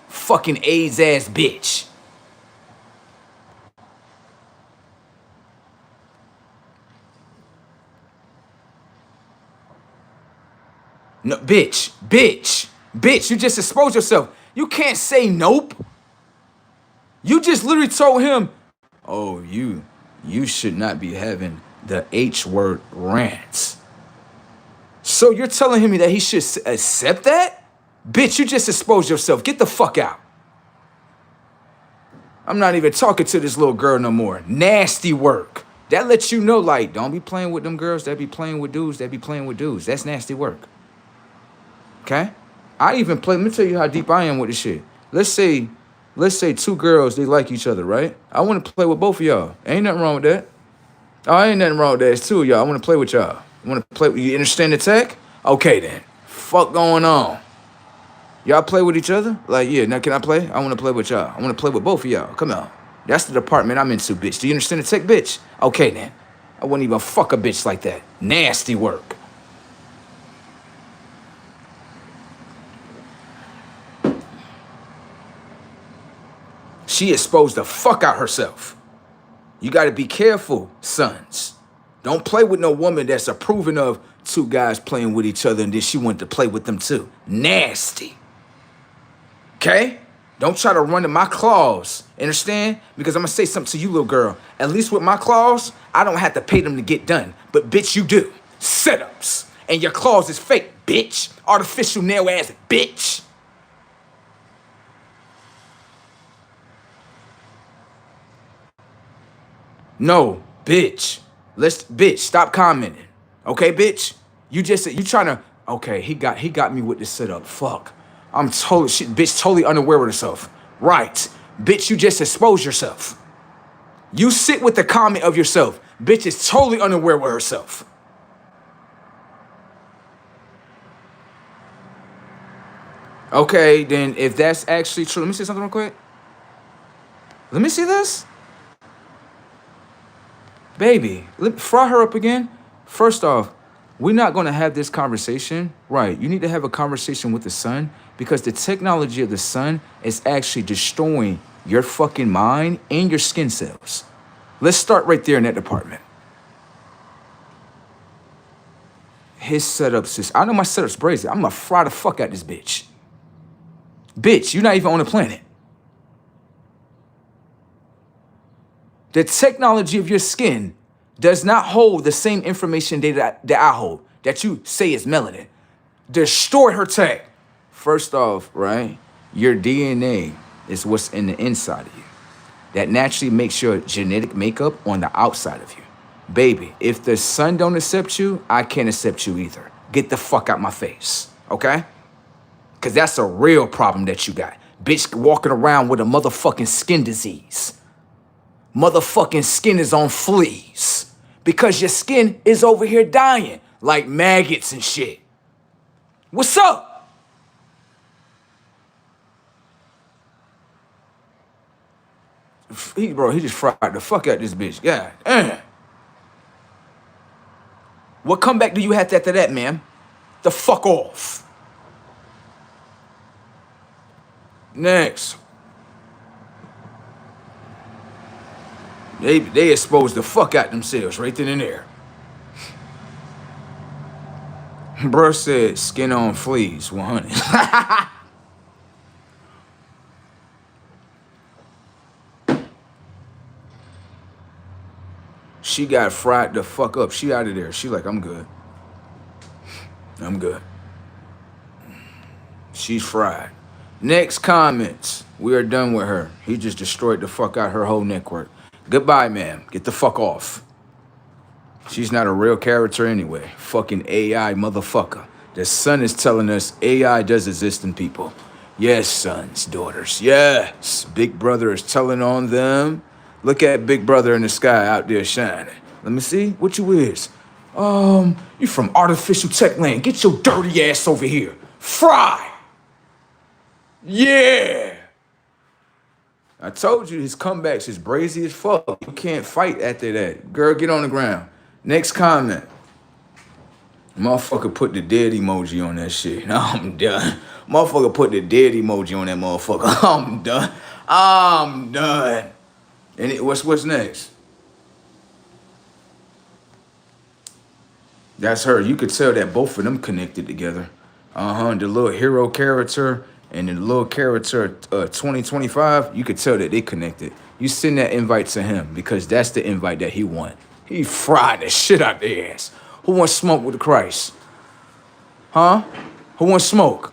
Fucking AIDS ass bitch. No, bitch, you just exposed yourself. You can't say nope. You just literally told him, oh, you should not be having the H word rants. So you're telling him that he should accept that? Bitch, you just exposed yourself. Get the fuck out. I'm not even talking to this little girl no more. Nasty work. That lets you know, like, don't be playing with them girls that be playing with dudes that be playing with dudes. That's nasty work. Okay? I even play, let me tell you how deep I am with this shit. Let's say two girls, they like each other, right? I want to play with both of y'all. Ain't nothing wrong with that. Oh, ain't nothing wrong with that. It's two of y'all. I want to play with y'all. I want to play with you. Understand the tech? Okay, then. Fuck going on? Y'all play with each other? Like, yeah, now can I play? I want to play with y'all. I want to play with both of y'all. Come on. That's the department I'm into, bitch. Do you understand the tech, bitch? Okay, then. I wouldn't even fuck a bitch like that. Nasty work. She exposed the fuck out herself. You got to be careful, sons. Don't play with no woman that's approving of two guys playing with each other and then she wanted to play with them too. Nasty. Okay? Don't try to run to my claws. Understand? Because I'm going to say something to you, little girl. At least with my claws, I don't have to pay them to get done. But bitch, you do. Setups. And your claws is fake, bitch. Artificial nail ass bitch. No, bitch. Bitch, stop commenting. Okay, bitch? You trying to, okay, he got me with this setup. Fuck. I'm totally, bitch, totally unaware of herself. Right. Bitch, you just exposed yourself. You sit with the comment of yourself. Bitch is totally unaware of herself. Okay, then if that's actually true, let me see something real quick. Let me see this. Baby, fry her up again. First off, we're not going to have this conversation. Right, you need to have a conversation with the sun because the technology of the sun is actually destroying your fucking mind and your skin cells. Let's start right there in that department. His setup's just, I know my setup's brazy. I'm going to fry the fuck out this bitch. Bitch, you're not even on the planet. The technology of your skin does not hold the same information that I hold, that you say is melanin. Destroy her tech. First off, right, your DNA is what's in the inside of you. That naturally makes your genetic makeup on the outside of you. Baby, if the sun don't accept you, I can't accept you either. Get the fuck out my face, okay? Because that's a real problem that you got. Bitch walking around with a motherfucking skin disease. Motherfucking skin is on fleas because your skin is over here dying like maggots and shit. What's up? He just fried the fuck out this bitch. God damn. What comeback do you have after that, ma'am? The fuck off. Next. They exposed the fuck out themselves right then and there. Bruh said skin on fleas, 100. She got fried the fuck up. She out of there. She like, I'm good. I'm good. She's fried. Next comments. We are done with her. He just destroyed the fuck out her whole network. Goodbye, ma'am. Get the fuck off. She's not a real character anyway. Fucking AI motherfucker. The sun is telling us AI does exist in people. Yes, sons, daughters. Yes. Big brother is telling on them. Look at Big Brother in the sky out there shining. Let me see. What you is? You from artificial tech land. Get your dirty ass over here. Fry. Yeah. I told you his comebacks is brazy as fuck. You can't fight after that. Girl, get on the ground. Next comment. Motherfucker put the dead emoji on that shit. I'm done. Motherfucker put the dead emoji on that motherfucker. I'm done. I'm done. And what's next? That's her. You could tell that both of them connected together. The little hero character and the little character 2025, you could tell that they connected. You send that invite to him because that's the invite that he want. He fried the shit out their ass. Who wants smoke with the Christ? Huh? Who wants smoke?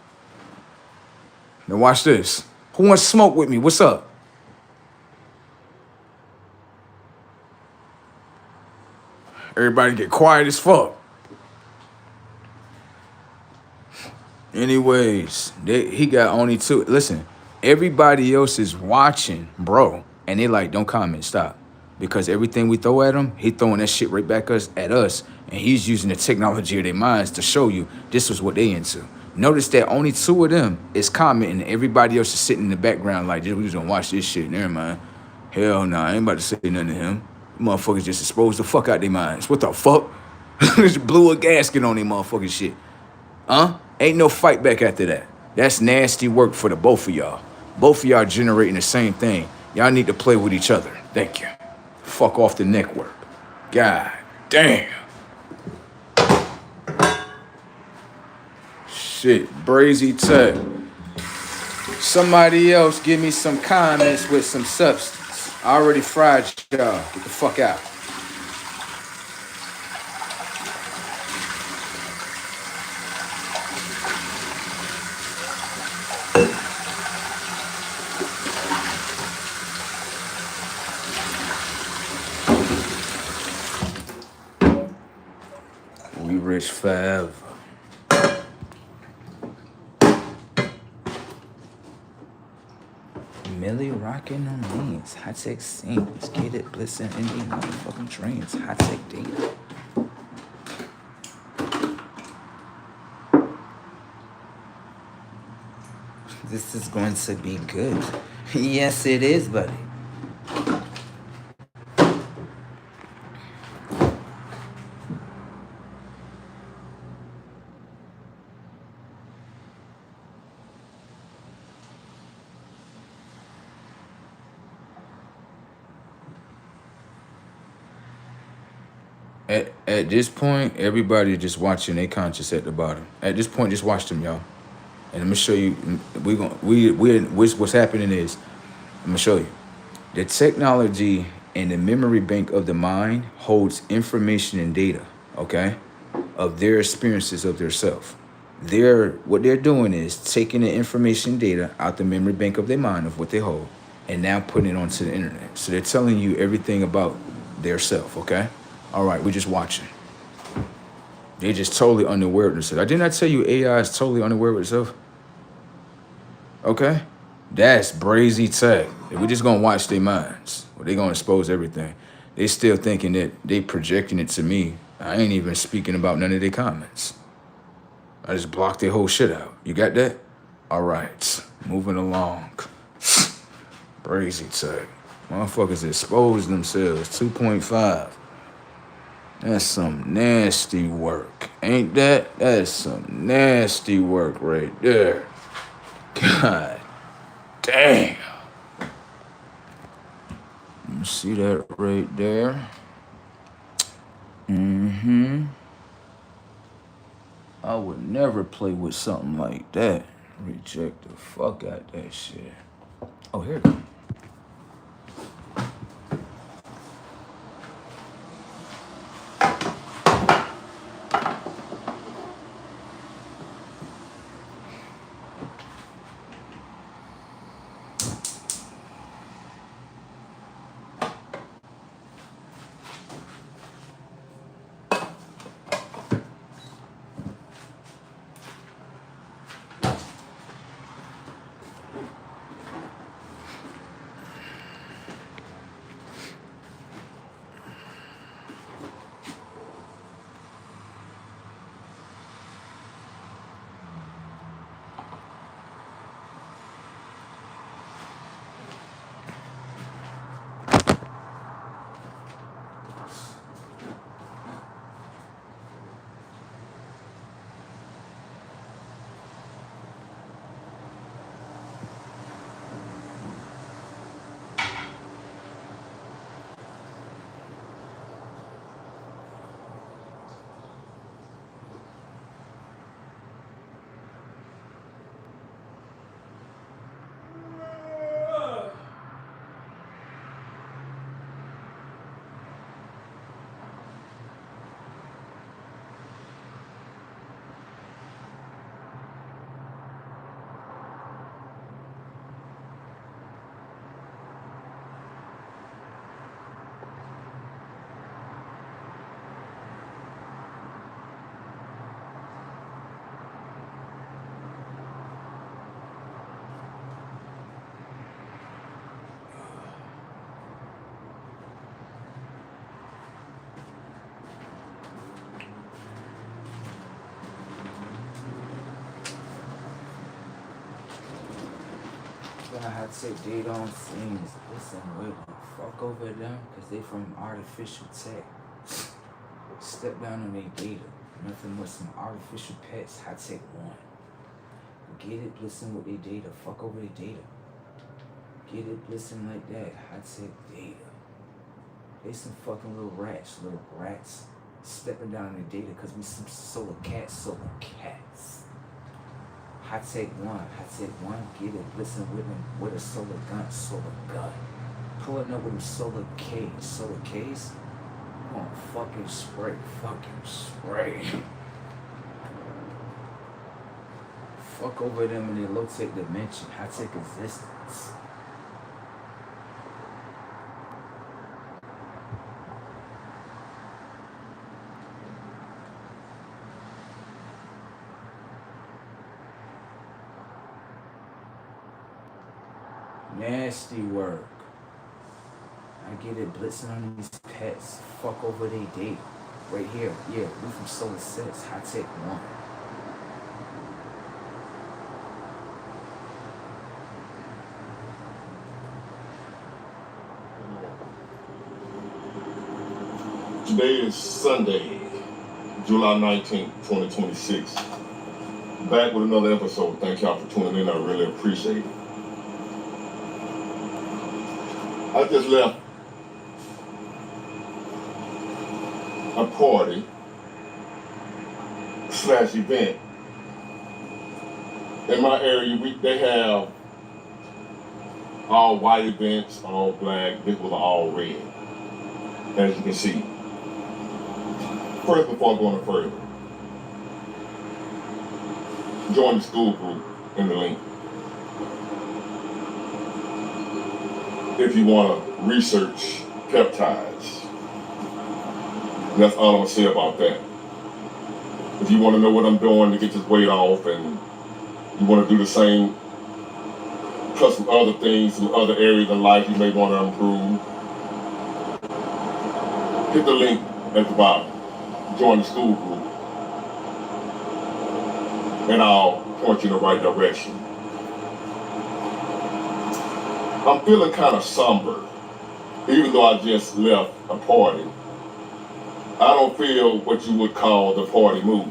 Now watch this. Who wants smoke with me? What's up? Everybody get quiet as fuck. Anyways, he got only 2. Listen, everybody else is watching, bro. And they like, don't comment, stop. Because everything we throw at him, he throwing that shit right back at us. And he's using the technology of their minds to show you this was what they into. Notice that only 2 of them is commenting. Everybody else is sitting in the background like, we just gonna watch this shit. Never mind. Hell nah, I ain't about to say nothing to him. Motherfuckers just exposed the fuck out their minds. What the fuck? Just blew a gasket on their motherfucking shit. Huh? Ain't no fight back after that. That's nasty work for the both of y'all. Both of y'all generating the same thing. Y'all need to play with each other. Thank you. Fuck off the network. God damn. Shit, Brazy Tech. Somebody else give me some comments with some substance. I already fried y'all. Get the fuck out. We rich forever. Millie rocking on means. High tech scenes. Get it, blissing in the motherfucking dreams. High tech data. This is going to be good. Yes, it is, buddy. At this point, everybody just watching they conscious at the bottom. At this point, just watch them, y'all. And I'm gonna show you. What's happening is, I'm gonna show you. The technology and the memory bank of the mind holds information and data, okay, of their experiences of their self. What they're doing is taking the information data out the memory bank of their mind of what they hold, and now putting it onto the internet. So they're telling you everything about their self, okay? All right, we're just watching. They're just totally unaware of themselves. I did not tell you AI is totally unaware of itself. Okay? That's Brazy Tech. If we're just gonna watch their minds, well, they're gonna expose everything. They still thinking that they projecting it to me. I ain't even speaking about none of their comments. I just blocked their whole shit out. You got that? All right, moving along. Brazy Tech. Motherfuckers expose themselves. 2.5. That's some nasty work. Ain't that? That's some nasty work right there. God damn. You see that right there? I would never play with something like that. Reject the fuck out that shit. Oh, here it goes. talking about how to take data on things. Listen, wait, fuck over them because they from artificial tech. Step down on their data. Nothing but some artificial pets. High Tech One. Get it, listen with their data. Fuck over their data. Get it, listen like that. High Tech data. They some fucking little rats. Stepping down on their data because we some solar cats. High Tech One, get it, listen with a solar gun. Pulling up with them solar Ks. Oh, fucking spray. Fuck over them in their low-tech dimension, high-tech existence. Nasty work. I get it, blitzing on these pets. Fuck over their data. Right here, yeah, we from Solar Sets, High Tech One. Today is Sunday, July 19th, 2026. Back with another episode. Thank y'all for tuning in. I really appreciate it. I just left a party / event in my area. They have all white events, all black. This was all red, as you can see. First, before I go any further, join the school group in the link. If you want to research peptides, that's all I'm going to say about that. If you want to know what I'm doing to get this weight off and you want to do the same, plus some other things, some other areas in life you may want to improve, hit the link at the bottom. Join the school group, and I'll point you in the right direction. I'm feeling kind of somber, even though I just left a party. I don't feel what you would call the party mood.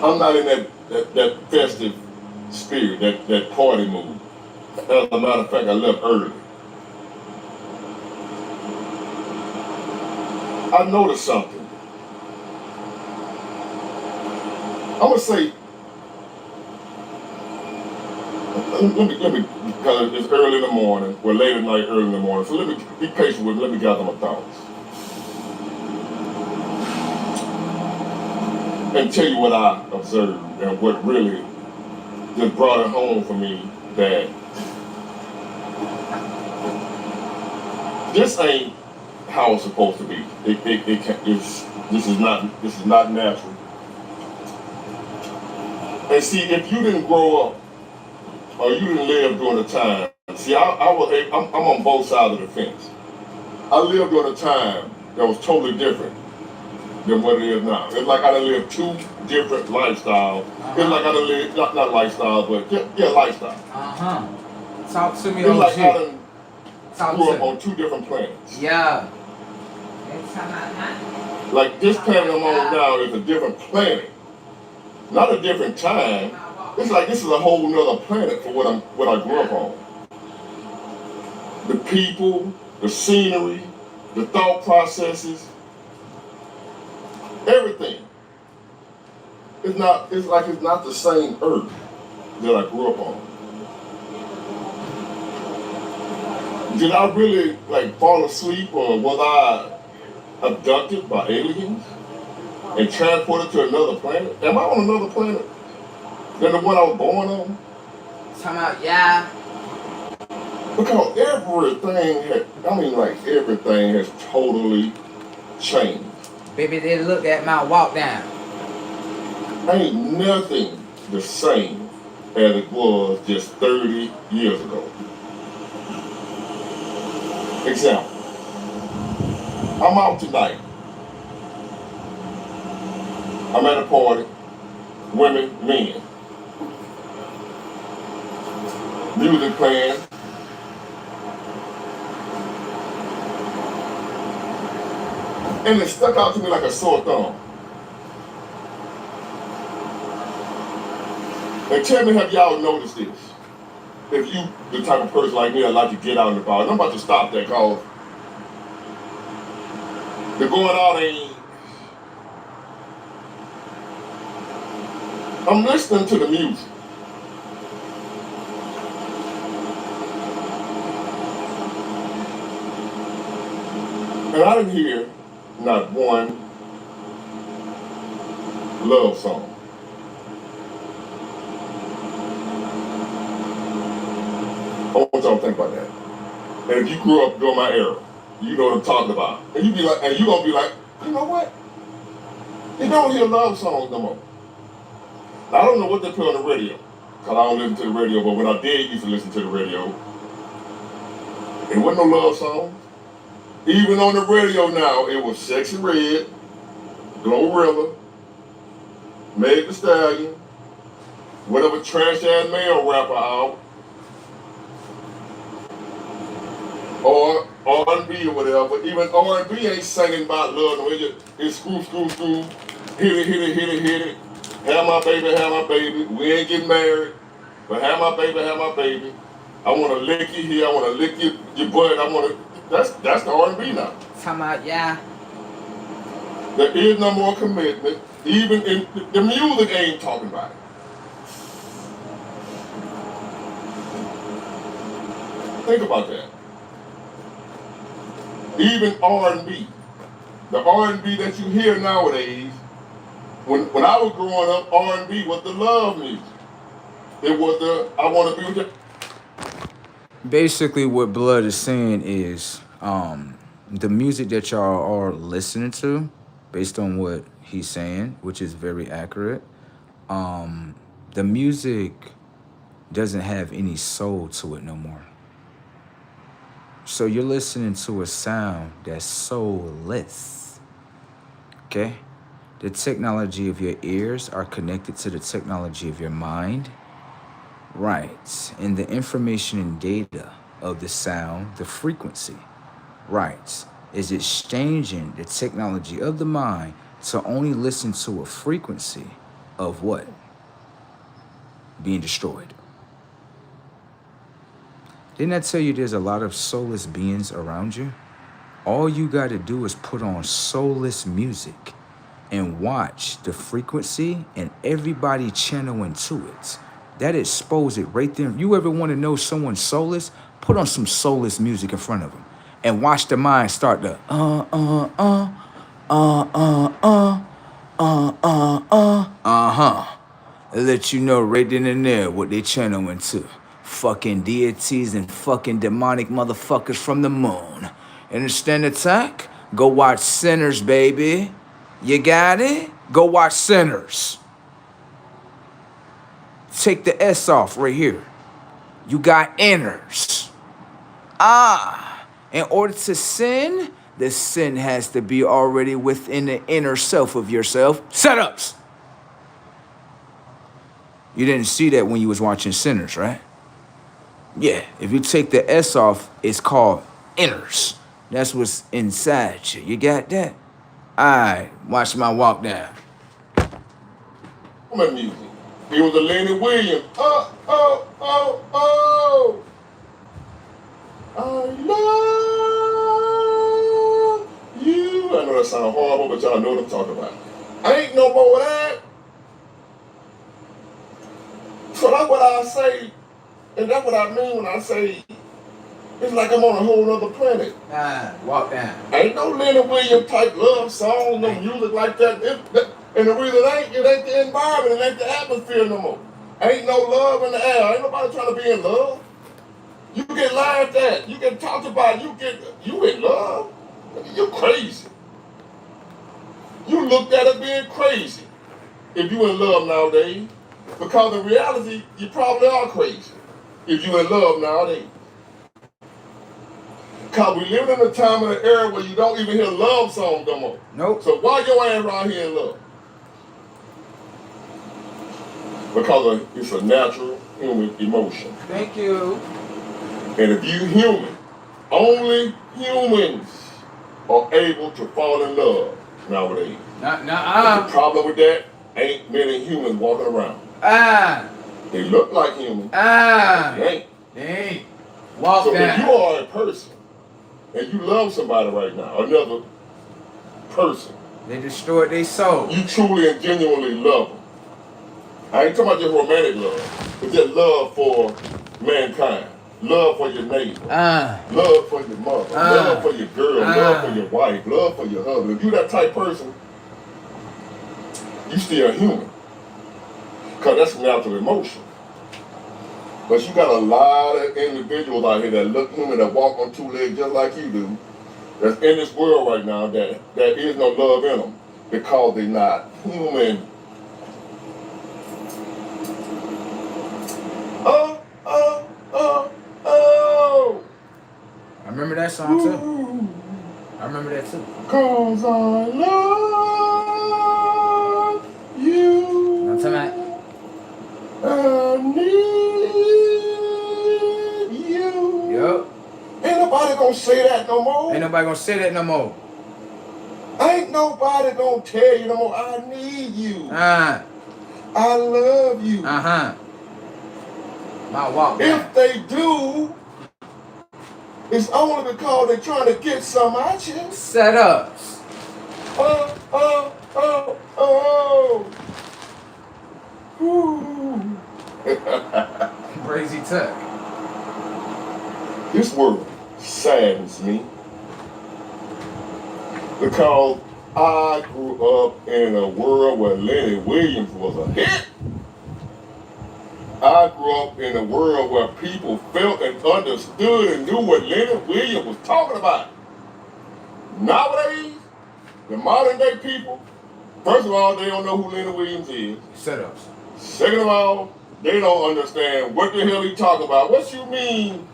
I'm not in that festive spirit, that party mood. As a matter of fact, I left early. I noticed something. I'm gonna say, let me, because it's early in the morning, or late at night, early in the morning. So let me be patient with me. Let me gather my thoughts and tell you what I observed and what really just brought it home for me that this ain't how it's supposed to be. This is not natural. And see, if you didn't grow up or you didn't live during the time, see, I'm on both sides of the fence. I lived during a time that was totally different than what it is now. It's like I done lived two different lifestyles. It's like I done lived, not lifestyles, but yeah, lifestyle. Talk to me, it's OG. Like I done grew up on two different planets. Yeah. Like this planet I'm on now is a different planet. Not a different time. It's like this is a whole nother planet for what I grew up on. The people, the scenery, the thought processes, everything. It's like it's not the same earth that I grew up on. Did I really fall asleep, or was I abducted by aliens and transported to another planet? Am I on another planet than the one I was born on? Come out, yeah. Because everything has totally changed. Baby, they look at my walk down. Ain't nothing the same as it was just 30 years ago. Example. I'm out tonight. I'm at a party. women, men. Music playing. And it stuck out to me like a sore thumb. And tell me, have y'all noticed this? If you the type of person like me that like to get out and about, and I'm about to stop that cause the going out ain't. I'm listening to the music. And I didn't hear not one love song. I want y'all to think about that. And if you grew up during my era, you know what I'm talking about. And you be like, and you gonna be like, you know what? You don't hear love songs no more. Now, I don't know what they put on the radio, because I don't listen to the radio, but when I did used to listen to the radio, it wasn't no love songs. Even on the radio now, it was Sexy Red, Glorilla, Meg Thee Stallion, whatever trash ass male rapper out, or R&B or whatever. Even R&B ain't singing about love. No, it's screw, screw, screw, hit it, hit it, hit it, hit it. Have my baby, have my baby. We ain't getting married, but have my baby, have my baby. I want to lick you here. I want to lick your butt. I want to. That's the R&B now. Come out, yeah. There is no more commitment. Even in the music ain't talking about it. Think about that. Even R&B. The R&B that you hear nowadays, when I was growing up, R&B was the love music. It was the, I want to be with you. Basically, what Blood is saying is the music that y'all are listening to, based on what he's saying, which is very accurate, the music doesn't have any soul to it no more. So you're listening to a sound that's soulless. Okay? The technology of your ears are connected to the technology of your mind. Right. And the information and data of the sound, the frequency, right, is exchanging the technology of the mind to only listen to a frequency of what? Being destroyed. Didn't I tell you there's a lot of soulless beings around you? All you got to do is put on soulless music and watch the frequency and everybody channel into it. That expose it right there. If you ever want to know someone's soulless, put on some soulless music in front of them and watch the mind start to let you know right then and there what they channel into. Fucking deities and fucking demonic motherfuckers from the moon. Understand the attack? Go watch Sinners, baby. You got it? Go watch Sinners. Take the S off right here. You got inners. In order to sin, the sin has to be already within the inner self of yourself. Setups. You didn't see that when you was watching Sinners, right? Yeah, if you take the S off, it's called inners. That's what's inside you. You got that? Alright, watch my walk down. Music. He was a Lenny Williams. I love you. I know that sounds horrible, but y'all know what I'm talking about. I ain't no more of that. So that's what I say, and that's what I mean when I say it's like I'm on a whole other planet. Walk down. Ain't no Lenny Williams type love song, no music like that. And the reason it ain't the environment, it ain't the atmosphere no more. Ain't no love in the air. Ain't nobody trying to be in love. You get laughed at. You get talked about. You in love. You're crazy. You looked at it being crazy if you in love nowadays. Because in reality, you probably are crazy if you in love nowadays. Because we live in a time and an era where you don't even hear love songs no more. Nope. So why your ass around here in love? because it's a natural human emotion. Thank you. And if you human, only humans are able to fall in love nowadays. The problem with that, ain't many humans walking around. They look like humans. They ain't. Walk So down. if you are a person and you love somebody right now, another person, They destroyed their soul. you truly and genuinely love them. I ain't talking about just romantic love, but just love for mankind. Love for your neighbor. Love for your mother. Love for your girl. Love for your wife. Love for your husband. If you that type person, you still human. Because that's a natural emotion. But you got a lot of individuals out here that look human, that walk on two legs just like you do, that's in this world right now that there is no love in them because they're not human. I remember that song too. I remember that too. 'Cause I love you. I'm talking I need you. Yup. Ain't nobody gonna say that no more. Ain't nobody gonna say that no more. Ain't nobody gonna tell you no more, I need you. I love you. My walk down. If they do, it's only because they're trying to get some at you. Set ups. Crazy Tuck. This word saddens me because I grew up in a world where Lenny Williams was a hit. I grew up in a world where people felt and understood and knew what Lenny Williams was talking about. Nowadays, the modern day people, first of all, they don't know who Lenny Williams is. Set ups. Second of all, they don't understand what the hell he talking about. What you mean?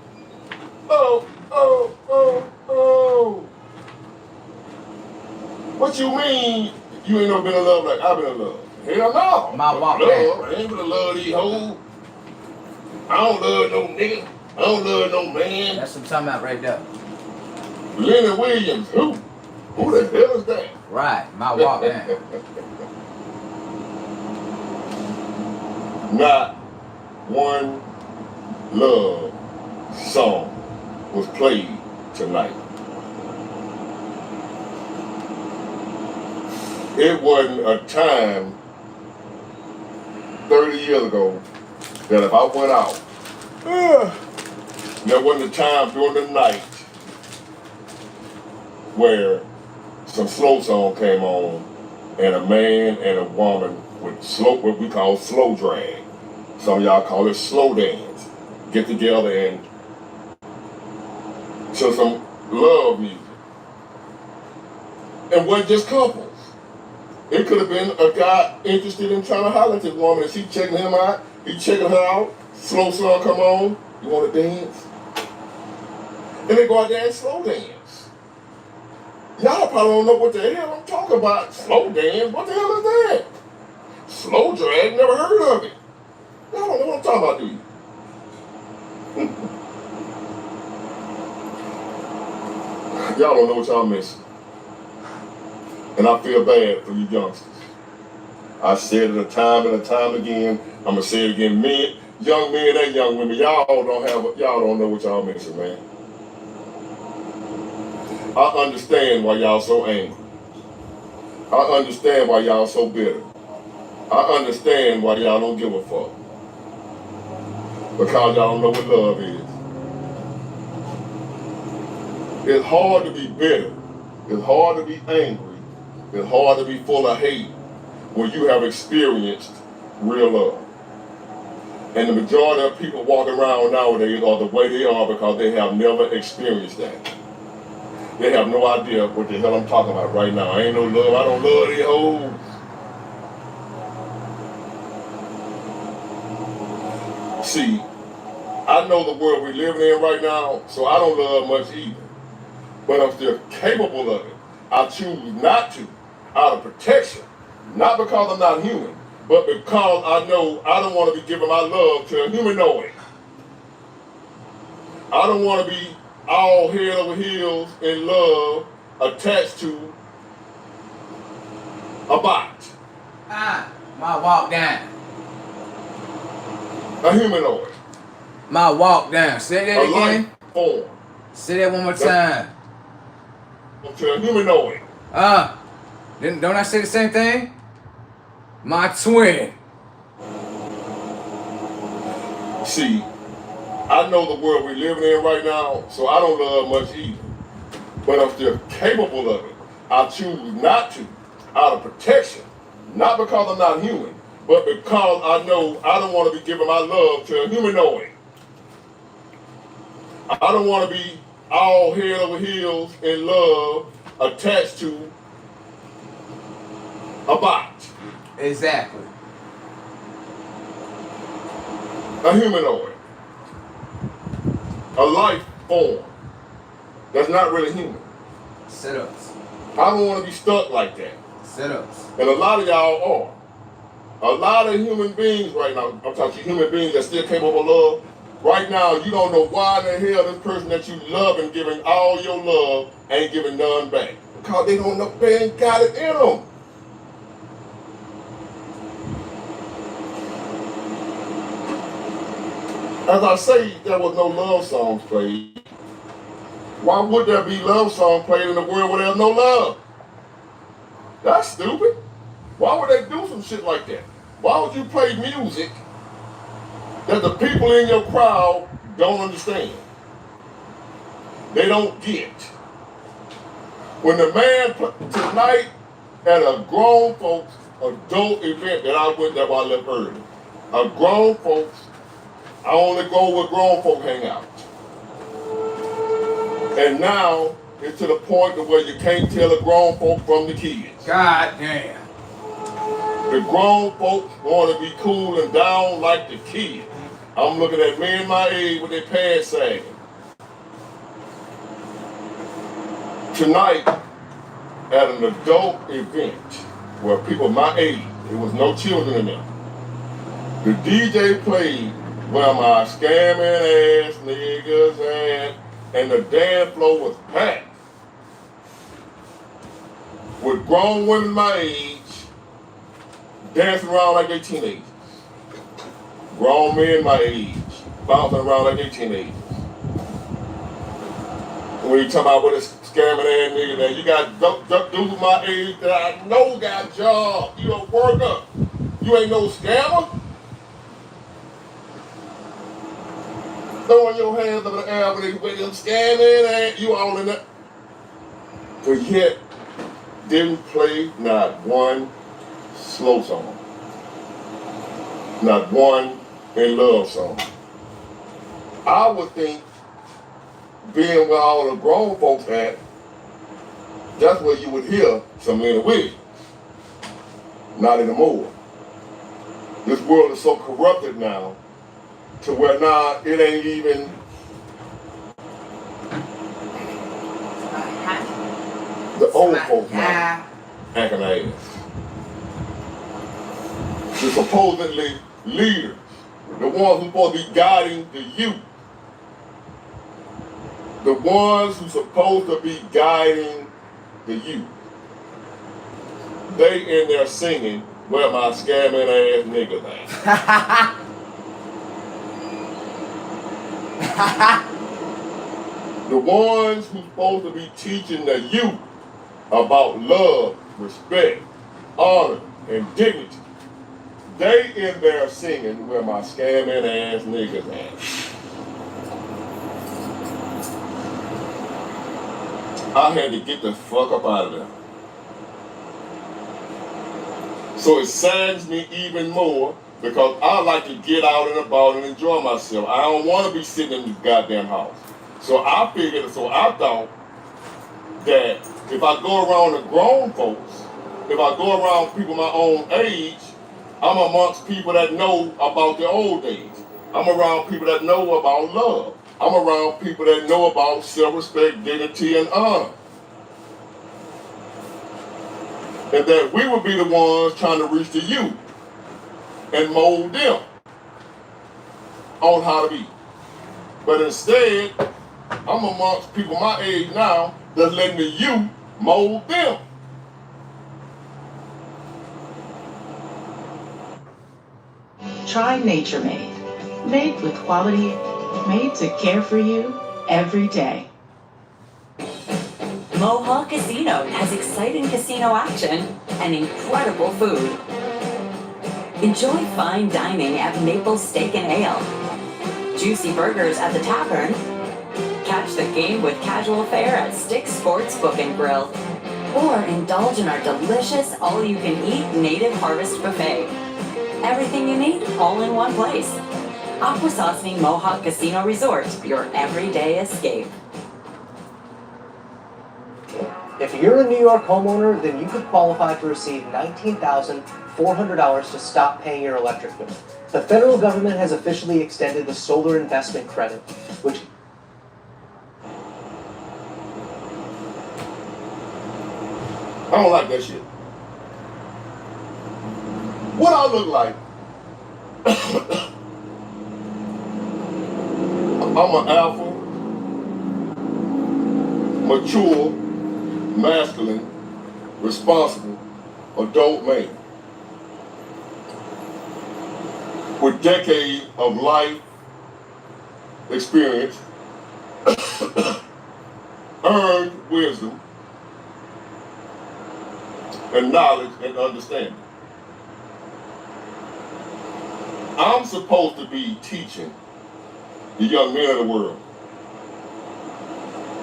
What you mean you ain't never been in love like I've been in love? Hell no. My walk love. down. I ain't been in love these hoes. I don't love no nigga. I don't love no man. That's what I'm talking about right there. Lenny Williams, who? Who the hell is that? Right, my walk down. Not one love song was played tonight. It wasn't a time 30 years ago that if I went out, there wasn't a time during the night where some slow song came on and a man and a woman with what we call slow drag. Some of y'all call it slow dance. Get together and to some love music. And wasn't just couples. It could have been a guy interested in trying to holler at this woman and she checking him out, he checking her out, slow song come on, you wanna dance? And they go out there and slow dance. Y'all probably don't know what the hell I'm talking about. Slow dance, what the hell is that? Slow drag, never heard of it. Y'all don't know what I'm talking about, do you? Y'all don't know what y'all missing. And I feel bad for you youngsters. I said it a time and a time again. I'm gonna say it again. Men, young men and young women, y'all don't know what y'all missing, man. I understand why y'all so angry. I understand why y'all so bitter. I understand why y'all don't give a fuck. Because y'all don't know what love is. It's hard to be bitter. It's hard to be angry. It's hard to be full of hate when you have experienced real love. And the majority of people walking around nowadays are the way they are because they have never experienced that. They have no idea what the hell I'm talking about right now. I ain't no love. I don't love these hoes. See, I know the world we're living in right now, so I don't love much either. But I'm still capable of it. I choose not to, out of protection. Not because I'm not human, but because I know I don't want to be giving my love to a humanoid. I don't want to be all head over heels in love attached to a bot, My walk down. a humanoid, My walk down. Say that a again. life form, Say that one more time. to a humanoid. Don't I say the same thing? My twin. See, I know the world we're living in right now, so I don't love much either. But I'm still capable of it. I choose not to, out of protection. Not because I'm not human, but because I know I don't want to be giving my love to a humanoid. I don't want to be all head over heels in love attached to a bot, Exactly. a humanoid, a life form that's not really human. Sit-ups. I don't want to be stuck like that. Sit-ups. And a lot of y'all are. A lot of human beings right now, I'm talking to human beings that still capable of love. Right now, you don't know why in the hell this person that you love and giving all your love ain't giving none back. Because they don't know, they ain't got it in them. As I say, there was no love songs played. Why would there be love songs played in a world where there's no love? That's stupid. Why would they do some shit like that? Why would you play music that the people in your crowd don't understand? They don't get. When the man tonight at a grown folks adult event that I went there while I left early, a grown folks, I only go where grown folk hang out. And now it's to the point of where you can't tell a grown folk from the kids. God damn. The grown folks want to be cool and down like the kids. I'm looking at men my age with their pants sagging. Tonight, at an adult event where people my age, there was no children in there, the DJ played Where My Scamming Ass Niggas At, and the dance floor was packed with grown women my age dancing around like they teenagers. Grown men my age bouncing around like they teenagers. When you talk about what a scamming ass nigga that you got dudes my age that I know got jobs. You a worker. You ain't no scammer. Throwing your hands up in the air with them scamming ass. You all in that. But yet, didn't play not one slow song. Not one in love song. I would think being where all the grown folks at, that's where you would hear some Lenny Williams. Not anymore. This world is so corrupted now to where now it ain't even the old folks now acting ass. The supposedly leaders, the ones who supposed to be guiding the youth, the ones who supposed to be guiding the youth, they in there singing, where my scamming ass niggas at. The ones who supposed to be teaching the youth about love, respect, honor, and dignity, they in there singing, where my scamming ass niggas at. I had to get the fuck up out of there. So it saddens me even more because I like to get out and about and enjoy myself. I don't want to be sitting in this goddamn house. So I thought that if I go around the grown folks, if I go around people my own age, I'm amongst people that know about the old days. I'm around people that know about love. I'm around people that know about self-respect, dignity, and honor. And that we would be the ones trying to reach the youth. and mold them on how to be. But instead, I'm amongst people my age now that's letting the youth mold them. Try Nature Made. Made with quality, made to care for you every day. Mohawk Casino has exciting casino action and incredible food. Enjoy fine dining at Maple Steak and Ale, juicy burgers at the Tavern, catch the game with casual fare at Stick Sports Book and Grill, or indulge in our delicious all-you-can-eat native harvest buffet. Everything you need, all in one place. Akwesasne Mohawk Casino Resort, your everyday escape. If you're a New York homeowner, then you could qualify to receive $19,400 to stop paying your electric bill. The federal government has officially extended the solar investment credit, which I don't like that shit. What I look like, I'm an alpha, mature, masculine, responsible, adult man with decades of life experience, earned wisdom, and knowledge and understanding. I'm supposed to be teaching the young men of the world.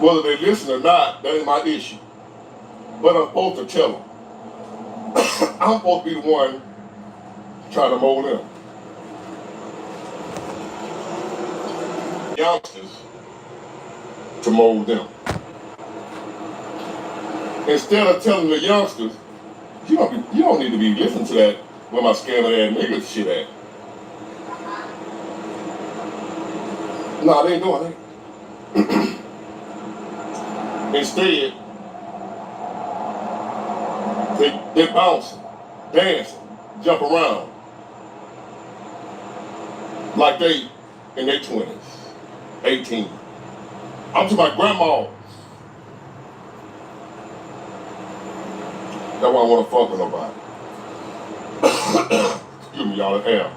Whether they listen or not, that ain't my issue. But I'm supposed to tell them. I'm supposed to be the one trying to mold them. Youngsters to mold them. Instead of telling the youngsters, you don't need to be listening to that where my scamming ass niggas shit at. No, they ain't doing that. Instead, they bouncing, dancing, jump around like they in their 20s, 18. I'm to my grandma. That's why I want to fuck with nobody. Excuse me, y'all, the air.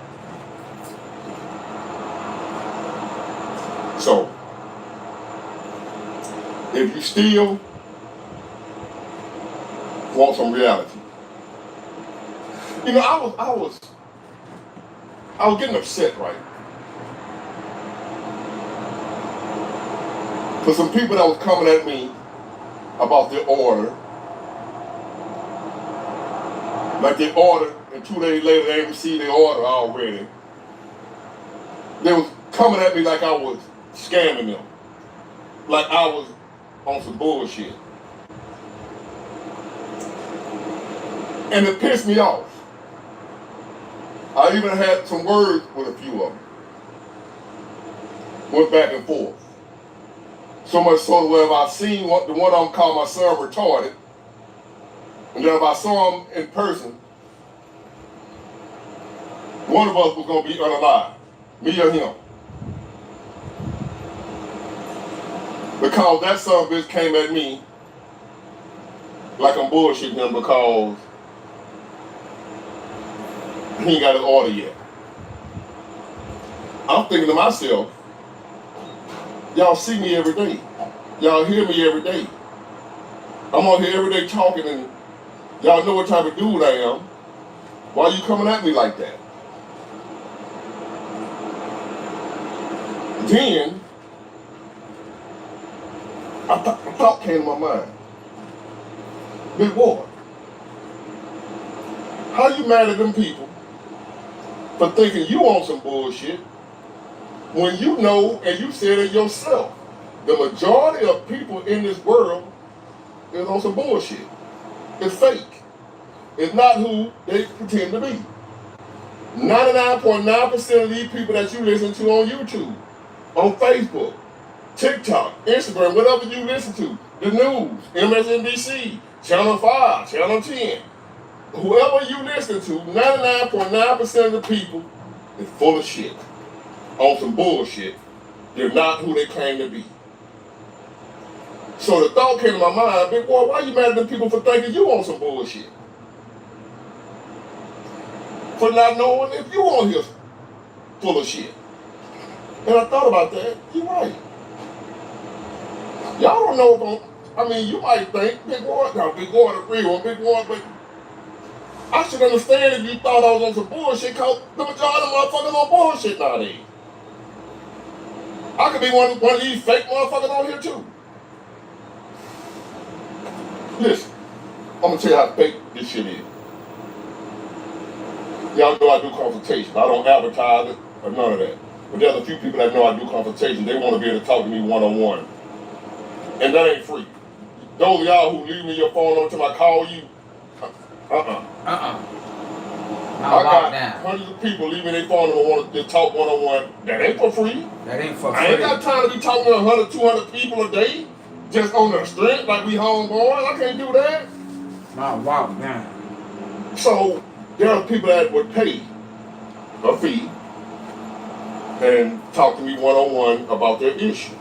So, if you still want some reality, you know, I was getting upset, right? For some people that was coming at me about their order, like they ordered, and 2 days later they ain't received their order already. They was coming at me like I was scamming them, like I was on some bullshit. And it pissed me off. I even had some words with a few of them. Went back and forth. So much so that whenever I seen the one of them called my son retarded, and then if I saw him in person, one of us was gonna be unalive, me or him. Because that son of a bitch came at me like I'm bullshitting him because he ain't got his order yet. I'm thinking to myself, y'all see me every day. Y'all hear me every day. I'm on here every day talking and y'all know what type of dude I am. Why are you coming at me like that? Then, a thought came to my mind. Big boy, how you mad at them people for thinking you on some bullshit when you know, and you said it yourself, the majority of people in this world is on some bullshit. It's fake. It's not who they pretend to be. 99.9% of these people that you listen to on YouTube, on Facebook, TikTok, Instagram, whatever you listen to, the news, MSNBC, Channel 5, Channel 10, whoever you listen to, 99.9% of the people is full of shit. On some bullshit. They're not who they claim to be. So the thought came to my mind, big boy, why you mad at them people for thinking you on some bullshit? For not knowing if you on here full of shit. And I thought about that. You're right. Y'all don't know if you might think Big Boy, now Big Boy agree on Big Boy, but I should understand if you thought I was on some bullshit, because the majority of motherfuckers on bullshit nowadays. I could be one of these fake motherfuckers on here too. Listen, I'm gonna tell you how fake this shit is. Y'all know I do consultations. I don't advertise it or none of that. But there's a few people that know I do consultations. They want to be able to talk to me one-on-one. And that ain't free. Those of y'all who leave me your phone number till I call you, I got hundreds of people leaving their phone number want to talk one-on-one. That ain't for free. That ain't for free. I ain't got time to be talking to 100, 200 people a day just on the strength like we homeboys. I can't do that. My walk down. So there are people that would pay a fee and talk to me one-on-one about their issue.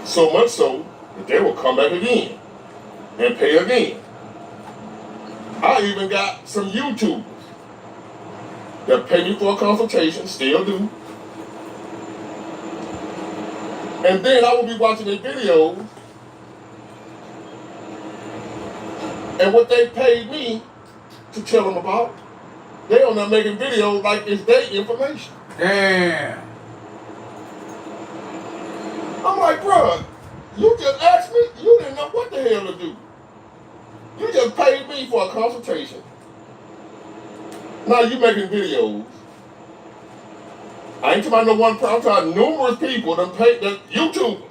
So much so that they will come back again and pay again. I even got some YouTubers that pay me for a consultation, still do. And then I will be watching their videos, and what they paid me to tell them about, they on there making videos like it's their information. Damn. I'm like, bruh, you just asked me, you didn't know what the hell to do. You just paid me for a consultation. Now you making videos. I ain't talking about no one person, I'm talking numerous people that pay, that YouTubers,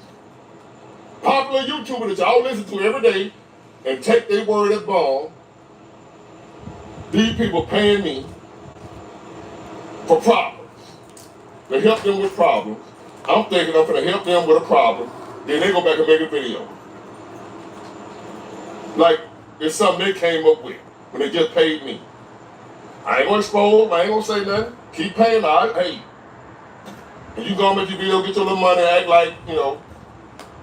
popular YouTubers that y'all listen to every day and take their word as bond. These people paying me for problems. To help them with problems. I'm thinking I'm gonna help them with a problem, then they go back and make a video. Like it's something they came up with when they just paid me. I ain't gonna expose, I ain't gonna say nothing. Keep paying, hey. And you gonna make your video, get your little money, act like, it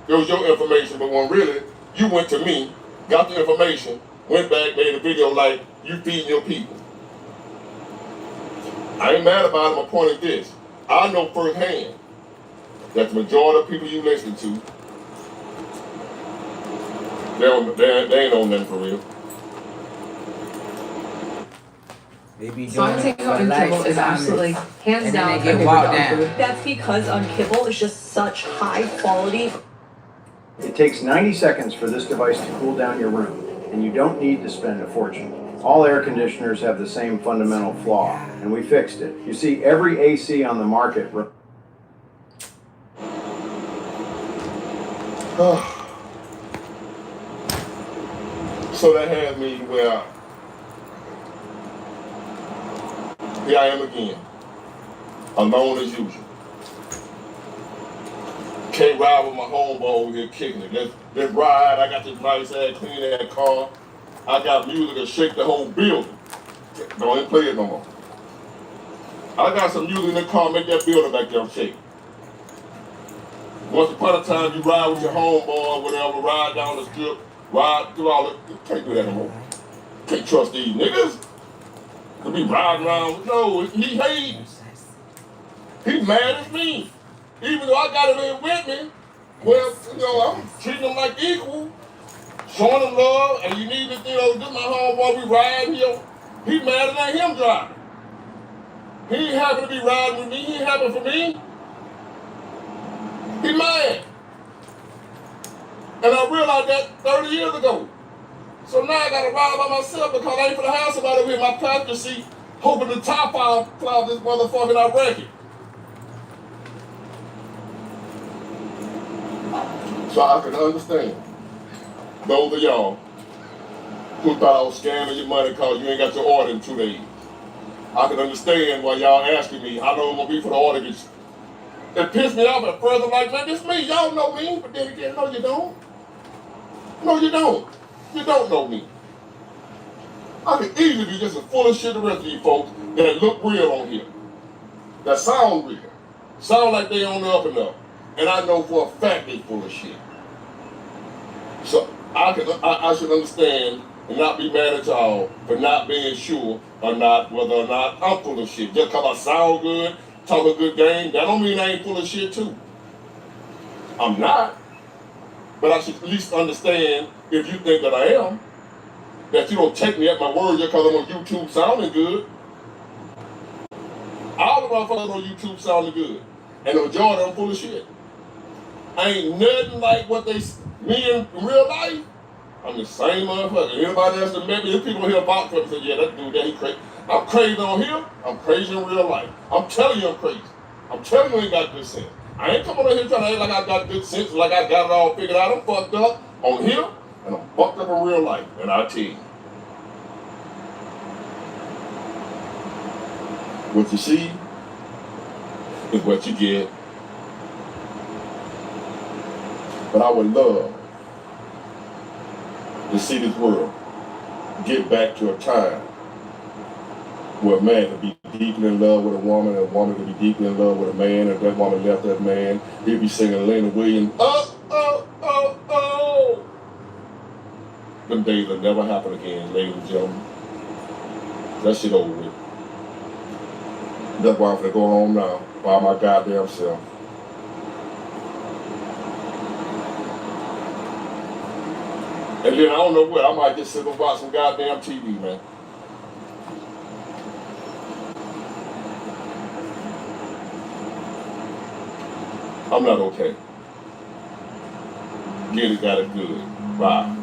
was your information, but when really, you went to me, got the information, went back, made a video like you feeding your people. I ain't mad about it, my point is this. I know firsthand that the majority of people you listen to, they ain't on nothing for real. They be So I doing think it for on likes kibble and is absolutely comments. hands And down then my they get favorite walked dog down. food. That's because on kibble is just such high quality. It takes 90 seconds for this device to cool down your room, and you don't need to spend a fortune. All air conditioners have the same fundamental flaw, and we fixed it. You see, every AC on the market. So that had me where here I am again, alone as usual. Can't ride with my homeboy over here kicking it. Let's ride. I got this nice ass clean ass car. I got music to shake the whole building. Don't even play it no more. I got some music in the car, make that building back there shake. Once upon a time, you ride with your homeboy or whatever, ride down the strip, ride through all that. You can't do that no more. Can't trust these niggas. To be riding around. No, he hates. He mad at me. Even though I got him in with me, well, I'm treating him like equal, showing him love, and you need to, this my homeboy, we ride here. He mad at that him driving. He ain't happy to be riding with me. He ain't happy for me. He mad. And I realized that 30 years ago. So now I gotta ride by myself because I ain't finna have somebody over here in my passenger seat hoping the top fly this motherfucker and I wreck it. So I can understand those of y'all who thought I was scamming your money because you ain't got your order in 2 days. I can understand why y'all asking me how long it's gonna be for the order to get. It pissed me off at first. I'm like, man, this me. Y'all know me. But then again, no, you don't. No, you don't. You don't know me. I could easily be just as full of shit the rest of you folks that look real on here. That sound real. Sound like they on the up and up. And I know for a fact they full of shit. So I should understand and not be mad at y'all for not being sure or not whether or not I'm full of shit. Just cause I sound good, talk a good game, that don't mean I ain't full of shit too. I'm not. But I should at least understand, if you think that I am, that you don't take me at my word just because I'm on YouTube sounding good. All the motherfuckers on YouTube sounding good. And the majority of them full of shit. I ain't nothing like what they, me in real life. I'm the same motherfucker. Anybody else that met me, there's people here about me and say, yeah, that dude, that he crazy. I'm crazy on here, I'm crazy in real life. I'm telling you I'm crazy. I'm telling you I ain't got good sense. I ain't coming on here trying to act like I got good sense, like I got it all figured out. I'm fucked up on here, and I'm fucked up in real life, and I tell you. What you see is what you get. But I would love to see this world get back to a time where a man could be deeply in love with a woman, and a woman could be deeply in love with a man, and if that woman left that man, he'd be singing Lena Williams, oh, oh, oh, oh. Them days will never happen again, ladies and gentlemen. That shit over with. That's why I'm gonna go home now by my goddamn self. And then I don't know what, I might just sit and watch some goddamn TV, man. I'm not okay. Get it, got it good. Bye.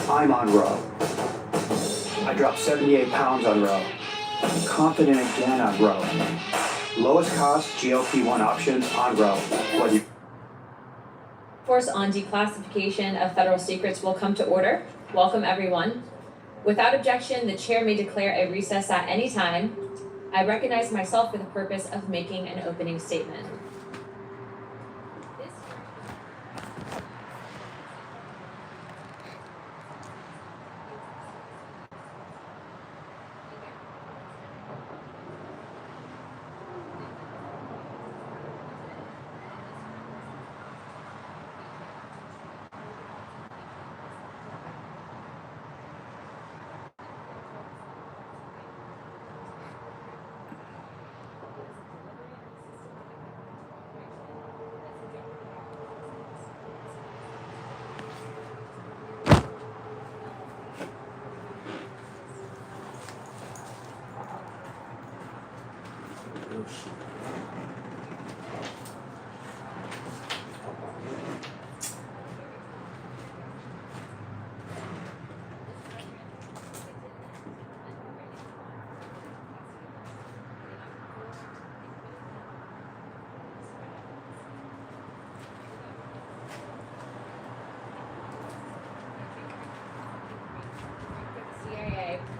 I'm on row. I dropped 78 pounds on row. I'm confident again on row. Lowest cost GLP-1 options on row. What you Force on declassification of federal secrets will come to order. Welcome, everyone. Without objection, the chair may declare a recess at any time. I recognize myself for the purpose of making an opening statement.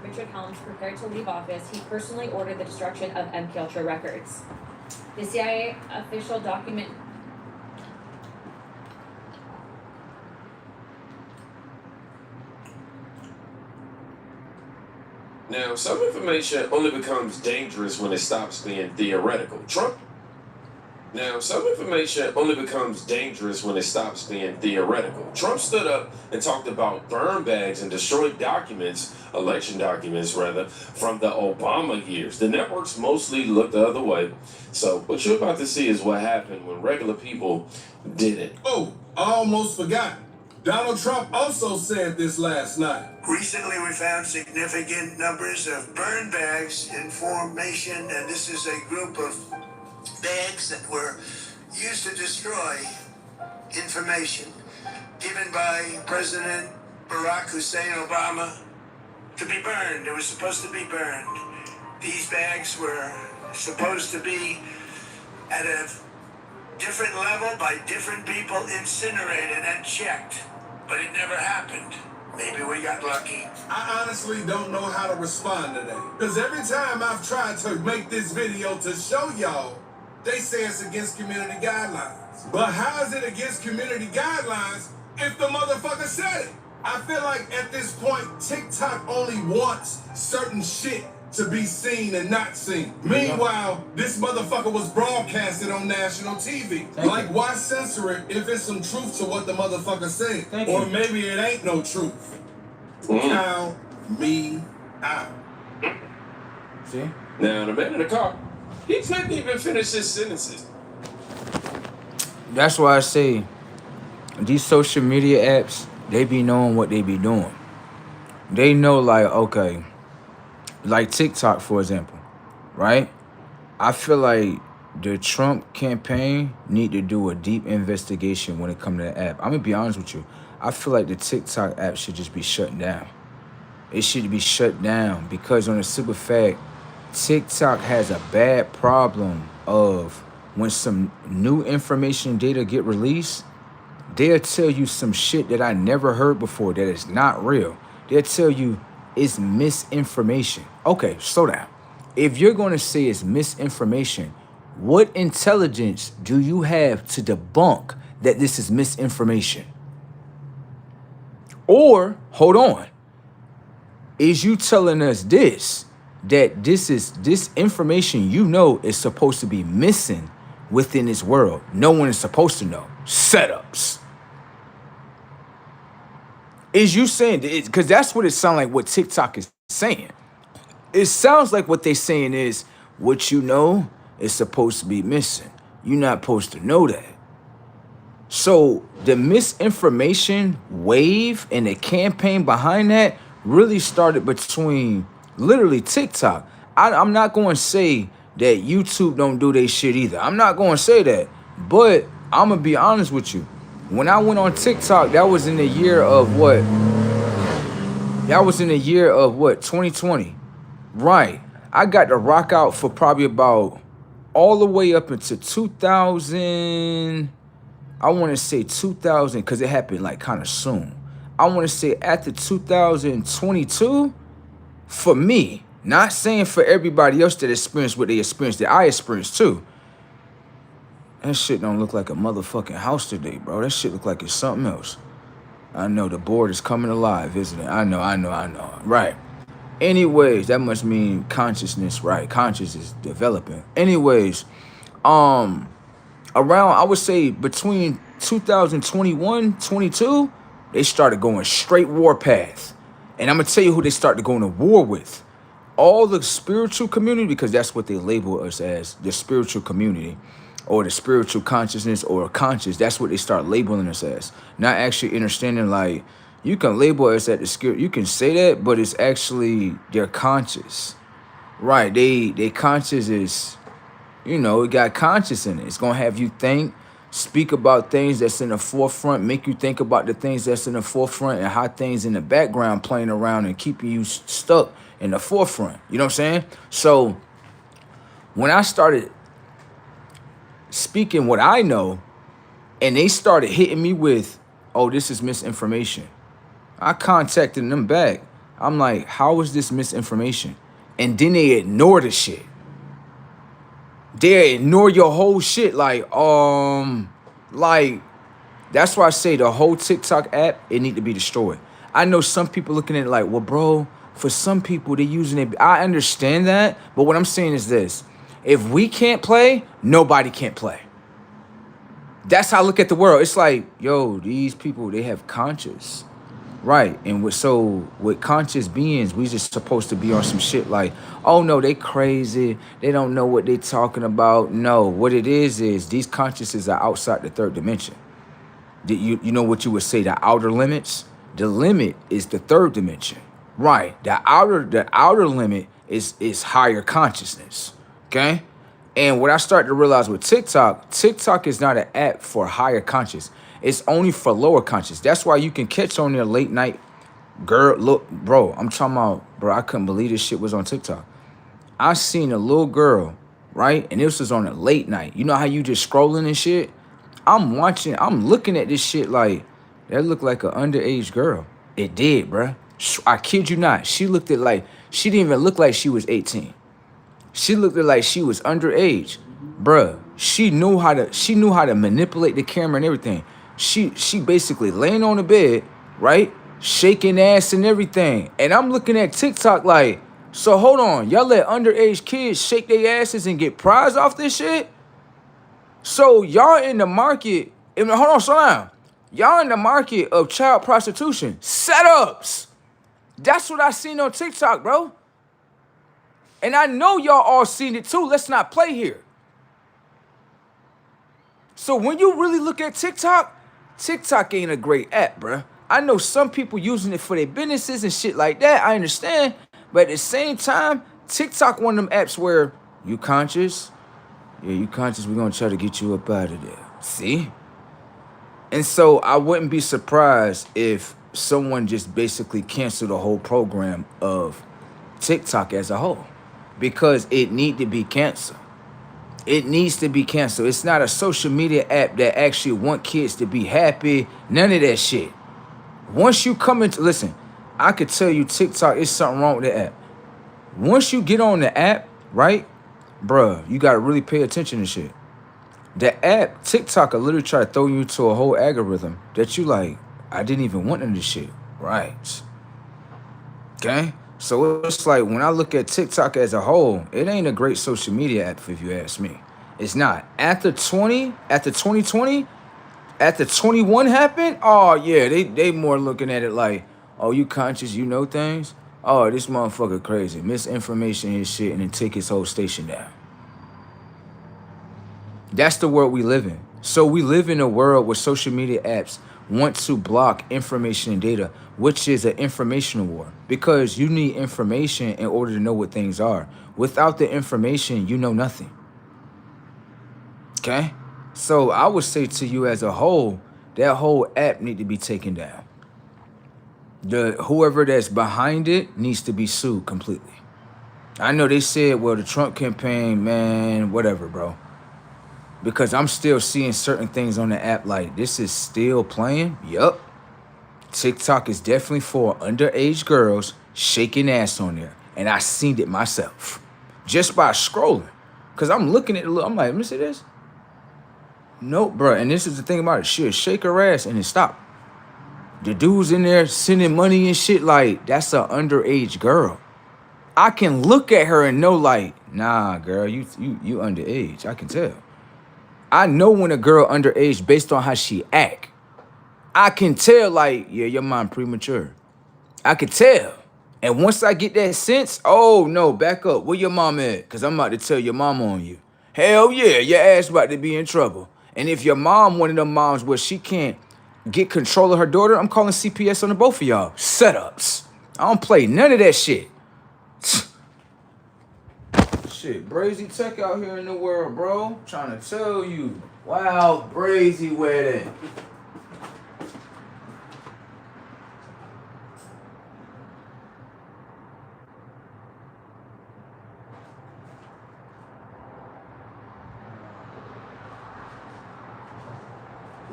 Richard Helms prepared to leave office, he personally ordered the destruction of MKUltra records. The CIA official document Now, some information only becomes dangerous when it stops being theoretical. Trump stood up and talked about burn bags and destroyed documents, election documents rather, from the Obama years. The networks mostly looked the other way. So what you're about to see is what happened when regular people did it. Oh, I almost forgot. Donald Trump also said this last night. Recently, we found significant numbers of burn bags in formation, and this is a group of bags that were used to destroy information given by President Barack Hussein Obama to be burned. It was supposed to be burned. These bags were supposed to be at a different level by different people, incinerated and checked, but it never happened. Maybe we got lucky. I honestly don't know how to respond to that. Because every time I've tried to make this video to show y'all, they say it's against community guidelines. But how is it against community guidelines if the motherfucker said it? I feel like at this point, TikTok only wants certain shit to be seen and not seen. Meanwhile, this motherfucker was broadcasted on national TV. Like, why censor it if it's some truth to what the motherfucker said? Or maybe it ain't no truth. Count me out. See? Now, the man in the car, he couldn't even finish his sentences. That's why I say these social media apps, they be knowing what they be doing. They know, like, okay, like TikTok, for example, right? I feel like the Trump campaign need to do a deep investigation when it comes to the app. I'm gonna be honest with you. I feel like the TikTok app should just be shut down. It should be shut down because on a simple fact, TikTok has a bad problem of when some new information data get released, they'll tell you some shit that I never heard before that is not real. They'll tell you it's misinformation. Okay, slow down. If you're going to say it's misinformation, what intelligence do you have to debunk that this is misinformation? Or, hold on, is you telling us this, that this information you know is supposed to be missing within this world? No one is supposed to know. Setups. Is you saying, because that's what it sounds like what TikTok is saying. It sounds like what they're saying is what you know is supposed to be missing. You're not supposed to know that. So the misinformation wave and the campaign behind that really started between literally TikTok. I'm not going to say that YouTube don't do their shit either. I'm not going to say that. But I'm going to be honest with you. When I went on TikTok, that was in the year of what? That was in the year of what? 2020. Right. I got to rock out for probably about all the way up into 2000. I want to say 2000 because it happened like kind of soon. I want to say after 2022, for me, not saying for everybody else that experienced what they experienced, that I experienced too. That shit don't look like a motherfucking house today, bro. That shit look like it's something else. I know the board is coming alive, isn't it? I know. Right. Anyways, that must mean consciousness, right? Consciousness is developing. Anyways, around, I would say between 2021, 22, they started going straight warpath. And I'm going to tell you who they started going to war with. All the spiritual community, because that's what they label us as, the spiritual community, or the spiritual consciousness, or conscious. That's what they start labeling us as. Not actually understanding, like, you can label us at the spirit. You can say that, but it's actually they're conscious. Right. They conscious is, you know, it got conscious in it. It's going to have you think, speak about things that's in the forefront, make you think about the things that's in the forefront and how things in the background playing around and keeping you stuck in the forefront. You know what I'm saying? So when I started speaking what I know and they started hitting me with, oh, this is misinformation, I contacted them back. I'm like, how is this misinformation? And then they ignore the shit. They ignore your whole shit. Like, that's why I say the whole TikTok app, it need to be destroyed. I know some people looking at it like, well, bro, for some people, they're using it. I understand that. But what I'm saying is this. If we can't play, nobody can't play. That's how I look at the world. It's like, yo, these people, they have conscience. Right. And with conscious beings, we just supposed to be on some shit like, oh, no, they crazy. They don't know what they talking about. No, what it is these consciousness are outside the third dimension. You know what you would say, the outer limits? The limit is the third dimension. Right. The outer limit is higher consciousness. Okay. And what I started to realize with TikTok is not an app for higher conscious. It's only for lower conscious. That's why you can catch on there late night. Girl, look, bro, I'm talking about, bro, I couldn't believe this shit was on TikTok. I seen a little girl, right? And this was on a late night. You know how you just scrolling and shit? I'm looking at this shit like, that looked like an underage girl. It did, bro. I kid you not. She didn't even look like she was 18. She looked like she was underage. Bruh, she knew how to manipulate the camera and everything. She basically laying on the bed, right? shaking ass and everything. And I'm looking at TikTok like, so hold on, y'all let underage kids shake their asses and get prize off this shit? So y'all in the market, hold on, slow down. Y'all in the market of child prostitution setups. That's what I seen on TikTok, bro. And I know y'all all seen it too. Let's not play here. So when you really look at TikTok, TikTok ain't a great app, bro. I know some people using it for their businesses and shit like that. I understand. But at the same time, TikTok one of them apps where you conscious. Yeah, you conscious. We're going to try to get you up out of there. See? And so I wouldn't be surprised if someone just basically canceled the whole program of TikTok as a whole. Because it need to be canceled. It needs to be canceled. It's not a social media app that actually want kids to be happy. None of that shit. Once you come into, listen, I could tell you TikTok is something wrong with the app. Once you get on the app, right, bruh, you got to really pay attention to shit. The app, TikTok will literally try to throw you to a whole algorithm that you like, I didn't even want none of this shit. Right. Okay? So it's like when I look at TikTok as a whole, it ain't a great social media app if you ask me. It's not. After 2020, after 21 happened, oh yeah, they more looking at it like, oh, you conscious, you know things? Oh, this motherfucker crazy. Misinformation and shit, and then take his whole station down. That's the world we live in. So we live in a world where social media apps want to block information and data, which is an informational war. Because you need information in order to know what things are. Without the information, you know nothing. Okay? So I would say to you as a whole, that whole app need to be taken down. Whoever that's behind it needs to be sued completely. I know they said, well, the Trump campaign, man, whatever, bro. Because I'm still seeing certain things on the app like, this is still playing? Yup. TikTok is definitely for underage girls shaking ass on there. And I seen it myself. Just by scrolling. Because I'm looking at it, I'm like, let me see this. Nope, bro. And this is the thing about it. She'll shake her ass and then stop. The dude's in there sending money and shit like, that's an underage girl. I can look at her and know like, nah, girl, you underage. I can tell. I know when a girl underage based on how she act. I can tell like, yeah, your mind premature. I can tell. And once I get that sense, oh no, back up. Where your mom at? Because I'm about to tell your mama on you. Hell yeah, your ass about to be in trouble. And if your mom, one of them moms where she can't get control of her daughter, I'm calling CPS on the both of y'all. Setups. I don't play none of that shit. Shit, Brazy Tech out here in the world, bro. Trying to tell you. Wow, Brazy wedding.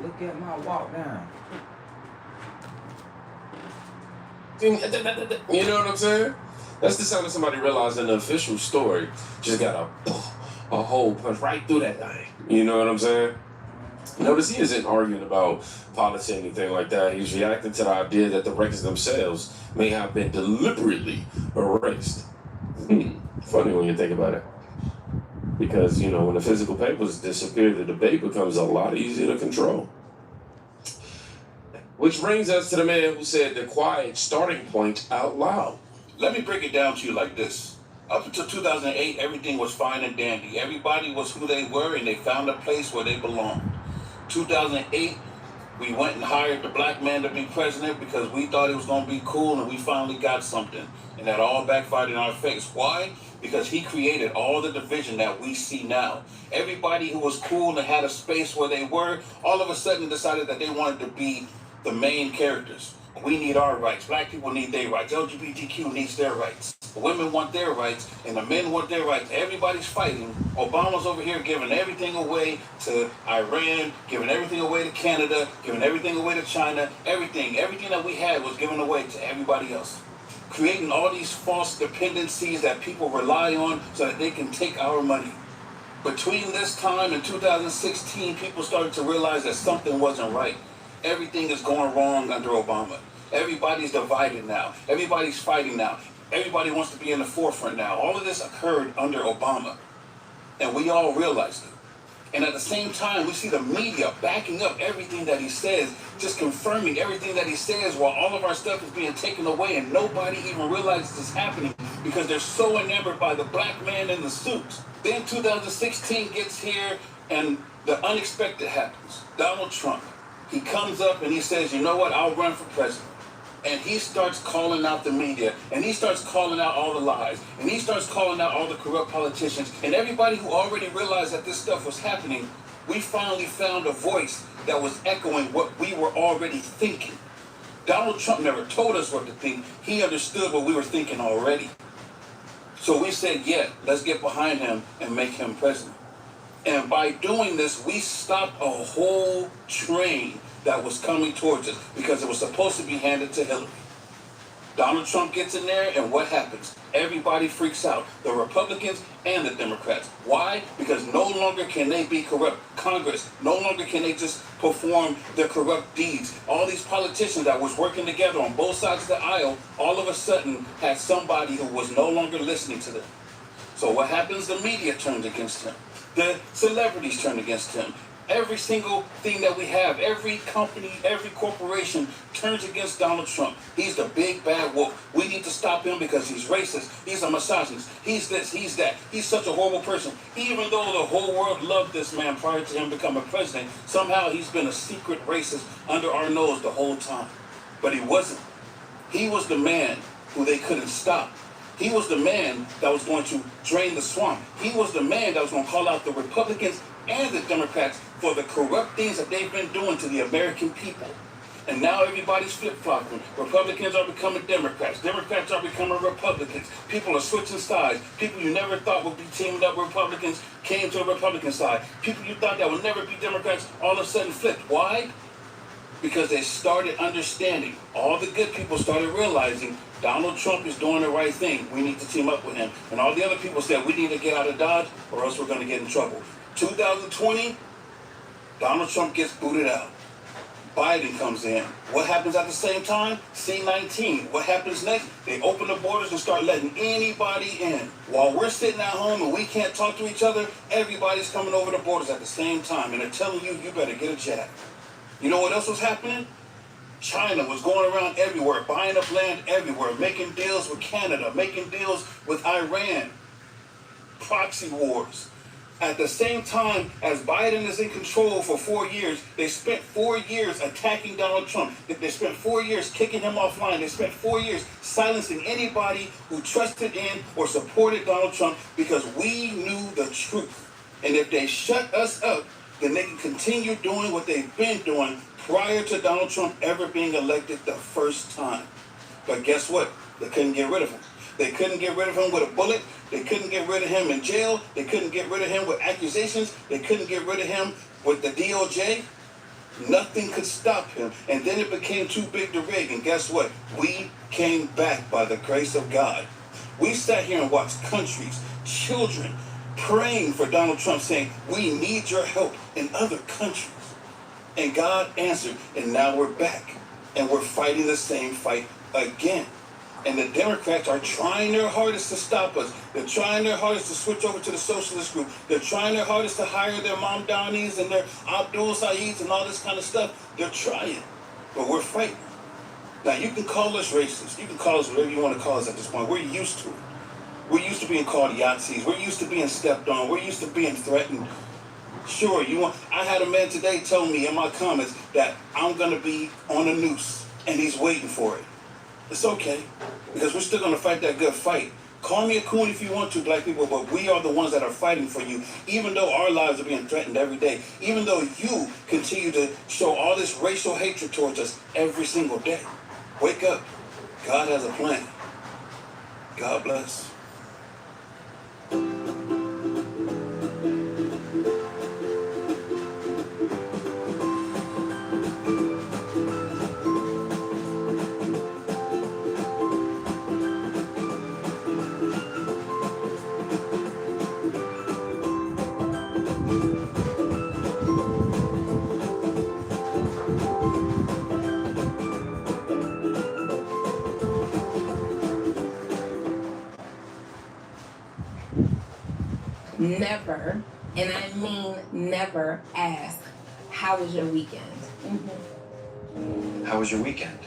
Look at my walk down. You know what I'm saying? That's the sound of somebody realizing the official story just got a hole punched right through that thing. You know what I'm saying? Notice he isn't arguing about policy or anything like that. He's reacting to the idea that the records themselves may have been deliberately erased. Funny when you think about it. Because, you know, when the physical papers disappear, the debate becomes a lot easier to control. Which brings us to the man who said the quiet starting point out loud. Let me break it down to you like this. Up until 2008, everything was fine and dandy. Everybody was who they were and they found a place where they belonged. 2008, we went and hired the black man to be president because we thought it was going to be cool and we finally got something. And that all backfired in our face. Why? Because he created all the division that we see now. Everybody who was cool and had a space where they were, all of a sudden decided that they wanted to be the main characters. We need our rights. Black people need their rights. LGBTQ needs their rights. The women want their rights, and the men want their rights. Everybody's fighting. Obama's over here giving everything away to Iran, giving everything away to Canada, giving everything away to China. Everything that we had was given away to everybody else. Creating all these false dependencies that people rely on so that they can take our money. Between this time and 2016, people started to realize that something wasn't right. Everything is going wrong under Obama. Everybody's divided now. Everybody's fighting now. Everybody wants to be in the forefront now. All of this occurred under Obama, and we all realized it. And at the same time, we see the media backing up everything that he says, just confirming everything that he says while all of our stuff is being taken away, and nobody even realizes it's happening because they're so enamored by the black man in the suit. Then 2016 gets here, and the unexpected happens. Donald Trump, he comes up and he says, you know what, I'll run for president. And he starts calling out the media, and he starts calling out all the lies, and he starts calling out all the corrupt politicians, and everybody who already realized that this stuff was happening. We finally found a voice that was echoing what we were already thinking. Donald Trump never told us what to think. He understood what we were thinking already. So we said, yeah, let's get behind him and make him president. And by doing this, we stopped a whole train that was coming towards us because it was supposed to be handed to Hillary. Donald Trump gets in there, and what happens? Everybody freaks out, the Republicans and the Democrats. Why? Because no longer can they be corrupt. Congress, no longer can they just perform their corrupt deeds. All these politicians that was working together on both sides of the aisle, all of a sudden had somebody who was no longer listening to them. So what happens? The media turns against him. The celebrities turn against him. Every single thing that we have, every company, every corporation turns against Donald Trump. He's the big bad wolf. We need to stop him because he's racist. He's a misogynist. He's this, he's that. He's such a horrible person. Even though the whole world loved this man prior to him becoming president, somehow he's been a secret racist under our nose the whole time. But he wasn't. He was the man who they couldn't stop. He was the man that was going to drain the swamp. He was the man that was going to call out the Republicans and the Democrats for the corrupt things that they've been doing to the American people. And now everybody's flip-flopping. Republicans are becoming Democrats. Democrats are becoming Republicans. People are switching sides. People you never thought would be teaming up with Republicans came to the Republican side. People you thought that would never be Democrats all of a sudden flipped. Why? Because they started understanding. All the good people started realizing Donald Trump is doing the right thing. We need to team up with him. And all the other people said, we need to get out of Dodge or else we're going to get in trouble. 2020, Donald Trump gets booted out. Biden comes in. What happens at the same time? C-19. What happens next? They open the borders and start letting anybody in. While we're sitting at home and we can't talk to each other, everybody's coming over the borders at the same time. And they're telling you, you better get a jab. You know what else was happening? China was going around everywhere, buying up land everywhere, making deals with Canada, making deals with Iran, proxy wars. At the same time as Biden is in control for 4 years, they spent 4 years attacking Donald Trump. They spent 4 years kicking him offline. They spent 4 years silencing anybody who trusted in or supported Donald Trump because we knew the truth. And if they shut us up, then they can continue doing what they've been doing prior to Donald Trump ever being elected the first time. But guess what? They couldn't get rid of him. They couldn't get rid of him with a bullet. They couldn't get rid of him in jail. They couldn't get rid of him with accusations. They couldn't get rid of him with the DOJ. Nothing could stop him. And then it became too big to rig. And guess what? We came back by the grace of God. We sat here and watched countries, children, praying for Donald Trump, saying, we need your help in other countries. And God answered, and now we're back. And we're fighting the same fight again. And the Democrats are trying their hardest to stop us. They're trying their hardest to switch over to the socialist group. They're trying their hardest to hire their Mamdanis and their Abdul Saids and all this kind of stuff. They're trying. But we're fighting. Now, you can call us racist. You can call us whatever you want to call us at this point. We're used to it. We're used to being called Yahtzees. We're used to being stepped on. We're used to being threatened. Sure, I had a man today tell me in my comments that I'm going to be on a noose, and he's waiting for it. It's okay, because we're still going to fight that good fight. Call me a coon if you want to, black people, but we are the ones that are fighting for you, even though our lives are being threatened every day, even though you continue to show all this racial hatred towards us every single day. Wake up. God has a plan. God bless. never, and I mean never, ask, how was your weekend? How was your weekend?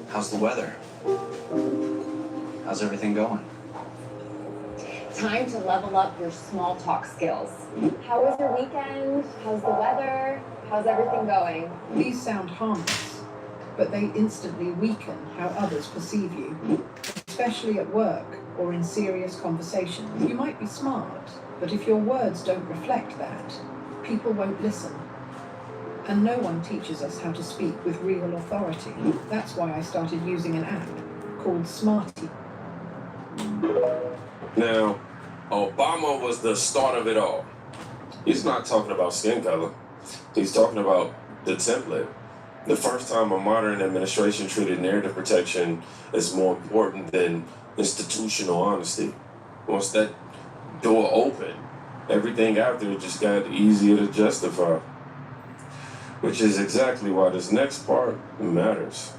How's the weather? How's everything going? Time to level up your small talk skills. How was your weekend? How's the weather? How's everything going? These sound harmless, but they instantly weaken how others perceive you, especially at work or in serious conversations. You might be smart, but if your words don't reflect that, people won't listen. And no one teaches us how to speak with real authority. That's why I started using an app called Smarty. Now, Obama was the start of it all. He's not talking about skin color. He's talking about the template. The first time a modern administration treated narrative protection as more important than institutional honesty. Once that door opened, everything after just got easier to justify. Which is exactly why this next part matters.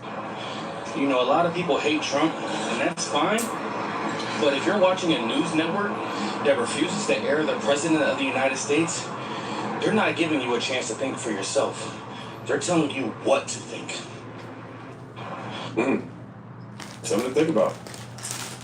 You know, a lot of people hate Trump, and that's fine. But if you're watching a news network that refuses to air the President of the United States, they're not giving you a chance to think for yourself. They're telling you what to think. Something to think about.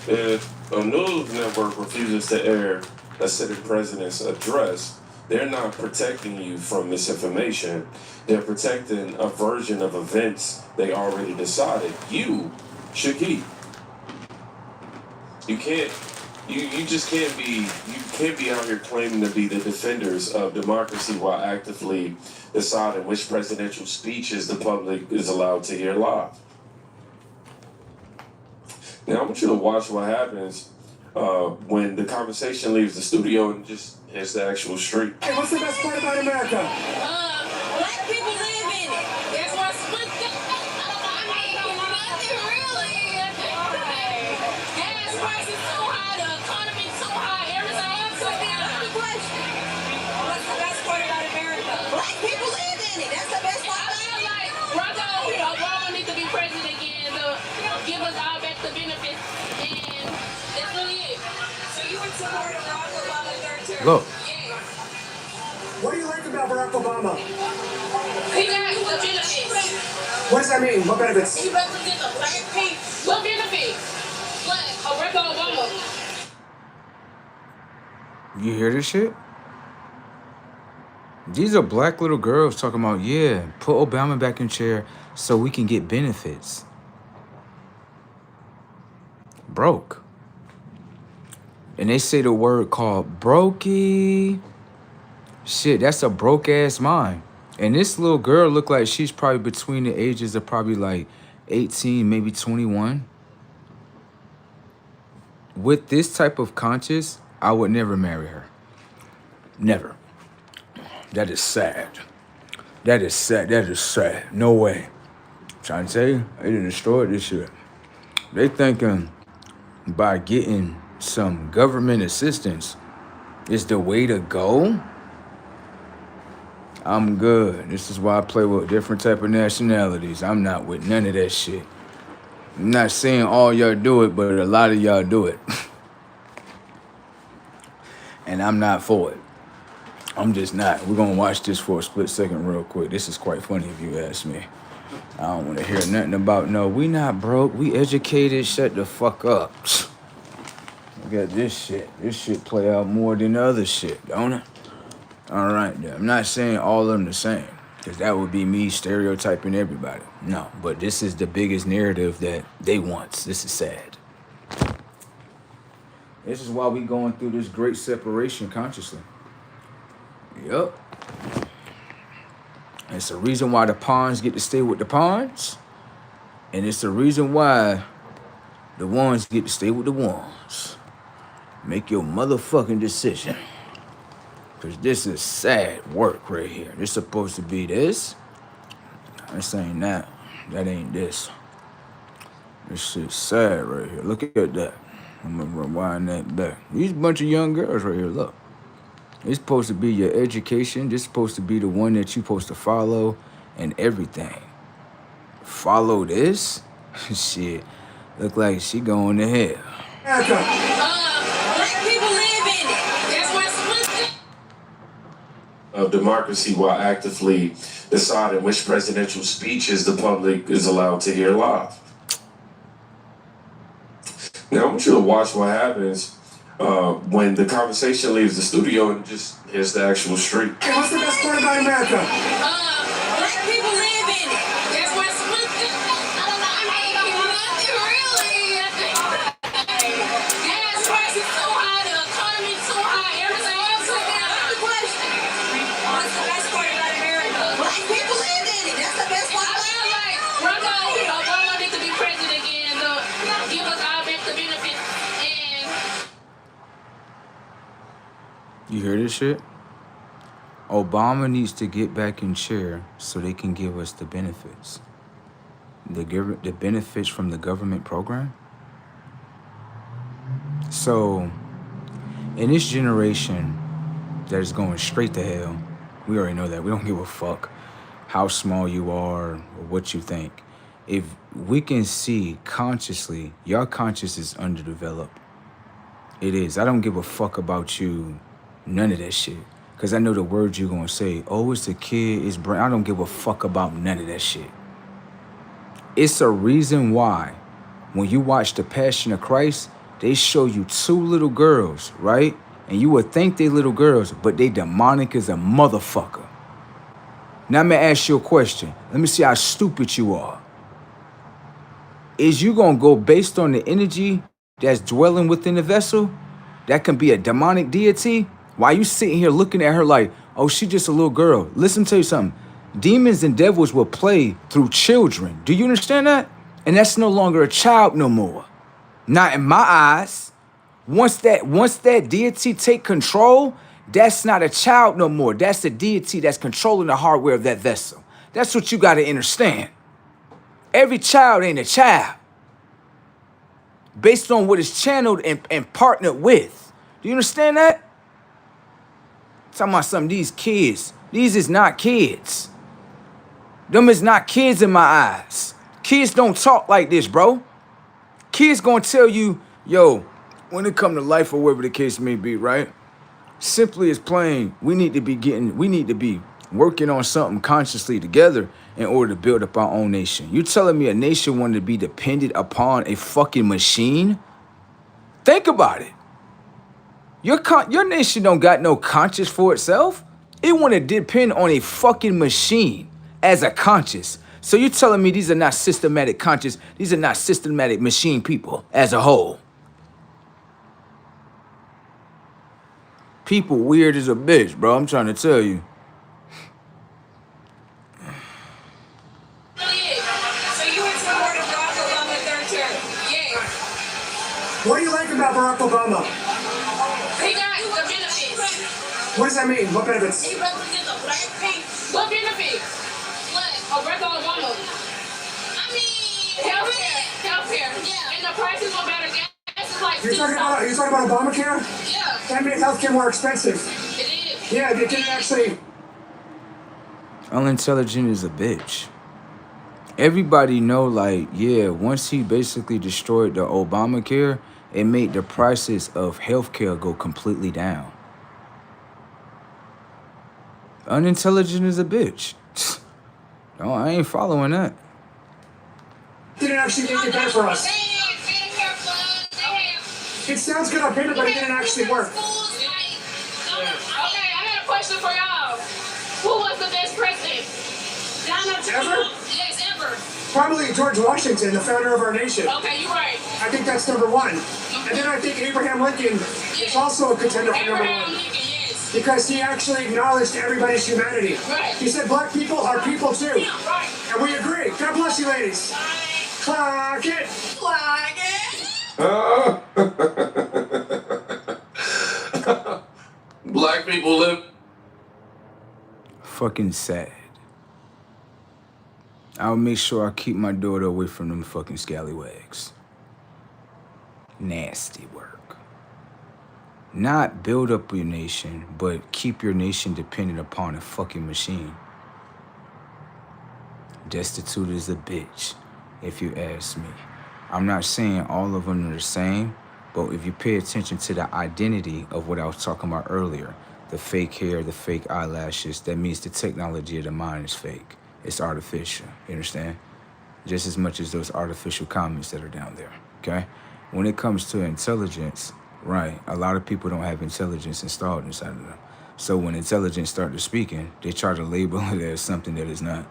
If a news network refuses to air a sitting president's address, they're not protecting you from misinformation. They're protecting a version of events they already decided you should keep. You just can't be out here claiming to be the defenders of democracy while actively deciding which presidential speeches the public is allowed to hear live. Now I want you to watch what happens when the conversation leaves the studio and just hits the actual street. Hey, what's the best part about America? Black people live in it. That's why split the nothing really. Gas prices so high, the economy so high, everything else so down. Good question. What's the best part about America? Black people live in it. That's the best part. I feel like Obama needs to be president again to give us all back the benefits, and that's really it. So you would support Barack Obama third term? Look. What do you like about Barack Obama? He got the benefits. What does that mean? What benefits? He represents the black people. What benefits? Black, Barack Obama. You hear this shit? These are black little girls talking about, yeah, put Obama back in chair so we can get benefits. Broke. And they say the word called brokey. Shit, that's a broke ass mind. And this little girl look like she's probably between the ages of probably like 18, maybe 21. With this type of conscience, I would never marry her. Never. That is sad. That is sad. That is sad. No way. I'm trying to tell you, they done destroyed this shit. They thinking by getting some government assistance is the way to go. I'm good. This is why I play with different type of nationalities. I'm not with none of that shit. I'm not saying all y'all do it, but a lot of y'all do it. And I'm not for it. I'm just not. We're going to watch this for a split second real quick. This is quite funny if you ask me. I don't want to hear nothing about, no, we not broke. We educated. Shut the fuck up. Look at this shit. This shit play out more than the other shit, don't it? All right, then. I'm not saying all of them the same, because that would be me stereotyping everybody. No, but this is the biggest narrative that they want. This is sad. This is why we going through this great separation consciously. Yup. It's the reason why the pawns get to stay with the pawns. And it's the reason why the ones get to stay with the ones. Make your motherfucking decision. Because this is sad work right here. This supposed to be this. This ain't that. That ain't this. This shit's sad right here. Look at that. I'm going to rewind that back. These bunch of young girls right here, look. It's supposed to be your education. This is supposed to be the one that you're supposed to follow and everything. Follow this? Shit. Look like she going to hell. America. Black people live in it. That's why Of democracy while actively deciding which presidential speeches the public is allowed to hear live. Now I want you to watch what happens when the conversation leaves the studio and just hits the actual street. Hey, what's the best part about America? black people live in it. That's why nothing really. Gas prices so high, the economy so high, everything else is down. That's the question. What's the best part about America? Black people live in it. That's the best part. Obama needs to be president again. Give us our best benefits. You hear this shit? Obama needs to get back in chair so they can give us the benefits. The benefits from the government program. So, in this generation that is going straight to hell, we already know that. We don't give a fuck how small you are or what you think. If we can see consciously, your conscious is underdeveloped. It is. I don't give a fuck about you. None of that shit. Because I know the words you're going to say. Oh, it's a kid. It's brain. I don't give a fuck about none of that shit. It's a reason why when you watch The Passion of Christ, they show you two little girls, right? And you would think they little girls, but they demonic as a motherfucker. Now I'm going to ask you a question. Let me see how stupid you are. Is you going to go based on the energy that's dwelling within the vessel? That can be a demonic deity? Why you sitting here looking at her like, oh, she just a little girl? Listen, tell you something. Demons and devils will play through children. Do you understand that? And that's no longer a child no more. Not in my eyes. Once that deity take control, that's not a child no more. That's a deity that's controlling the hardware of that vessel. That's what you got to understand. Every child ain't a child. Based on what is channeled and partnered with. Do you understand that? Talking about some of these kids. These is not kids. Them is not kids in my eyes. Kids don't talk like this, bro. Kids gonna tell you, yo, when it come to life or whatever the case may be, right? Simply as plain, we need to be working on something consciously together in order to build up our own nation. You telling me a nation wanted to be dependent upon a fucking machine? Think about it. Your nation don't got no conscience for itself. It want to depend on a fucking machine as a conscience. So you're telling me these are not systematic conscious, these are not systematic machine people as a whole. People weird as a bitch, bro. I'm trying to tell you. What do you like about Barack Obama? He got the benefits. What does that mean? What benefits? He represents a black people. What benefits? What? A regular Obama. I mean, healthcare. Yeah. And the prices are better. Gas is like You're talking about Obamacare? Yeah. That made healthcare more expensive. It is. Yeah, they didn't actually. Unintelligent is a bitch. Everybody know, like, yeah, once he basically destroyed the Obamacare, it made the prices of healthcare go completely down. Unintelligent is a bitch. No, I ain't following that. Didn't actually make it better for us. It sounds good on paper, but it didn't actually work. Okay, I got a question for y'all. Who was the best president? Donald Trump. Ever? Yes, ever. Probably George Washington, the founder of our nation. Okay, you're right. I think that's number one. And then I think Abraham Lincoln is also a contender for number one. Because he actually acknowledged everybody's humanity. Right. He said black people are people too. Right. And we agree. God bless you, ladies. Clock it. Clock it. Black people live. Fucking sad. I'll make sure I keep my daughter away from them fucking scallywags. Nasty work. Not build up your nation, but keep your nation dependent upon a fucking machine. Destitute is a bitch, if you ask me. I'm not saying all of them are the same, But if you pay attention to the identity of what I was talking about earlier, the fake hair, the fake eyelashes, that means the technology of the mind is fake. It's artificial, you understand? Just as much as those artificial comments that are down there, okay? When it comes to intelligence, right, a lot of people don't have intelligence installed inside of them. So when intelligence starts speaking, they try to label it as something that is not.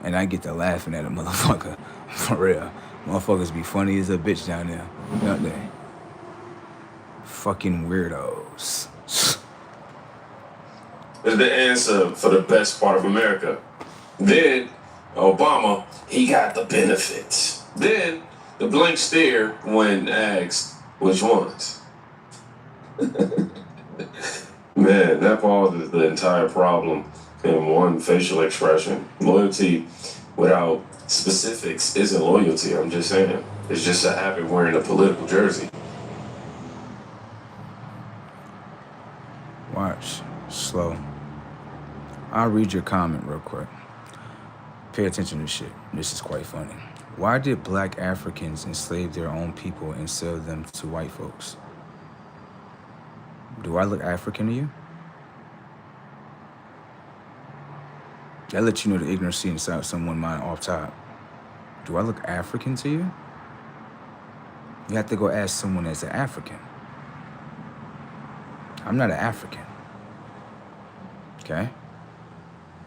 And I get to laughing at a motherfucker, for real. Motherfuckers be funny as a bitch down there, don't they? Fucking weirdos. Is the answer for the best part of America. Then Obama, he got the benefits. Then the blank stare when asked which ones. Man, that pauses the entire problem in one facial expression. Loyalty without specifics isn't loyalty, I'm just saying. It's just a habit wearing a political jersey. Watch. Slow. I'll read your comment real quick. Pay attention to this shit. This is quite funny. Why did black Africans enslave their own people and sell them to white folks? Do I look African to you? That lets you know the ignorance inside someone's mind off top. Do I look African to you? You have to go ask someone that's an African. I'm not an African. Okay?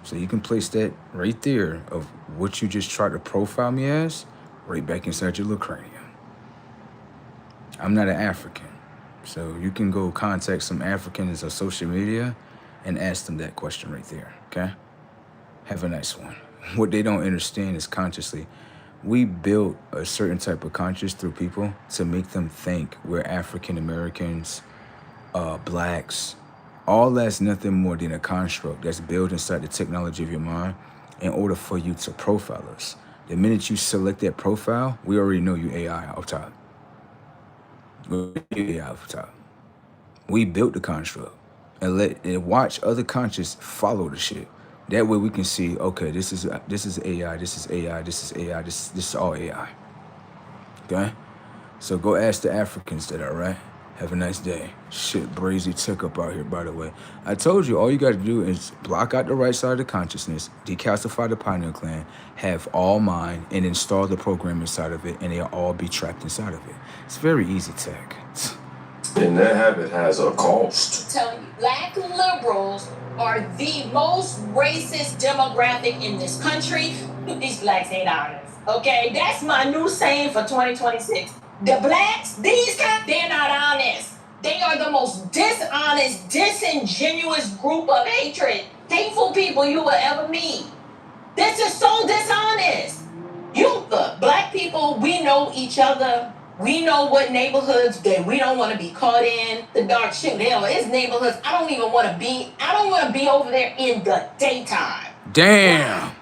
So you can place that right there of what you just tried to profile me as right back inside your little cranium. I'm not an African. So you can go contact some Africans on social media and ask them that question right there, okay? Have a nice one. What they don't understand is consciously, we built a certain type of conscious through people to make them think we're African Americans, blacks. All that's nothing more than a construct that's built inside the technology of your mind in order for you to profile us. The minute you select that profile, we already know you AI off top. We built the construct and watch other conscious follow the shit. That way we can see, okay, this is AI, this is AI, this is AI, this is all AI. Okay? So go ask the Africans that, all right? Have a nice day. Shit, brazy took up out here, by the way. I told you, all you got to do is block out the right side of the consciousness, decalcify the pineal gland, have all mind, and install the program inside of it, and they'll all be trapped inside of it. It's very easy tech. And that habit has a cost. I'm telling you, black liberals are the most racist demographic in this country. These blacks ain't honest. Okay, that's my new saying for 2026. The blacks, these guys, they're not honest. They are the most dishonest, disingenuous group of hatred, hateful people you will ever meet. This is so dishonest. The black people, we know each other. We know what neighborhoods that we don't want to be caught in. The dark shit, hell, it's neighborhoods I don't want to be over there in the daytime. Damn.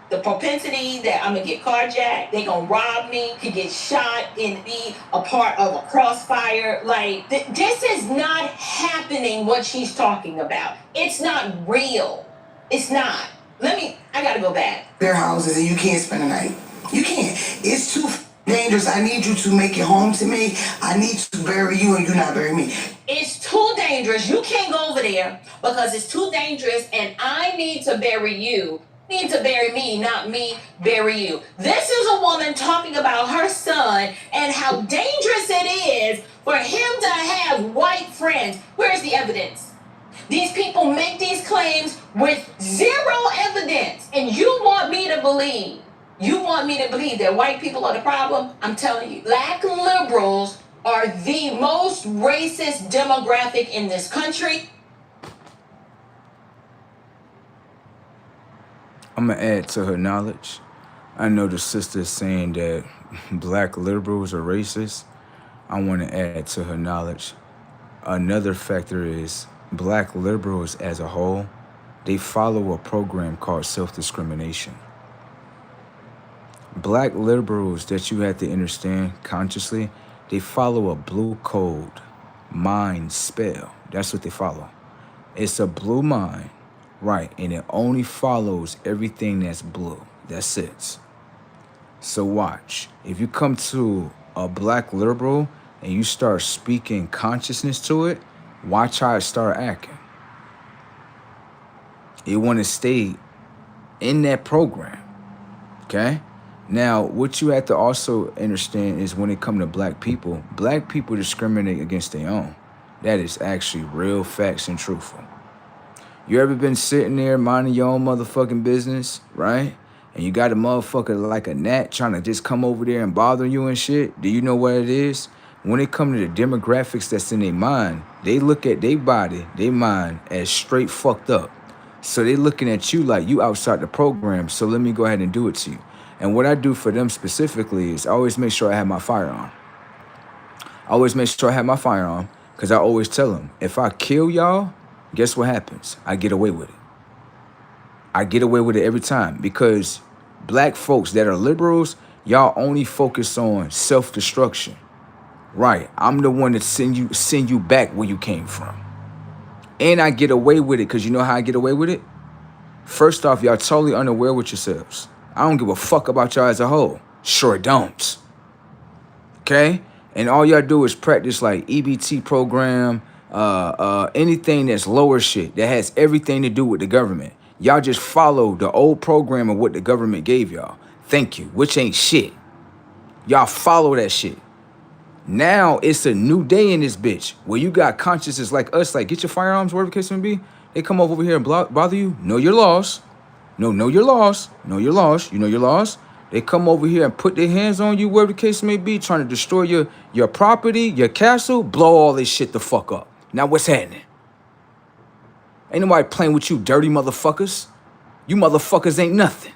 The propensity that I'm gonna get carjacked, they gonna rob me, could get shot and be a part of a crossfire. Like, this is not happening, what she's talking about. It's not real. It's not. I gotta go back. Their houses and you can't spend the night. You can't. It's too dangerous. I need you to make it home to me. I need to bury you and you not bury me. It's too dangerous. You can't go over there because it's too dangerous and I need to bury you. Need to bury me, not me bury you. This is a woman talking about her son and how dangerous it is for him to have white friends. Where's the evidence? These people make these claims with zero evidence, and you want me to believe that white people are the problem? I'm telling you, black liberals are the most racist demographic in this country. I'm gonna add to her knowledge. I know the sister is saying that black liberals are racist. I want to add to her knowledge. Another factor is black liberals as a whole, they follow a program called self-discrimination. Black liberals that you have to understand consciously, they follow a blue code mind spell. That's what they follow. It's a blue mind. Right, and it only follows everything that's blue. That's it. So watch. If you come to a black liberal and you start speaking consciousness to it, watch how it start acting. It want to stay in that program, okay? Now, what you have to also understand is when it comes to black people discriminate against their own. That is actually real facts and truthful. You ever been sitting there minding your own motherfucking business, right? And you got a motherfucker like a gnat trying to just come over there and bother you and shit? Do you know what it is? When it comes to the demographics that's in their mind, they look at their body, their mind as straight fucked up. So they looking at you like you outside the program, so let me go ahead and do it to you. And what I do for them specifically is I always make sure I have my firearm. I always make sure I have my firearm because I always tell them, if I kill y'all, guess what happens? I get away with it. I get away with it every time because black folks that are liberals, y'all only focus on self-destruction. Right, I'm the one that send you back where you came from. And I get away with it because you know how I get away with it? First off, y'all totally unaware with yourselves. I don't give a fuck about y'all as a whole. Sure don't. Okay? And all y'all do is practice like EBT program, anything that's lower shit, that has everything to do with the government. Y'all just follow the old program of what the government gave y'all. Thank you, which ain't shit. Y'all follow that shit. Now it's a new day in this bitch where you got consciences like us, like get your firearms, wherever the case may be. They come over here and bother you. Know your laws. Know your laws. Know your laws. You know your laws. They come over here and put their hands on you, wherever the case may be, trying to destroy your property, your castle, blow all this shit the fuck up. Now what's happening? Ain't nobody playing with you, dirty motherfuckers. You motherfuckers ain't nothing.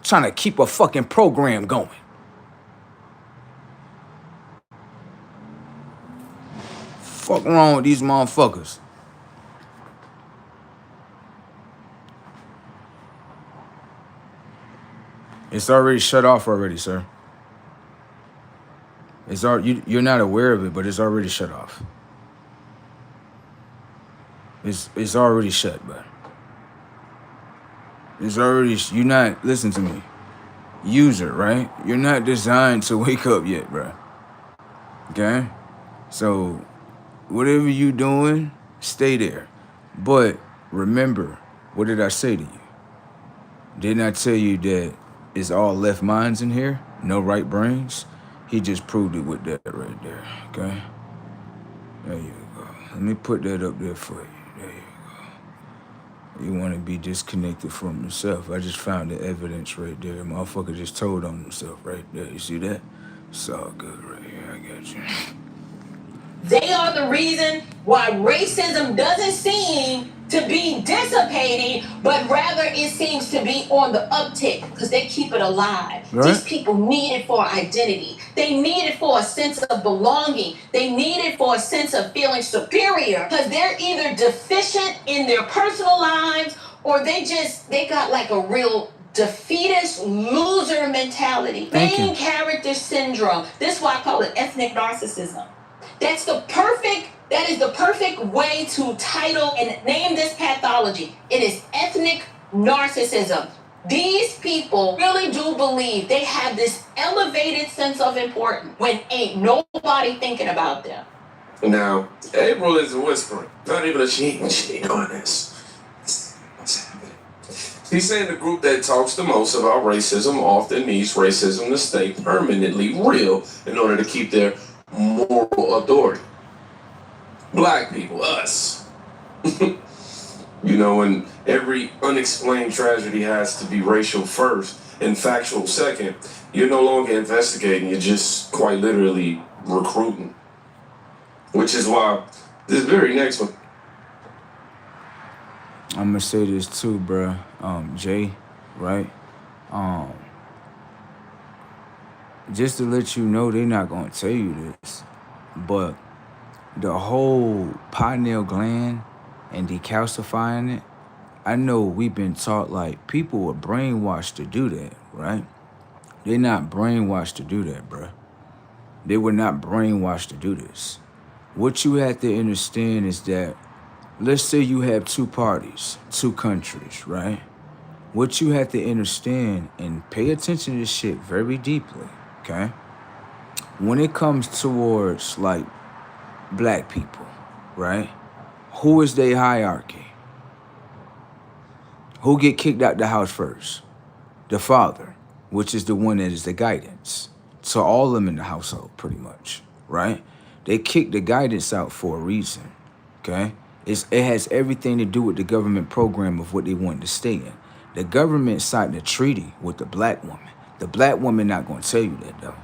Trying to keep a fucking program going. Fuck wrong with these motherfuckers? It's already shut off already, sir. It's you're not aware of it, but it's already shut off. It's already shut, bro. It's already, you're not, listen to me. User, right? You're not designed to wake up yet, bro. Okay? So, whatever you doing, stay there. But remember, what did I say to you? Didn't I tell you that it's all left minds in here? No right brains? He just proved it with that right there, okay? There you go. Let me put that up there for you. There you go. You want to be disconnected from yourself. I just found the evidence right there. Motherfucker just told on himself right there. You see that? It's all good right here. I got you. They are the reason why racism doesn't seem to be dissipating, but rather it seems to be on the uptick because they keep it alive. Right. These people need it for identity. They need it for a sense of belonging. They need it for a sense of feeling superior because they're either deficient in their personal lives or they got like a real defeatist loser mentality. Main character syndrome. This is why I call it ethnic narcissism. That is the perfect way to title and name this pathology. It is ethnic narcissism. These people really do believe they have this elevated sense of importance when ain't nobody thinking about them. Now, April is whispering. Not even she ain't doing this. What's happening? He's saying the group that talks the most about racism often needs racism to stay permanently real in order to keep their moral authority. Black people, us. You know, when every unexplained tragedy has to be racial first and factual second, you're no longer investigating, you're just quite literally recruiting. Which is why this very next one. I'm gonna say this too, bruh. Jay, right? Just to let you know, they're not gonna tell you this, but the whole pineal gland and decalcifying it, I know we've been taught like people were brainwashed to do that, right? They're not brainwashed to do that, bruh. They were not brainwashed to do this. What you have to understand is that, let's say you have two parties, two countries, right? What you have to understand and pay attention to this shit very deeply, okay? when it comes towards like black people, right? Who is their hierarchy? Who get kicked out the house first? The father, which is the one that is the guidance to all of them in the household, pretty much, right? They kick the guidance out for a reason, okay? It has everything to do with the government program of what they want to stay in. The government signed a treaty with the black woman. The black woman not going to tell you that, though.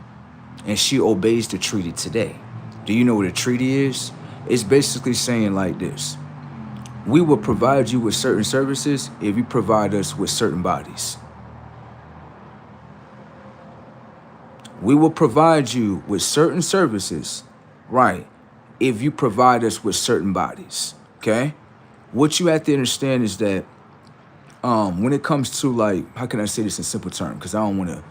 And she obeys the treaty today. Do you know what a treaty is? It's basically saying like this. We will provide you with certain services if you provide us with certain bodies. We will provide you with certain services, right, if you provide us with certain bodies, okay? What you have to understand is that when it comes to like, how can I say this in simple terms? Because I don't want to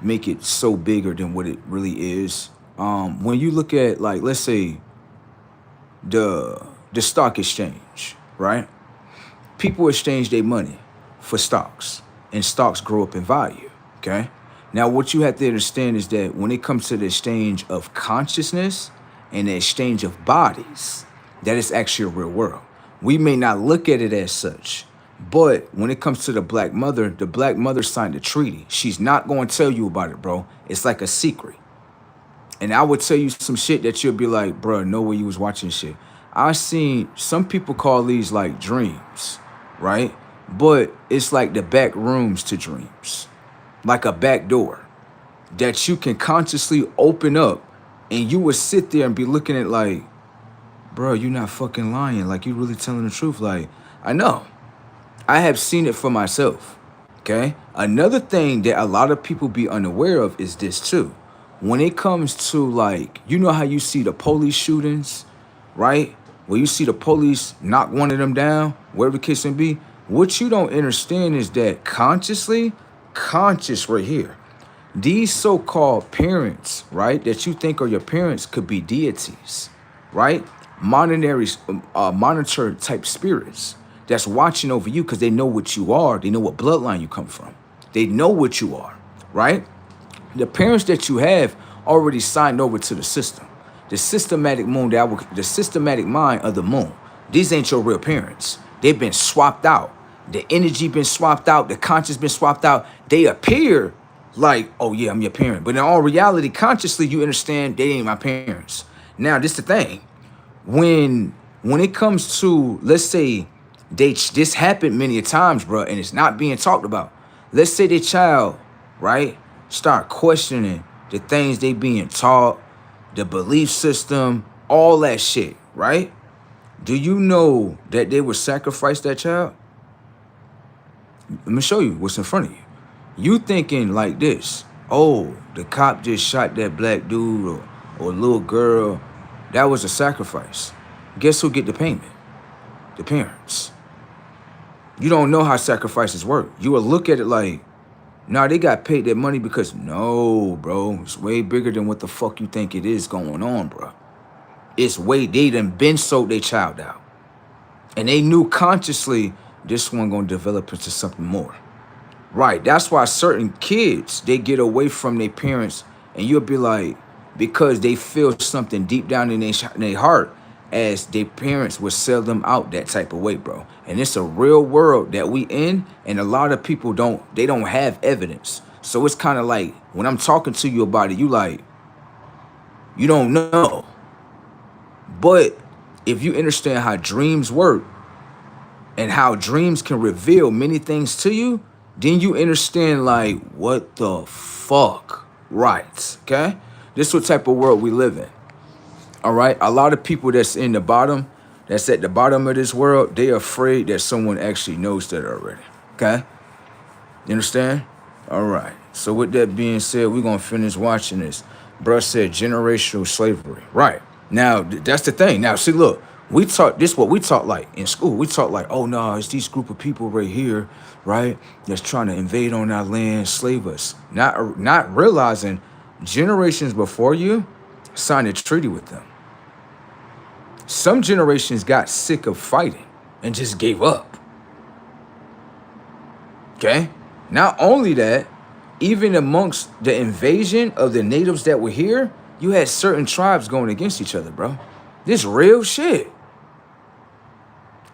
make it so bigger than what it really is. When you look at like, let's say the stock exchange, right? People exchange their money for stocks, and stocks grow up in value, okay? Now, what you have to understand is that when it comes to the exchange of consciousness and the exchange of bodies, that is actually a real world. We may not look at it as such, but when it comes to the black mother signed a treaty. She's not going to tell you about it, bro. It's like a secret. And I would tell you some shit that you'll be like, bro, no way you was watching shit. I seen some people call these like dreams, right? But it's like the back rooms to dreams. Like a back door that you can consciously open up, and you would sit there and be looking at like, bro, you're not fucking lying. Like, you really telling the truth. Like, I know. I have seen it for myself, okay? Another thing that a lot of people be unaware of is this too. When it comes to like, you know how you see the police shootings, right? Where you see the police knock one of them down, wherever the case may be. What you don't understand is that conscious right here, these so-called parents, right, that you think are your parents could be deities, right? Monitor type spirits that's watching over you because they know what you are. They know what bloodline you come from. They know what you are, right? The parents that you have already signed over to the system. The systematic mind of the moon. These ain't your real parents. They've been swapped out. The energy been swapped out. The conscious been swapped out. They appear like, oh yeah, I'm your parent. But in all reality, consciously, you understand they ain't my parents. Now, this the thing. When it comes to, let's say, this happened many a times, bro, and it's not being talked about. Let's say the child, right, start questioning the things they being taught, the belief system, all that shit, right? Do you know that they would sacrifice that child? Let me show you what's in front of you. You thinking like this, oh, the cop just shot that black dude or little girl. That was a sacrifice. Guess who get the payment? The parents. You don't know how sacrifices work. You will look at it like, nah, they got paid that money because, no, bro, it's way bigger than what the fuck you think it is going on, bro. It's way, they done been sold their child out. And they knew consciously this one gonna develop into something more. Right, that's why certain kids, they get away from their parents, and you'll be like, because they feel something deep down in their heart, as their parents would sell them out that type of way, bro. And it's a real world that we in, and a lot of people don't have evidence. So it's kind of like, when I'm talking to you about it, you like, you don't know. But if you understand how dreams work, and how dreams can reveal many things to you, then you understand like, what the fuck, right, okay? This is what type of world we live in, all right? A lot of people that's in the bottom, that's at the bottom of this world, they're afraid that someone actually knows that already, okay? You understand? All right, so with that being said, we're gonna finish watching this. Bruh said generational slavery, right? Now, that's the thing. Now, see, look, we taught this, what we taught like in school. We taught like, oh no, it's these group of people right here, right, that's trying to invade on our land, slave us. Not realizing generations before you signed a treaty with them. Some generations got sick of fighting and just gave up. Okay? Not only that, even amongst the invasion of the natives that were here, you had certain tribes going against each other, bro. This real shit.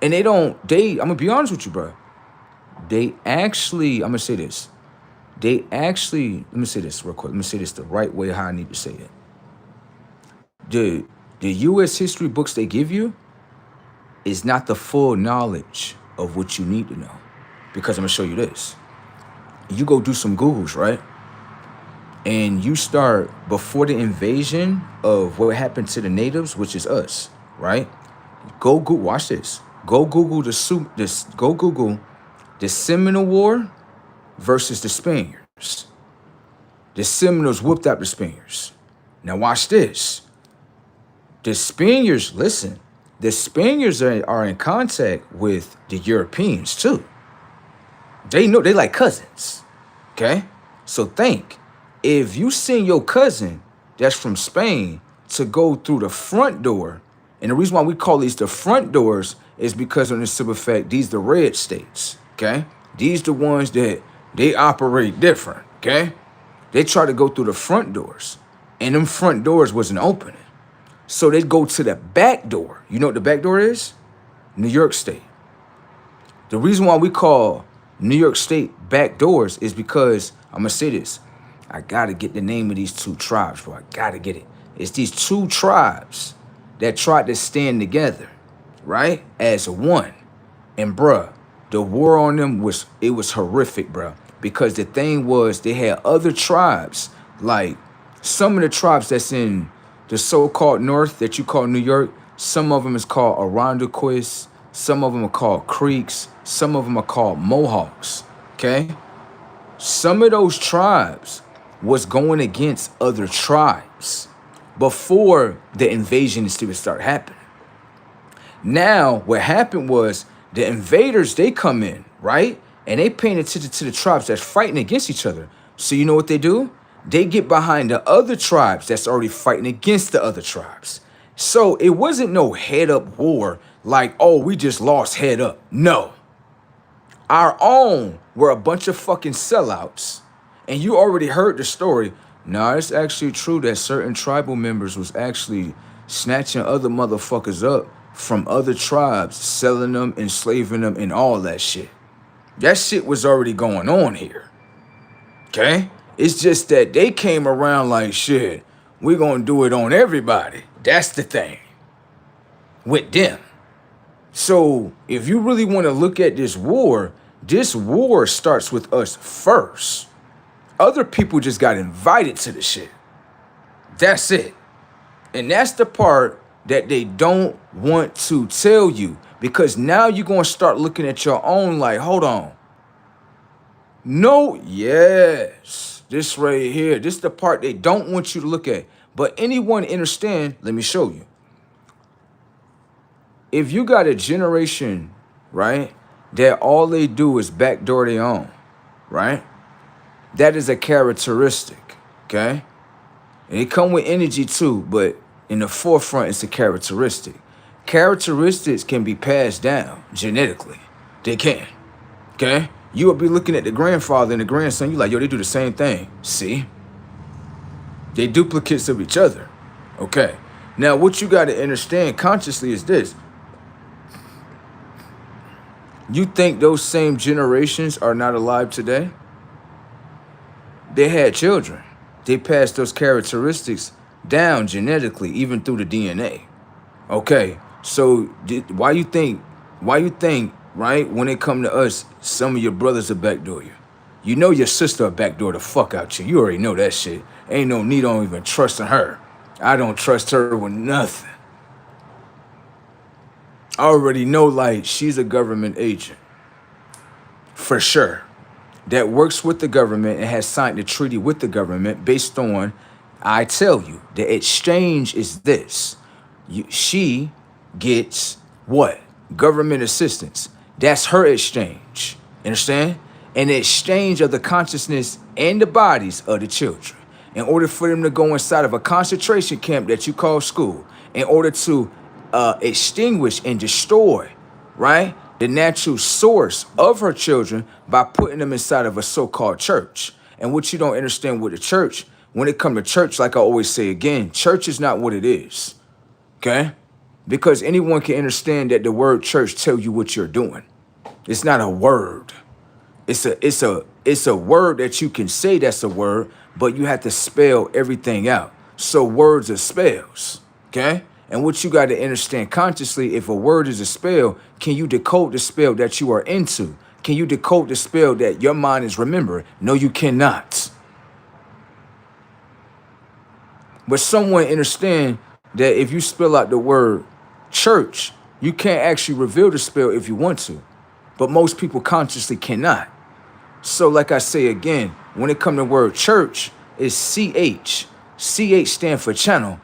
And I'm gonna be honest with you, bro. I'm gonna say this. Let me say this real quick. Let me say this the right way, how I need to say it. The U.S. history books they give you is not the full knowledge of what you need to know. Because I'm gonna show you this. You go do some Googles, right? And you start before the invasion of what happened to the natives, which is us, right? Go Google, watch this. Go Google the Seminole War versus the Spaniards. The Seminoles whooped out the Spaniards. Now watch this. The Spaniards, listen, the Spaniards are in contact with the Europeans too. They know, they like cousins, okay? So think, if you send your cousin that's from Spain to go through the front door, and the reason why we call these the front doors is because on the simple fact, these the red states, okay? These the ones that they operate different, okay? They try to go through the front doors, and them front doors wasn't opening. So they'd go to the back door. You know what the back door is? New York State. The reason why we call New York State back doors is because, I'm gonna say this, I gotta get the name of these two tribes, bro. I gotta get it. It's these two tribes that tried to stand together, right? As one. And bruh, the war on them was horrific, bruh. Because the thing was, they had other tribes, like some of the tribes that's in the so-called North that you call New York, some of them is called Irondequois, some of them are called Creeks, some of them are called Mohawks, okay? Some of those tribes was going against other tribes before the invasion started happening. Now, what happened was the invaders, they come in, right? And they paying attention to the tribes that's fighting against each other. So you know what they do? They get behind the other tribes that's already fighting against the other tribes. So it wasn't no head-up war like, oh, we just lost head up. No. Our own were a bunch of fucking sellouts. And you already heard the story. Nah, it's actually true that certain tribal members was actually snatching other motherfuckers up from other tribes, selling them, enslaving them, and all that shit. That shit was already going on here. Okay? It's just that they came around like, shit, we're gonna do it on everybody. That's the thing. With them. So, if you really want to look at this war starts with us first. Other people just got invited to the shit. That's it. And that's the part that they don't want to tell you. Because now you're going to start looking at your own like, hold on. No, yes. This right here. This is the part they don't want you to look at. But anyone understand, let me show you. If you got a generation, right, that all they do is backdoor their own, right? That is a characteristic, okay? And it come with energy too, but in the forefront, it's a characteristic. Characteristics can be passed down genetically. They can, okay? You will be looking at the grandfather and the grandson, you like, yo, they do the same thing. See? They duplicates of each other, okay? Now, what you got to understand consciously is this. You think those same generations are not alive today? They had children. They passed those characteristics down genetically, even through the DNA. Okay, so why you think, right, when it come to us, some of your brothers will backdoor you. You know your sister will backdoor the fuck out you. You already know that shit. Ain't no need on even trusting her. I don't trust her with nothing. I already know, like, she's a government agent. For sure. That works with the government and has signed a treaty with the government based on, I tell you, the exchange is this. She gets what? Government assistance. That's her exchange. Understand? An exchange of the consciousness and the bodies of the children. In order for them to go inside of a concentration camp that you call school, in order to extinguish and destroy, right, the natural source of her children by putting them inside of a so-called church. And what you don't understand with the church, when it comes to church, like I always say again, church is not what it is, okay? Because anyone can understand that the word church tell you what you're doing. It's not a word. It's a word that you can say that's a word, but you have to spell everything out. So words are spells, okay? And what you got to understand consciously, if a word is a spell, can you decode the spell that you are into? Can you decode the spell that your mind is remembering? No, you cannot. But someone understand that if you spell out the word church, you can't actually reveal the spell if you want to. But most people consciously cannot. So like I say again, when it comes to the word church, it's CH. CH stand for channel.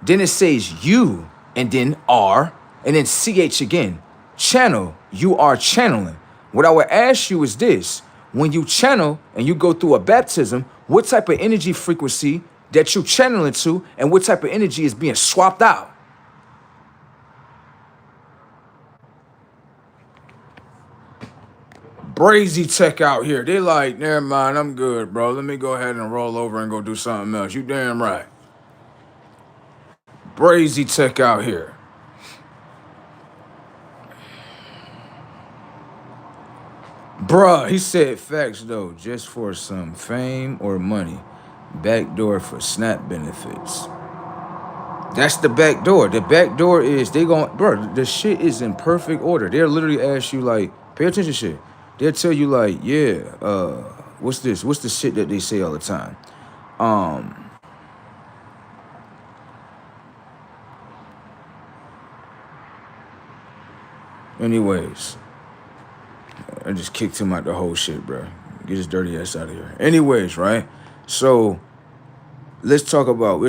Then it says you, and then R, and then CH again. Channel, you are channeling. What I would ask you is this. When you channel and you go through a baptism, what type of energy frequency that you channeling to, and what type of energy is being swapped out? Brazy Tech out here. They like, never mind, I'm good, bro. Let me go ahead and roll over and go do something else. You damn right. Brazy Tech out here. Bruh, he said facts though, just for some fame or money. Backdoor for SNAP benefits. That's the back door. The back door is they gon' bro, the shit is in perfect order. They'll literally ask you like, pay attention to shit. They'll tell you like, yeah, what's this? What's the shit that they say all the time? Anyways, I just kicked him out the whole shit, bro. Get his dirty ass out of here. Anyways, right? So let's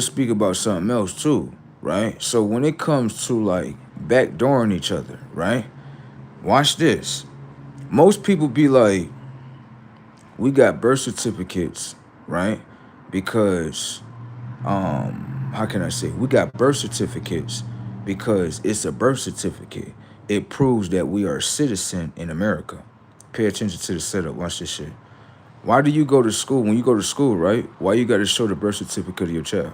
speak about something else too, right? So when it comes to like backdooring each other, right? Watch this. Most people be like, we got birth certificates, right? Because, how can I say? We got birth certificates because it's a birth certificate. It proves that we are a citizen in America. Pay attention to the setup. Watch this shit. Why do you go to school? When you go to school, right? Why you got to show the birth certificate of your child?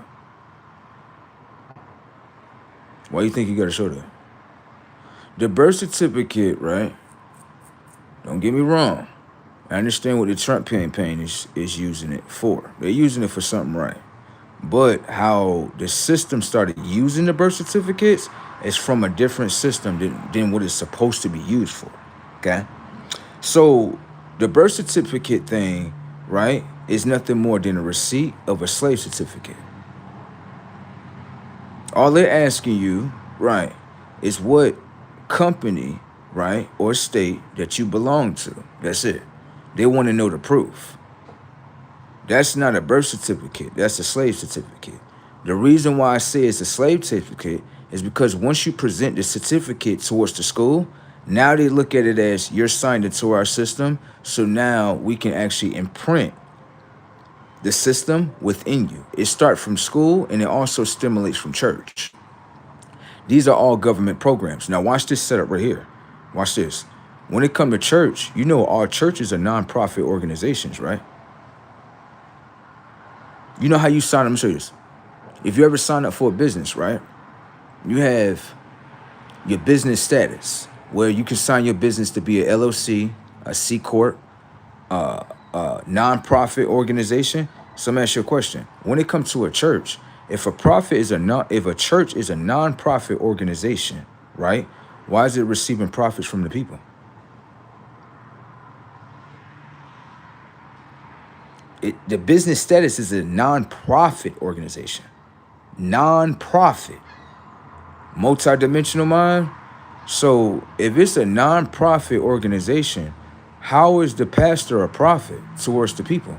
Why you think you got to show that? The birth certificate, right? Don't get me wrong. I understand what the Trump campaign is using it for. They're using it for something right. But how the system started using the birth certificates is from a different system than what it's supposed to be used for, okay? So the birth certificate thing, right, is nothing more than a receipt of a slave certificate. All they're asking you, right, is what company, right, or state that you belong to. That's it. They want to know the proof. That's not a birth certificate. That's a slave certificate. The reason why I say it's a slave certificate is because once you present the certificate towards the school, now they look at it as you're signed into our system. So now we can actually imprint the system within you. It starts from school and it also stimulates from church. These are all government programs. Now watch this setup right here. Watch this. When it comes to church, you know all churches are nonprofit organizations, right? You know how you sign up? Let me show you this. If you ever sign up for a business, right? You have your business status where you can sign your business to be a LLC, a C Corp, a nonprofit organization. So let me ask you a question. When it comes to a church, if a church is a nonprofit organization, right? Why is it receiving profits from the people? The business status is a nonprofit organization. Nonprofit. Multidimensional mind. So if it's a nonprofit organization, how is the pastor a prophet towards the people?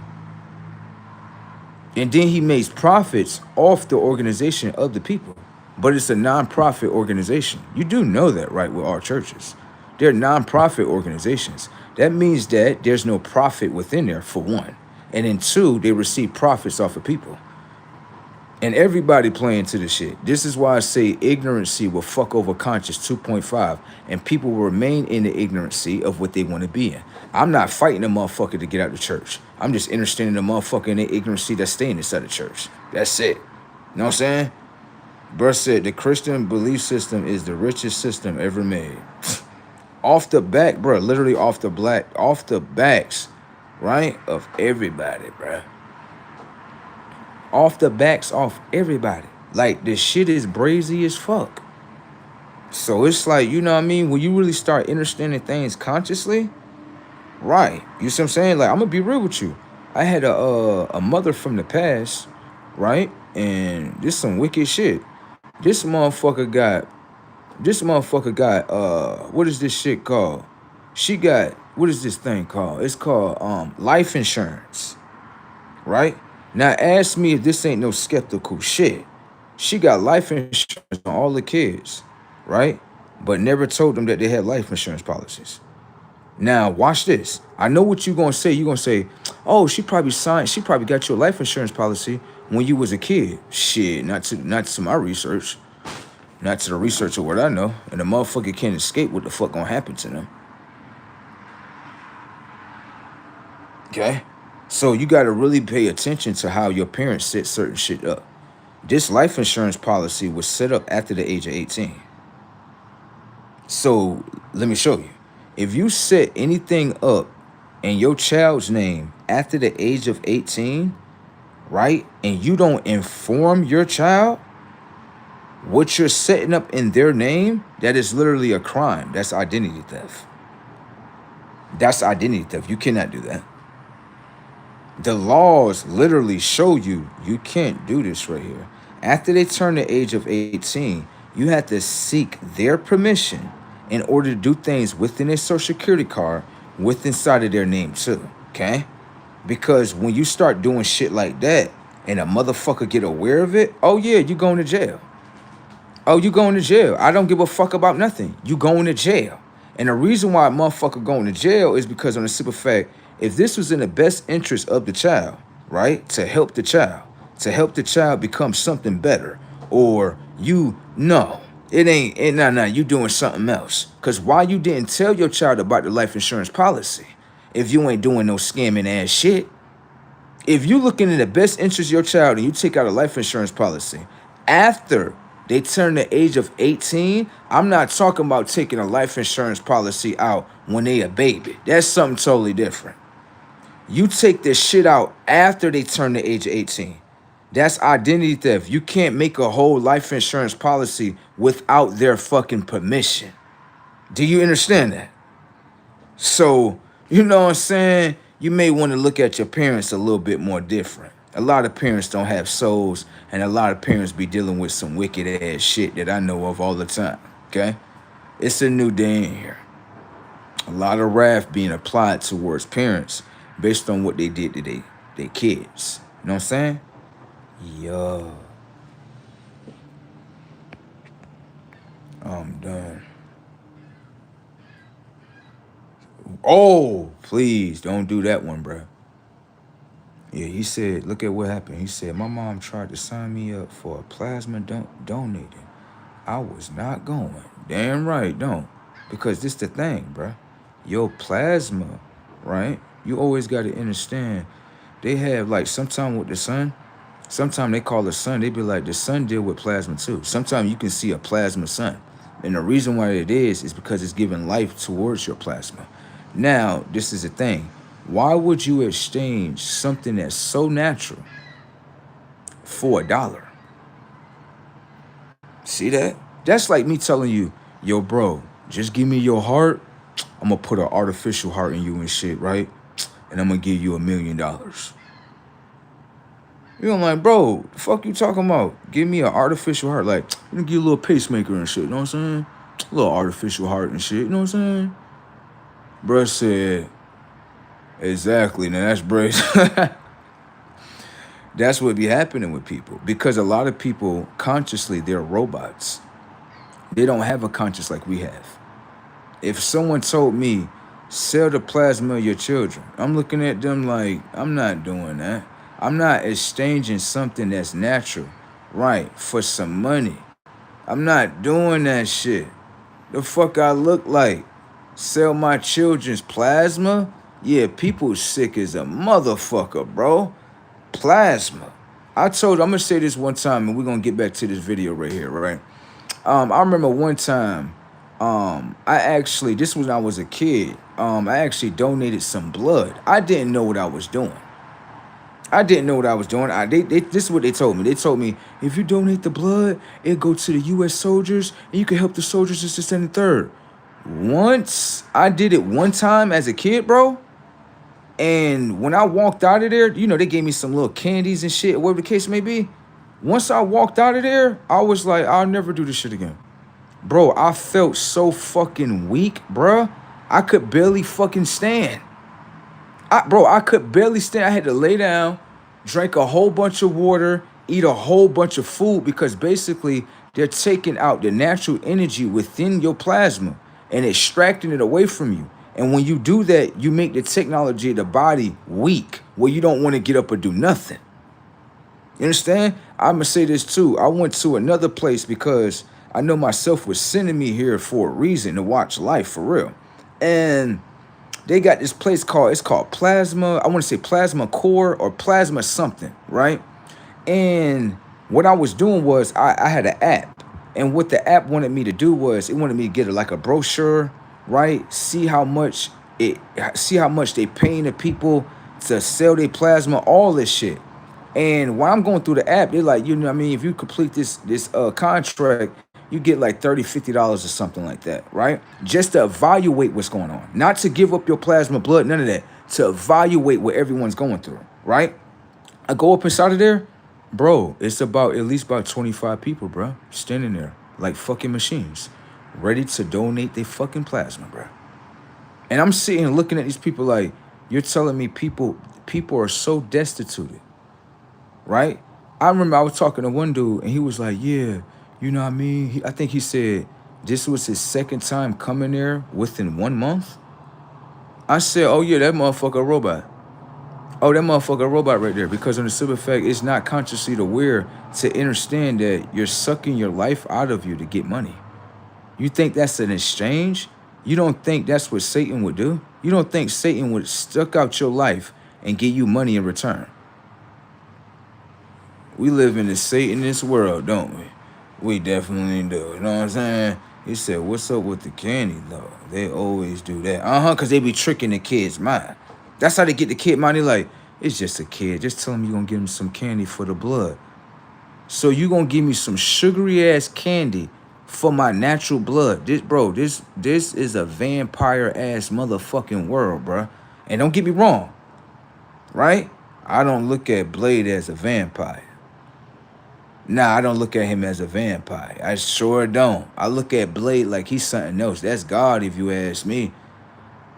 And then he makes profits off the organization of the people. But it's a nonprofit organization. You do know that, right, with our churches. They're nonprofit organizations. That means that there's no profit within there, for one. And then two, they receive profits off of people. And everybody playing to the shit. This is why I say ignorancy will fuck over conscious 2.5. And people will remain in the ignorancy of what they want to be in. I'm not fighting a motherfucker to get out of the church. I'm just interested in the motherfucker in the ignorancy that's staying inside the church. That's it. You know what I'm saying? Bruh said the Christian belief system is the richest system ever made. Off the back, bro, literally off the backs, right, of everybody, bro. Off the backs off everybody. Like, this shit is brazy as fuck. So it's like, you know what I mean? When you really start understanding things consciously, right? You see what I'm saying? Like, I'm gonna be real with you. I had a mother from the past, right? And this some wicked shit. This motherfucker got, what is this shit called? She got, what is this thing called? It's called life insurance, right? Now ask me if this ain't no skeptical shit. She got life insurance on all the kids, right? But never told them that they had life insurance policies. Now watch this. I know what you're gonna say. You're gonna say, oh, she probably got your life insurance policy when you was a kid. Shit, not to my research. Not to the research of what I know. And the motherfucker can't escape what the fuck gonna happen to them. Okay? So you gotta really pay attention to how your parents set certain shit up. This life insurance policy was set up after the age of 18. So let me show you. If you set anything up in your child's name after the age of 18, right, and you don't inform your child what you're setting up in their name, that is literally a crime. That's identity theft. That's identity theft. You cannot do that. The laws literally show you can't do this right here. After they turn the age of 18, you have to seek their permission in order to do things within their social security card, with inside of their name too, okay? Because when you start doing shit like that and a motherfucker get aware of it, oh yeah, you going to jail. Oh, you going to jail. I don't give a fuck about nothing. You going to jail. And the reason why a motherfucker going to jail is because on the simple fact, if this was in the best interest of the child, right, to help the child become something better, or you know, you doing something else. Because why you didn't tell your child about the life insurance policy if you ain't doing no scamming ass shit? If you looking in the best interest of your child and you take out a life insurance policy after they turn the age of 18, I'm not talking about taking a life insurance policy out when they a baby. That's something totally different. You take this shit out after they turn the age of 18. That's identity theft. You can't make a whole life insurance policy without their fucking permission. Do you understand that? So, you know what I'm saying? You may want to look at your parents a little bit more different. A lot of parents don't have souls, and a lot of parents be dealing with some wicked ass shit that I know of all the time, okay? It's a new day in here. A lot of wrath being applied towards parents based on what they did to their kids. You know what I'm saying? Yeah. I'm done. Oh, please don't do that one, bro. Yeah, he said, look at what happened. He said, my mom tried to sign me up for a plasma donating. I was not going. Damn right, don't. Because this the thing, bro. Your plasma, right? You always got to understand. They have, like, sometime with the sun, sometimes they call the sun, they be like, the sun deal with plasma too. Sometimes you can see a plasma sun. And the reason why it is because it's giving life towards your plasma. Now, this is the thing. Why would you exchange something that's so natural for $1? See that? That's like me telling you, yo, bro, just give me your heart. I'm going to put an artificial heart in you and shit, right? And I'm going to give you $1 million. You know, I'm like, bro, the fuck you talking about? Give me an artificial heart. Like, I'm going to give you a little pacemaker and shit, you know what I'm saying? A little artificial heart and shit, you know what I'm saying? Bruh said, exactly. Now that's brazen. That's what be happening with people. Because a lot of people, consciously, they're robots. They don't have a conscience like we have. If someone told me, sell the plasma of your children, I'm looking at them like, I'm not doing that. I'm not exchanging something that's natural, right, for some money. I'm not doing that shit. The fuck I look like? Sell my children's plasma? Yeah, people sick as a motherfucker, bro. Plasma. I told, I'm gonna say this one time and we're gonna get back to this video right here, right? I remember one time, I actually, this was when I was a kid. I actually donated some blood. I didn't know what I was doing. This is what they told me. They told me, if you donate the blood, it'll go to the U.S. soldiers, and you can help the soldiers just and the third. Once I did it one time as a kid, bro, and when I walked out of there, you know, they gave me some little candies and shit, whatever the case may be. Once I walked out of there, I was like, I'll never do this shit again. Bro, I felt so fucking weak, bro. I could barely fucking stand. I could barely stand. I had to lay down, drink a whole bunch of water, eat a whole bunch of food, because basically they're taking out the natural energy within your plasma and extracting it away from you. And when you do that, you make the technology of the body weak, where you don't want to get up or do nothing. You understand? I'm going to say this too. I went to another place because I know myself was sending me here for a reason, to watch life for real. And they got this place it's called Plasma. I want to say Plasma Core or Plasma something, right? And what I was doing was I had an app. And what the app wanted me to do was, it wanted me to get like a brochure, right? See how much they paying the people to sell their plasma, all this shit. And while I'm going through the app, they're like, you know what I mean, if you complete this contract, you get like $30, $50 or something like that, right? Just to evaluate what's going on. Not to give up your plasma blood, none of that. To evaluate what everyone's going through, right? I go up inside of there, bro, it's at least about 25 people, bro, standing there like fucking machines, ready to donate their fucking plasma, bro. And I'm sitting and looking at these people like, you're telling me people are so destitute, right? I remember I was talking to one dude and he was like, yeah, you know what I mean? I think he said this was his second time coming there within 1 month. I said, oh yeah, that motherfucker a robot. Oh, that motherfucker a robot right there. Because on the simple fact, it's not consciously aware to understand that you're sucking your life out of you to get money. You think that's an exchange? You don't think that's what Satan would do? You don't think Satan would suck out your life and give you money in return? We live in a Satanist world, don't we? We definitely do. You know what I'm saying? He said, what's up with the candy, though? They always do that. Because they be tricking the kid's mind. That's how they get the kid mind. They like, it's just a kid. Just tell him you're going to give him some candy for the blood. So you going to give me some sugary-ass candy for my natural blood. This is a vampire-ass motherfucking world, bro. And don't get me wrong, right? I don't look at Blade as a vampire. Nah, I don't look at him as a vampire. I sure don't. I look at Blade like he's something else. That's God, if you ask me.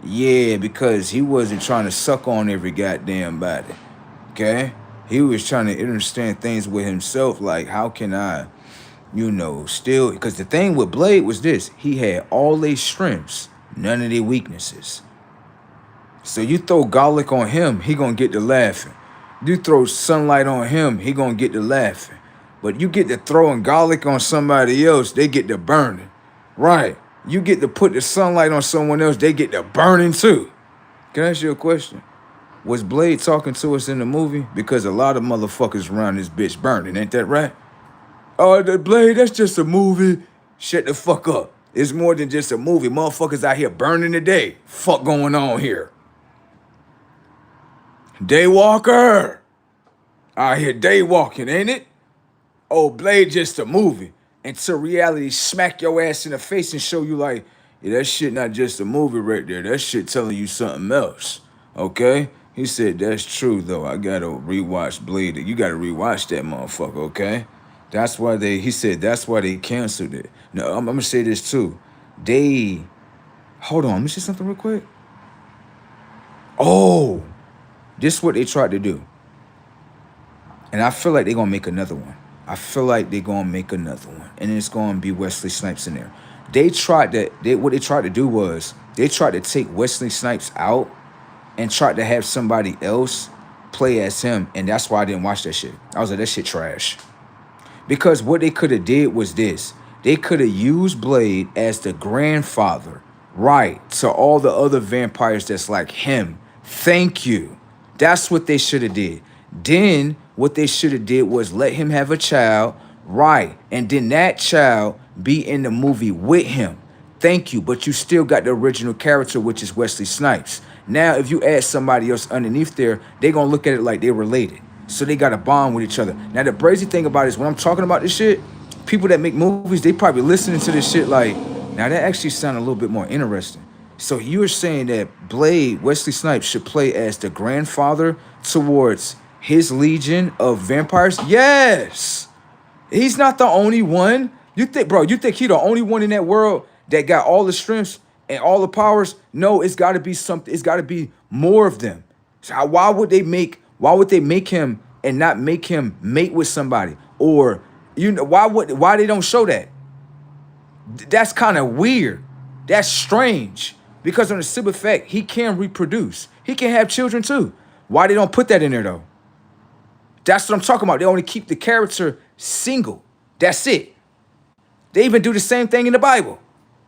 Yeah, because he wasn't trying to suck on every goddamn body. Okay? He was trying to understand things with himself. Like, how can I, still... Because the thing with Blade was this. He had all their strengths, none of their weaknesses. So you throw garlic on him, he gonna get to laughing. You throw sunlight on him, he gonna get to laughing. But you get to throwing garlic on somebody else, they get to burning. Right. You get to put the sunlight on someone else, they get to burning too. Can I ask you a question? Was Blade talking to us in the movie? Because a lot of motherfuckers around this bitch burning, ain't that right? Oh, the Blade, that's just a movie. Shut the fuck up. It's more than just a movie. Motherfuckers out here burning today. Fuck going on here? Daywalker. Out here daywalking, ain't it? Oh, Blade just a movie. Until reality smack your ass in the face and show you like, yeah, that shit not just a movie right there. That shit telling you something else. Okay? He said, that's true, though. I gotta rewatch Blade. You gotta rewatch that motherfucker, okay? That's why he said that's why they canceled it. Now, I'm gonna say this too. Hold on, let me say something real quick. Oh, this is what they tried to do. And I feel like they're gonna make another one. And it's gonna be Wesley Snipes in there. What they tried to do was, they tried to take Wesley Snipes out and tried to have somebody else play as him. And that's why I didn't watch that shit. I was like, that shit trash. Because what they could have did was this. They could have used Blade as the grandfather, right, to all the other vampires that's like him, Thank you. That's what they should have did. Then what they should have did was let him have a child, right? And then that child be in the movie with him. Thank you. But you still got the original character, which is Wesley Snipes. Now, if you add somebody else underneath there, they're going to look at it like they're related. So they got a bond with each other. Now, the crazy thing about it is when I'm talking about this shit, people that make movies, they probably listening to this shit like, now that actually sounds a little bit more interesting. So you're saying that Blade, Wesley Snipes, should play as the grandfather towards his legion of vampires? Yes. He's not the only one. You think he the only one in that world that got all the strengths and all the powers? No, it's got to be something. It's got to be more of them. So why would they make him and not make him mate with somebody? Or why they don't show that? That's kind of weird. That's strange. Because on the simple fact, he can reproduce. He can have children too. Why they don't put that in there though? That's what I'm talking about. They only keep the character single. That's it. They even do the same thing in the Bible.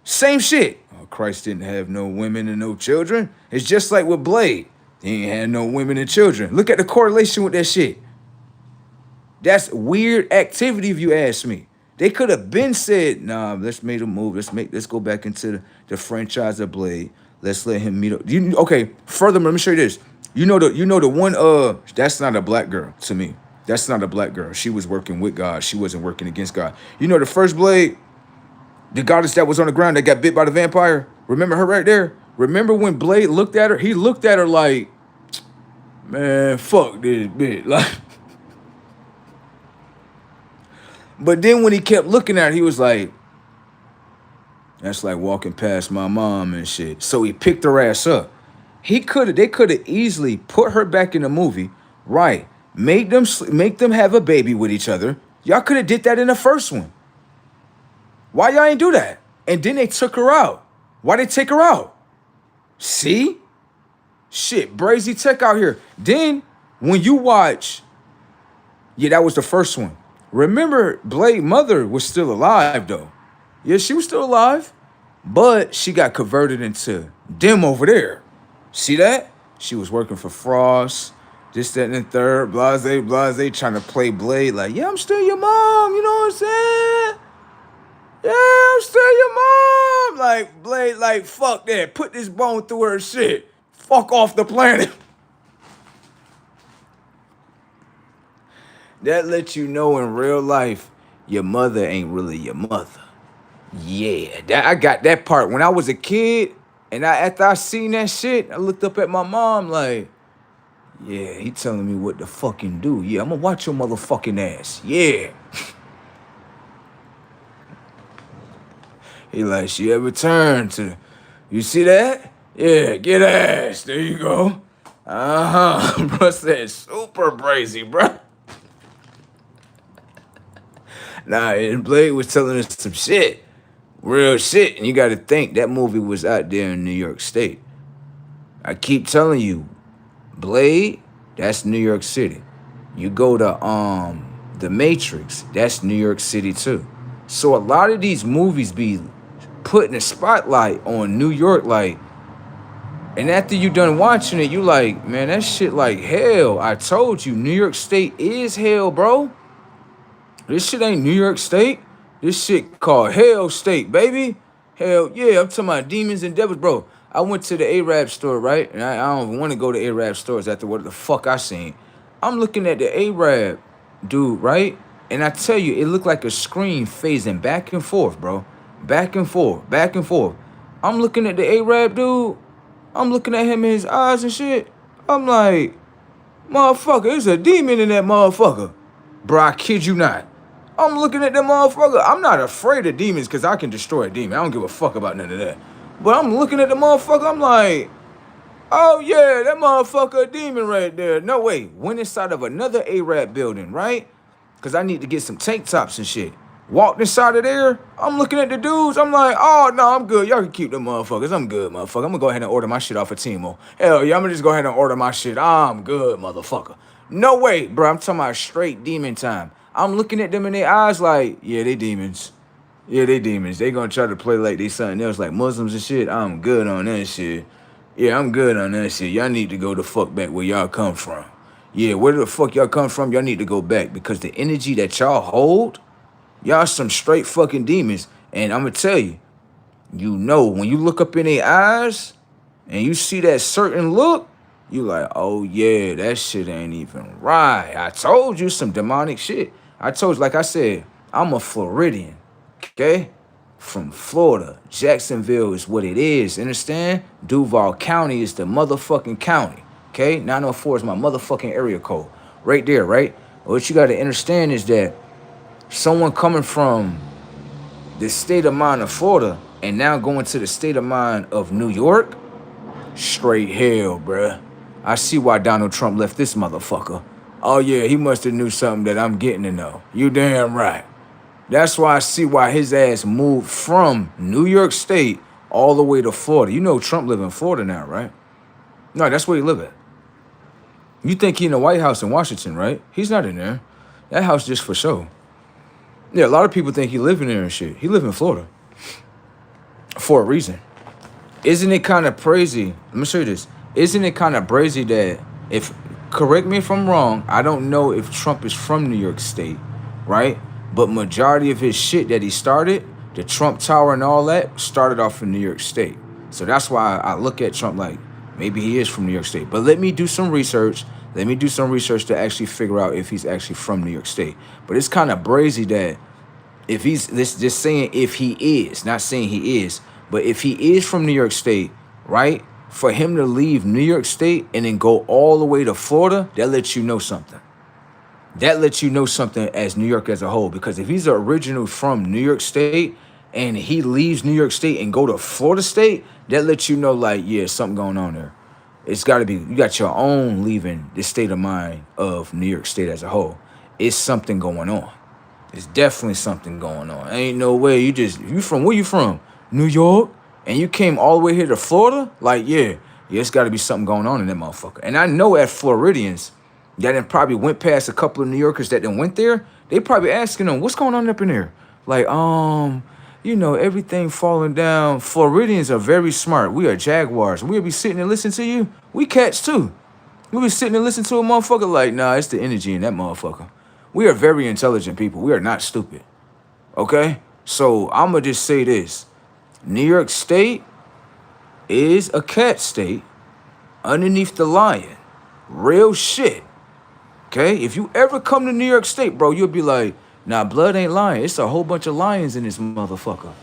Same shit. Oh, Christ didn't have no women and no children. It's just like with Blade. He ain't had no women and children. Look at the correlation with that shit. That's weird activity if you ask me. They could have been said, nah, let's make a move. Let's go back into the franchise of Blade. Let's let him meet up. Okay, furthermore, let me show you this. You know the one, that's not a black girl to me. That's not a black girl. She was working with God. She wasn't working against God. You know the first Blade, the goddess that was on the ground that got bit by the vampire? Remember her right there? Remember when Blade looked at her? He looked at her like, man, fuck this bitch. Like, but then when he kept looking at her, he was like, that's like walking past my mom and shit. So he picked her ass up. They could have easily put her back in the movie, right? Make them have a baby with each other. Y'all could have did that in the first one. Why y'all ain't do that? And then they took her out. Why they take her out? See? Shit, Brazy Tech out here. Then when you watch, yeah, that was the first one. Remember, Blade mother was still alive though. Yeah, she was still alive, but she got converted into them over there. See that? She was working for Frost, this, that, and the third, blase, trying to play Blade like, yeah, I'm still your mom, you know what I'm saying? Yeah, I'm still your mom. Like, Blade, like, fuck that. Put this bone through her shit. Fuck off the planet. That lets you know in real life, your mother ain't really your mother. Yeah, I got that part. When I was a kid, and after I seen that shit, I looked up at my mom like, yeah, he telling me what to fucking do. Yeah, I'm gonna watch your motherfucking ass. Yeah. He like, she ever turned to, you see that? Yeah, get ass. There you go. Bro said super brazy, bro. Nah, and Blade was telling us some shit. Real shit. And you got to think, that movie was out there in New York State. I keep telling you, Blade, that's New York City. You go to The Matrix, that's New York City too. So a lot of these movies be putting a spotlight on New York, like, and after you done watching it, you like, man, that shit like hell. I told you, New York State is hell, bro. This shit ain't New York State. This shit called Hell State, baby. Hell yeah, I'm talking about demons and devils, bro. I went to the Arab store, right? And I don't want to go to Arab stores after what the fuck I seen. I'm looking at the Arab dude, right? And I tell you, it looked like a screen phasing back and forth, bro. Back and forth, back and forth. I'm looking at the Arab dude. I'm looking at him in his eyes and shit. I'm like, motherfucker, there's a demon in that motherfucker. Bro, I kid you not. I'm looking at that motherfucker. I'm not afraid of demons because I can destroy a demon. I don't give a fuck about none of that. But I'm looking at the motherfucker. I'm like, oh yeah, that motherfucker a demon right there. No way. Went inside of another Arab building, right? Because I need to get some tank tops and shit. Walked inside of there. I'm looking at the dudes. I'm like, oh, no, I'm good. Y'all can keep them motherfuckers. I'm good, motherfucker. I'm going to go ahead and order my shit off of Timo. Hell yeah, I'm going to just go ahead and order my shit. I'm good, motherfucker. No way, bro. I'm talking about straight demon time. I'm looking at them in their eyes like, yeah, they demons. Yeah, they demons. They going to try to play like they something else, like Muslims and shit. I'm good on that shit. Yeah, I'm good on that shit. Y'all need to go the fuck back where y'all come from. Yeah, where the fuck y'all come from, y'all need to go back because the energy that y'all hold, y'all some straight fucking demons. And I'm gonna tell you, you know, when you look up in their eyes and you see that certain look, you like, oh yeah, that shit ain't even right. I told you some demonic shit. I told you, like I said, I'm a Floridian, okay? From Florida. Jacksonville is what it is, understand? Duval County is the motherfucking county, okay? 904 is my motherfucking area code. Right there, right? What you gotta understand is that someone coming from the state of mind of Florida and now going to the state of mind of New York, straight hell, bruh. I see why Donald Trump left this motherfucker. Oh yeah, he must have knew something that I'm getting to know. You damn right. That's why I see why his ass moved from New York State all the way to Florida. You know Trump live in Florida now, right? No, that's where he live at. You think he in the White House in Washington, right? He's not in there. That house just for show. Yeah, a lot of people think he live in there and shit. He live in Florida. For a reason. Isn't it kind of crazy? Let me show you this. Isn't it kind of crazy that if, correct me if I'm wrong, I don't know if Trump is from New York State, right? But majority of his shit that he started, the Trump Tower and all that, started off in New York State. So that's why I look at Trump like, maybe he is from New York State. But let me do some research. Let me do some research to actually figure out if he's actually from New York State. But it's kind of brazy that if he's, just saying if he is, not saying he is, but if he is from New York State, right? For him to leave New York State and then go all the way to Florida, that lets you know something. That lets you know something as New York as a whole. Because if he's original from New York State and he leaves New York State and go to Florida State, that lets you know, like, yeah, something going on there. It's got to be, you got your own leaving the state of mind of New York State as a whole. It's something going on. It's definitely something going on. Ain't no way you from, where you from? New York? And you came all the way here to Florida? Like, yeah, it's got to be something going on in that motherfucker. And I know as Floridians that then probably went past a couple of New Yorkers that then went there, they probably asking them, what's going on up in there? Like, you know, everything falling down. Floridians are very smart. We are jaguars. We'll be sitting and listening to you. We cats too. We'll be sitting and listening to a motherfucker like, nah, it's the energy in that motherfucker. We are very intelligent people. We are not stupid. Okay? So I'm going to just say this. New York State is a cat state underneath the lion. Real shit. Okay? If you ever come to New York State, bro, you'll be like, nah, blood ain't lying. It's a whole bunch of lions in this motherfucker.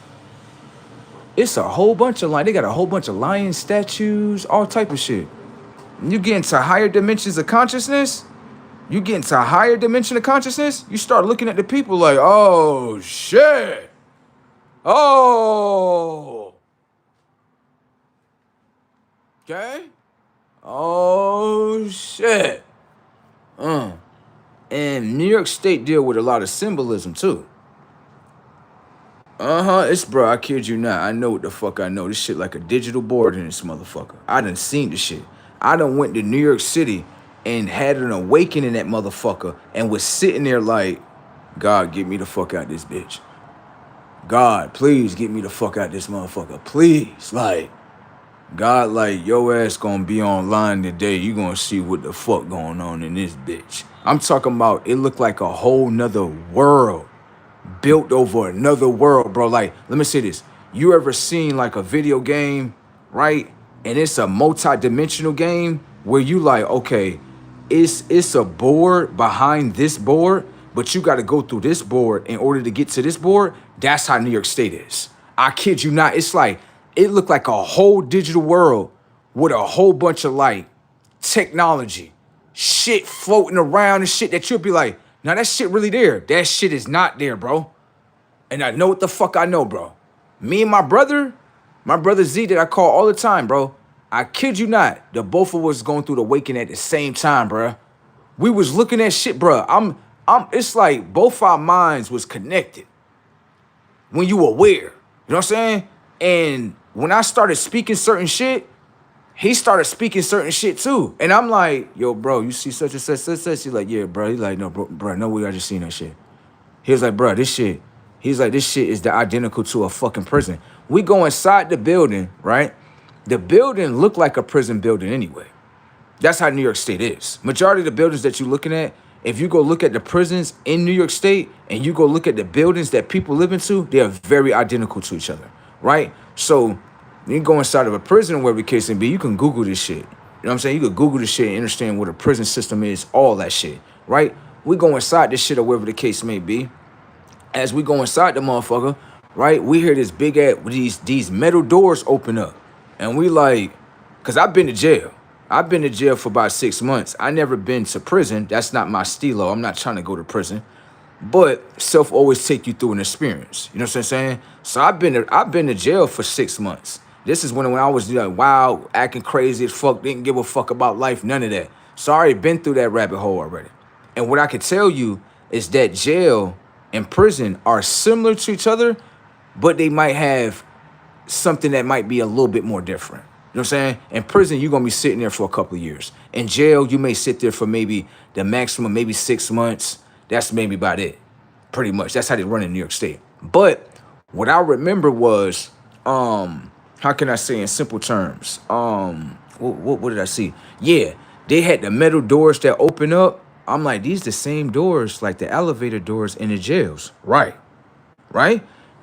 It's a whole bunch of lions. They got a whole bunch of lion statues, all type of shit. You get into higher dimensions of consciousness, you start looking at the people like, oh, shit. Oh. Okay? Oh, shit. And New York State deal with a lot of symbolism, too. It's, bro, I kid you not. I know what the fuck I know. This shit like a digital board in this motherfucker. I done seen the shit. I done went to New York City and had an awakening in that motherfucker and was sitting there like, God, get me the fuck out this bitch. God, please get me the fuck out this motherfucker. Please. Like, God, like, your ass gonna be online today. You gonna see what the fuck going on in this bitch. I'm talking about it looked like a whole nother world built over another world, bro. Like, let me say this. You ever seen like a video game, right? And it's a multi-dimensional game where you like, okay, it's a board behind this board, but you got to go through this board in order to get to this board. That's how New York State is. I kid you not. It's like, it looked like a whole digital world with a whole bunch of like technology, shit floating around and shit that you'll be like, now that shit really there. That shit is not there, bro. And I know what the fuck I know, bro. Me and my brother Z that I call all the time, bro. I kid you not. The both of us going through the awakening at the same time, bro. We was looking at shit, bro. It's like both our minds was connected. When you aware, you know what I'm saying? And when I started speaking certain shit, he started speaking certain shit too. And I'm like, yo, bro, you see such and such, such, such. He's like, yeah, bro. He's like, no, bro, no way I just seen that shit. He was like, bro, this shit. He's like, this shit is the identical to a fucking prison. We go inside the building, right? the building looked like a prison building anyway. That's how New York State is. Majority of the buildings that you're looking at, if you go look at the prisons in New York State and you go look at the buildings that people live into, they are very identical to each other, right? So you go inside of a prison, wherever the case may be, you can Google this shit. You know what I'm saying? You can Google this shit and understand what a prison system is, all that shit, right? We go inside this shit or wherever the case may be. As we go inside the motherfucker, right, we hear this big ass, these metal doors open up. And we like, because I've been to jail. I've been to jail for about 6 months. I never been to prison. That's not my stilo. I'm not trying to go to prison. But self always take you through an experience. You know what I'm saying? So I've been to jail for 6 months. This is when I was like wild, acting crazy as fuck, didn't give a fuck about life, none of that. So I already been through that rabbit hole already. And what I can tell you is that jail and prison are similar to each other, but they might have something that might be a little bit more different. You know what I'm saying? In prison, you're going to be sitting there for a couple of years. In jail, you may sit there for maybe the maximum, maybe 6 months. That's maybe about it. Pretty much. That's how they run in New York State. But what I remember was, how can I say in simple terms? What did I see? Yeah, they had the metal doors that open up. I'm like, these the same doors like the elevator doors in the jails. Right.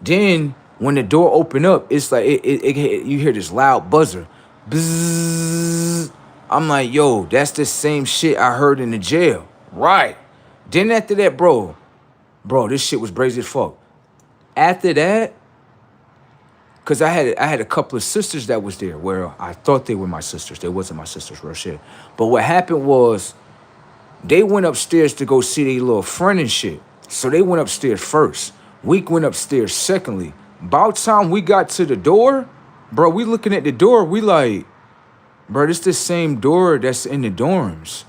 Then when the door open up, it's like you hear this loud buzzer. Bzzz. I'm like, yo, that's the same shit I heard in the jail. Right. Then after that, bro, this shit was brazy as fuck. After that, because I had a couple of sisters that was there where I thought they were my sisters. They wasn't my sisters, real shit. But what happened was they went upstairs to go see their little friend and shit. So they went upstairs first. We went upstairs secondly. About time we got to the door, bro, we looking at the door. We like, bro, this the same door that's in the dorms.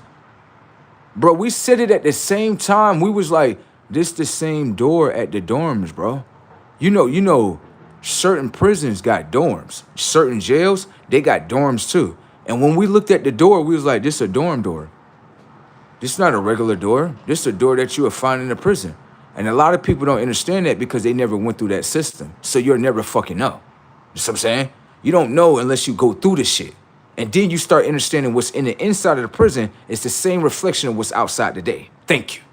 Bro, we said it at the same time. We was like, this the same door at the dorms, bro. You know, certain prisons got dorms. Certain jails, they got dorms too. And when we looked at the door, we was like, this a dorm door. This not a regular door. This is a door that you would find in a prison. And a lot of people don't understand that because they never went through that system. So you'll never fucking know. You know what I'm saying? You don't know unless you go through the shit. And then you start understanding what's in the inside of the prison is the same reflection of what's outside the day. Thank you.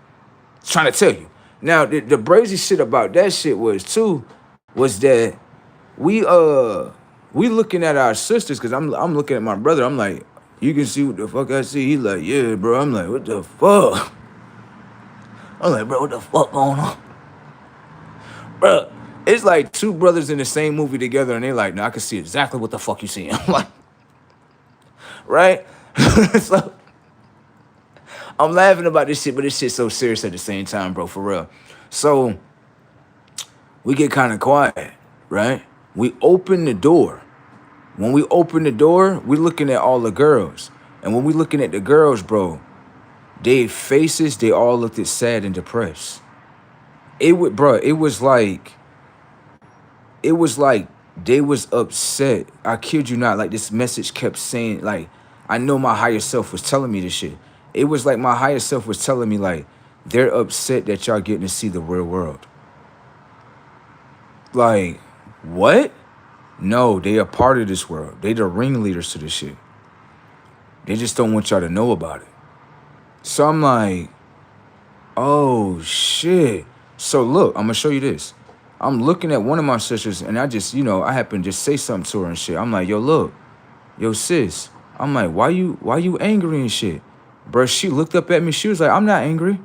Trying to tell you. Now, the brazy shit about that shit was that we looking at our sisters, because I'm looking at my brother. I'm like, you can see what the fuck I see. He's like, yeah, bro. I'm like, what the fuck? I'm like, bro, what the fuck going on? Bro, it's like two brothers in the same movie together, and they like, no, I can see exactly what the fuck you see. I'm like, right? So I'm laughing about this shit, but this shit's so serious at the same time, bro, for real. So we get kind of quiet, right? We open the door. When we open the door, we looking at all the girls. And when we looking at the girls, bro, their faces, they all looked sad and depressed. It was like they was upset. I kid you not. Like, this message kept saying, like, I know my higher self was telling me this shit. It was like my higher self was telling me, like, they're upset that y'all getting to see the real world. Like, what? No, they are part of this world. They the ringleaders to this shit. They just don't want y'all to know about it. So I'm like, oh, shit. So look, I'm going to show you this. I'm looking at one of my sisters, and I just, I happen to just say something to her and shit. I'm like, yo, look. Yo, sis. I'm like, why you angry and shit? Bruh, she looked up at me. She was like, I'm not angry.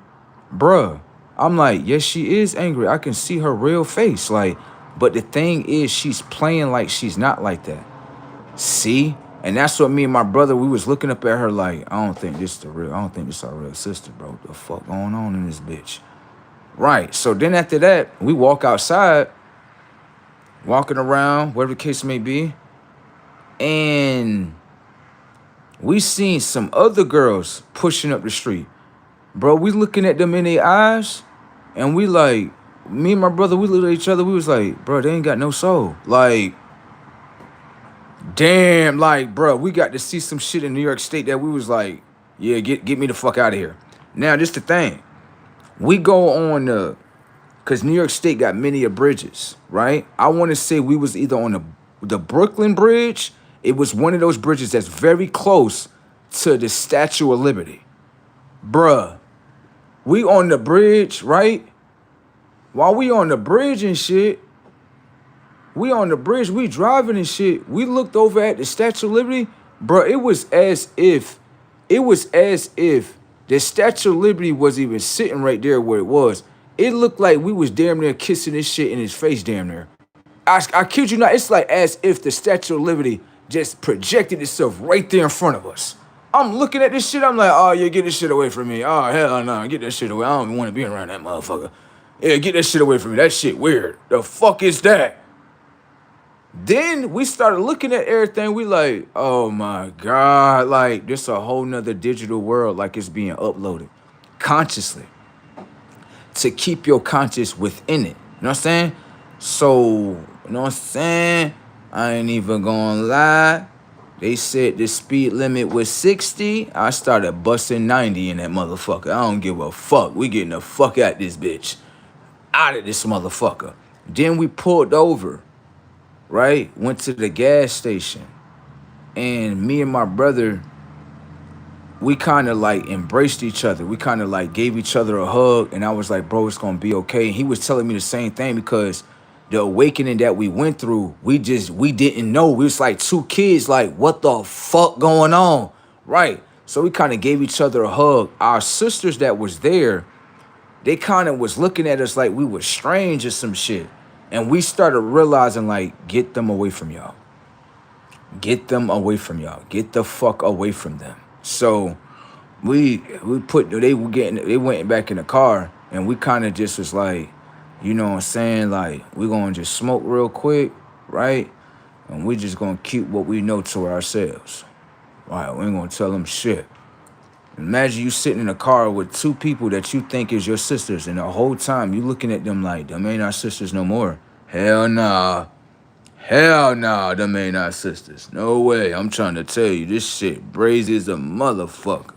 Bruh. I'm like, yes, she is angry. I can see her real face. Like, but the thing is, she's playing like she's not like that. See? And that's what me and my brother, we was looking up at her like, I don't think this is our real sister, bro. What the fuck going on in this bitch? Right. So then after that, we walk outside, walking around, whatever the case may be. And we seen some other girls pushing up the street. Bro, we looking at them in their eyes, and we like, me and my brother, we looked at each other, we was like, bro, they ain't got no soul. Like, damn, like, bro, we got to see some shit in New York State that we was like, yeah, get me the fuck out of here. Now, this the thing. We go on because New York State got many bridges, right? I want to say we was either on the Brooklyn Bridge, It was one of those bridges that's very close to the Statue of Liberty. Bruh, we on the bridge, right? While we on the bridge and shit, we on the bridge, we driving and shit. We looked over at the Statue of Liberty. Bruh, it was as if the Statue of Liberty was even sitting right there where it was. It looked like we was damn near kissing this shit in his face damn near. I kid you not, it's like as if the Statue of Liberty just projected itself right there in front of us. I'm looking at this shit, I'm like, oh yeah, get this shit away from me. Oh hell no, get that shit away. I don't even want to be around that motherfucker. Yeah, get that shit away from me. That shit weird. The fuck is that? Then we started looking at everything. We like, oh my God, like this a whole nother digital world, like it's being uploaded consciously to keep your conscious within it. You know what I'm saying? So, you know what I'm saying? I ain't even gonna lie. They said the speed limit was 60. I started busting 90 in that motherfucker. I don't give a fuck. We getting the fuck out this bitch. Out of this motherfucker. Then we pulled over. Right? Went to the gas station. And me and my brother, we kind of like embraced each other. We kind of like gave each other a hug. And I was like, bro, it's going to be okay. And he was telling me the same thing because the awakening that we went through, we didn't know. We was like two kids, like, what the fuck going on? Right? So we kind of gave each other a hug. Our sisters that was there, they kind of was looking at us like we were strange or some shit. And we started realizing, like, get them away from y'all. Get them away from y'all. Get the fuck away from them. So they went back in the car, and we kind of just was like, you know what I'm saying? Like, we're going to just smoke real quick, right? And we just going to keep what we know to ourselves. Right? We ain't going to tell them shit. Imagine you sitting in a car with two people that you think is your sisters, and the whole time you looking at them like, them ain't our sisters no more. Hell nah. Hell nah, them ain't our sisters. No way. I'm trying to tell you, this shit brazy as a motherfucker.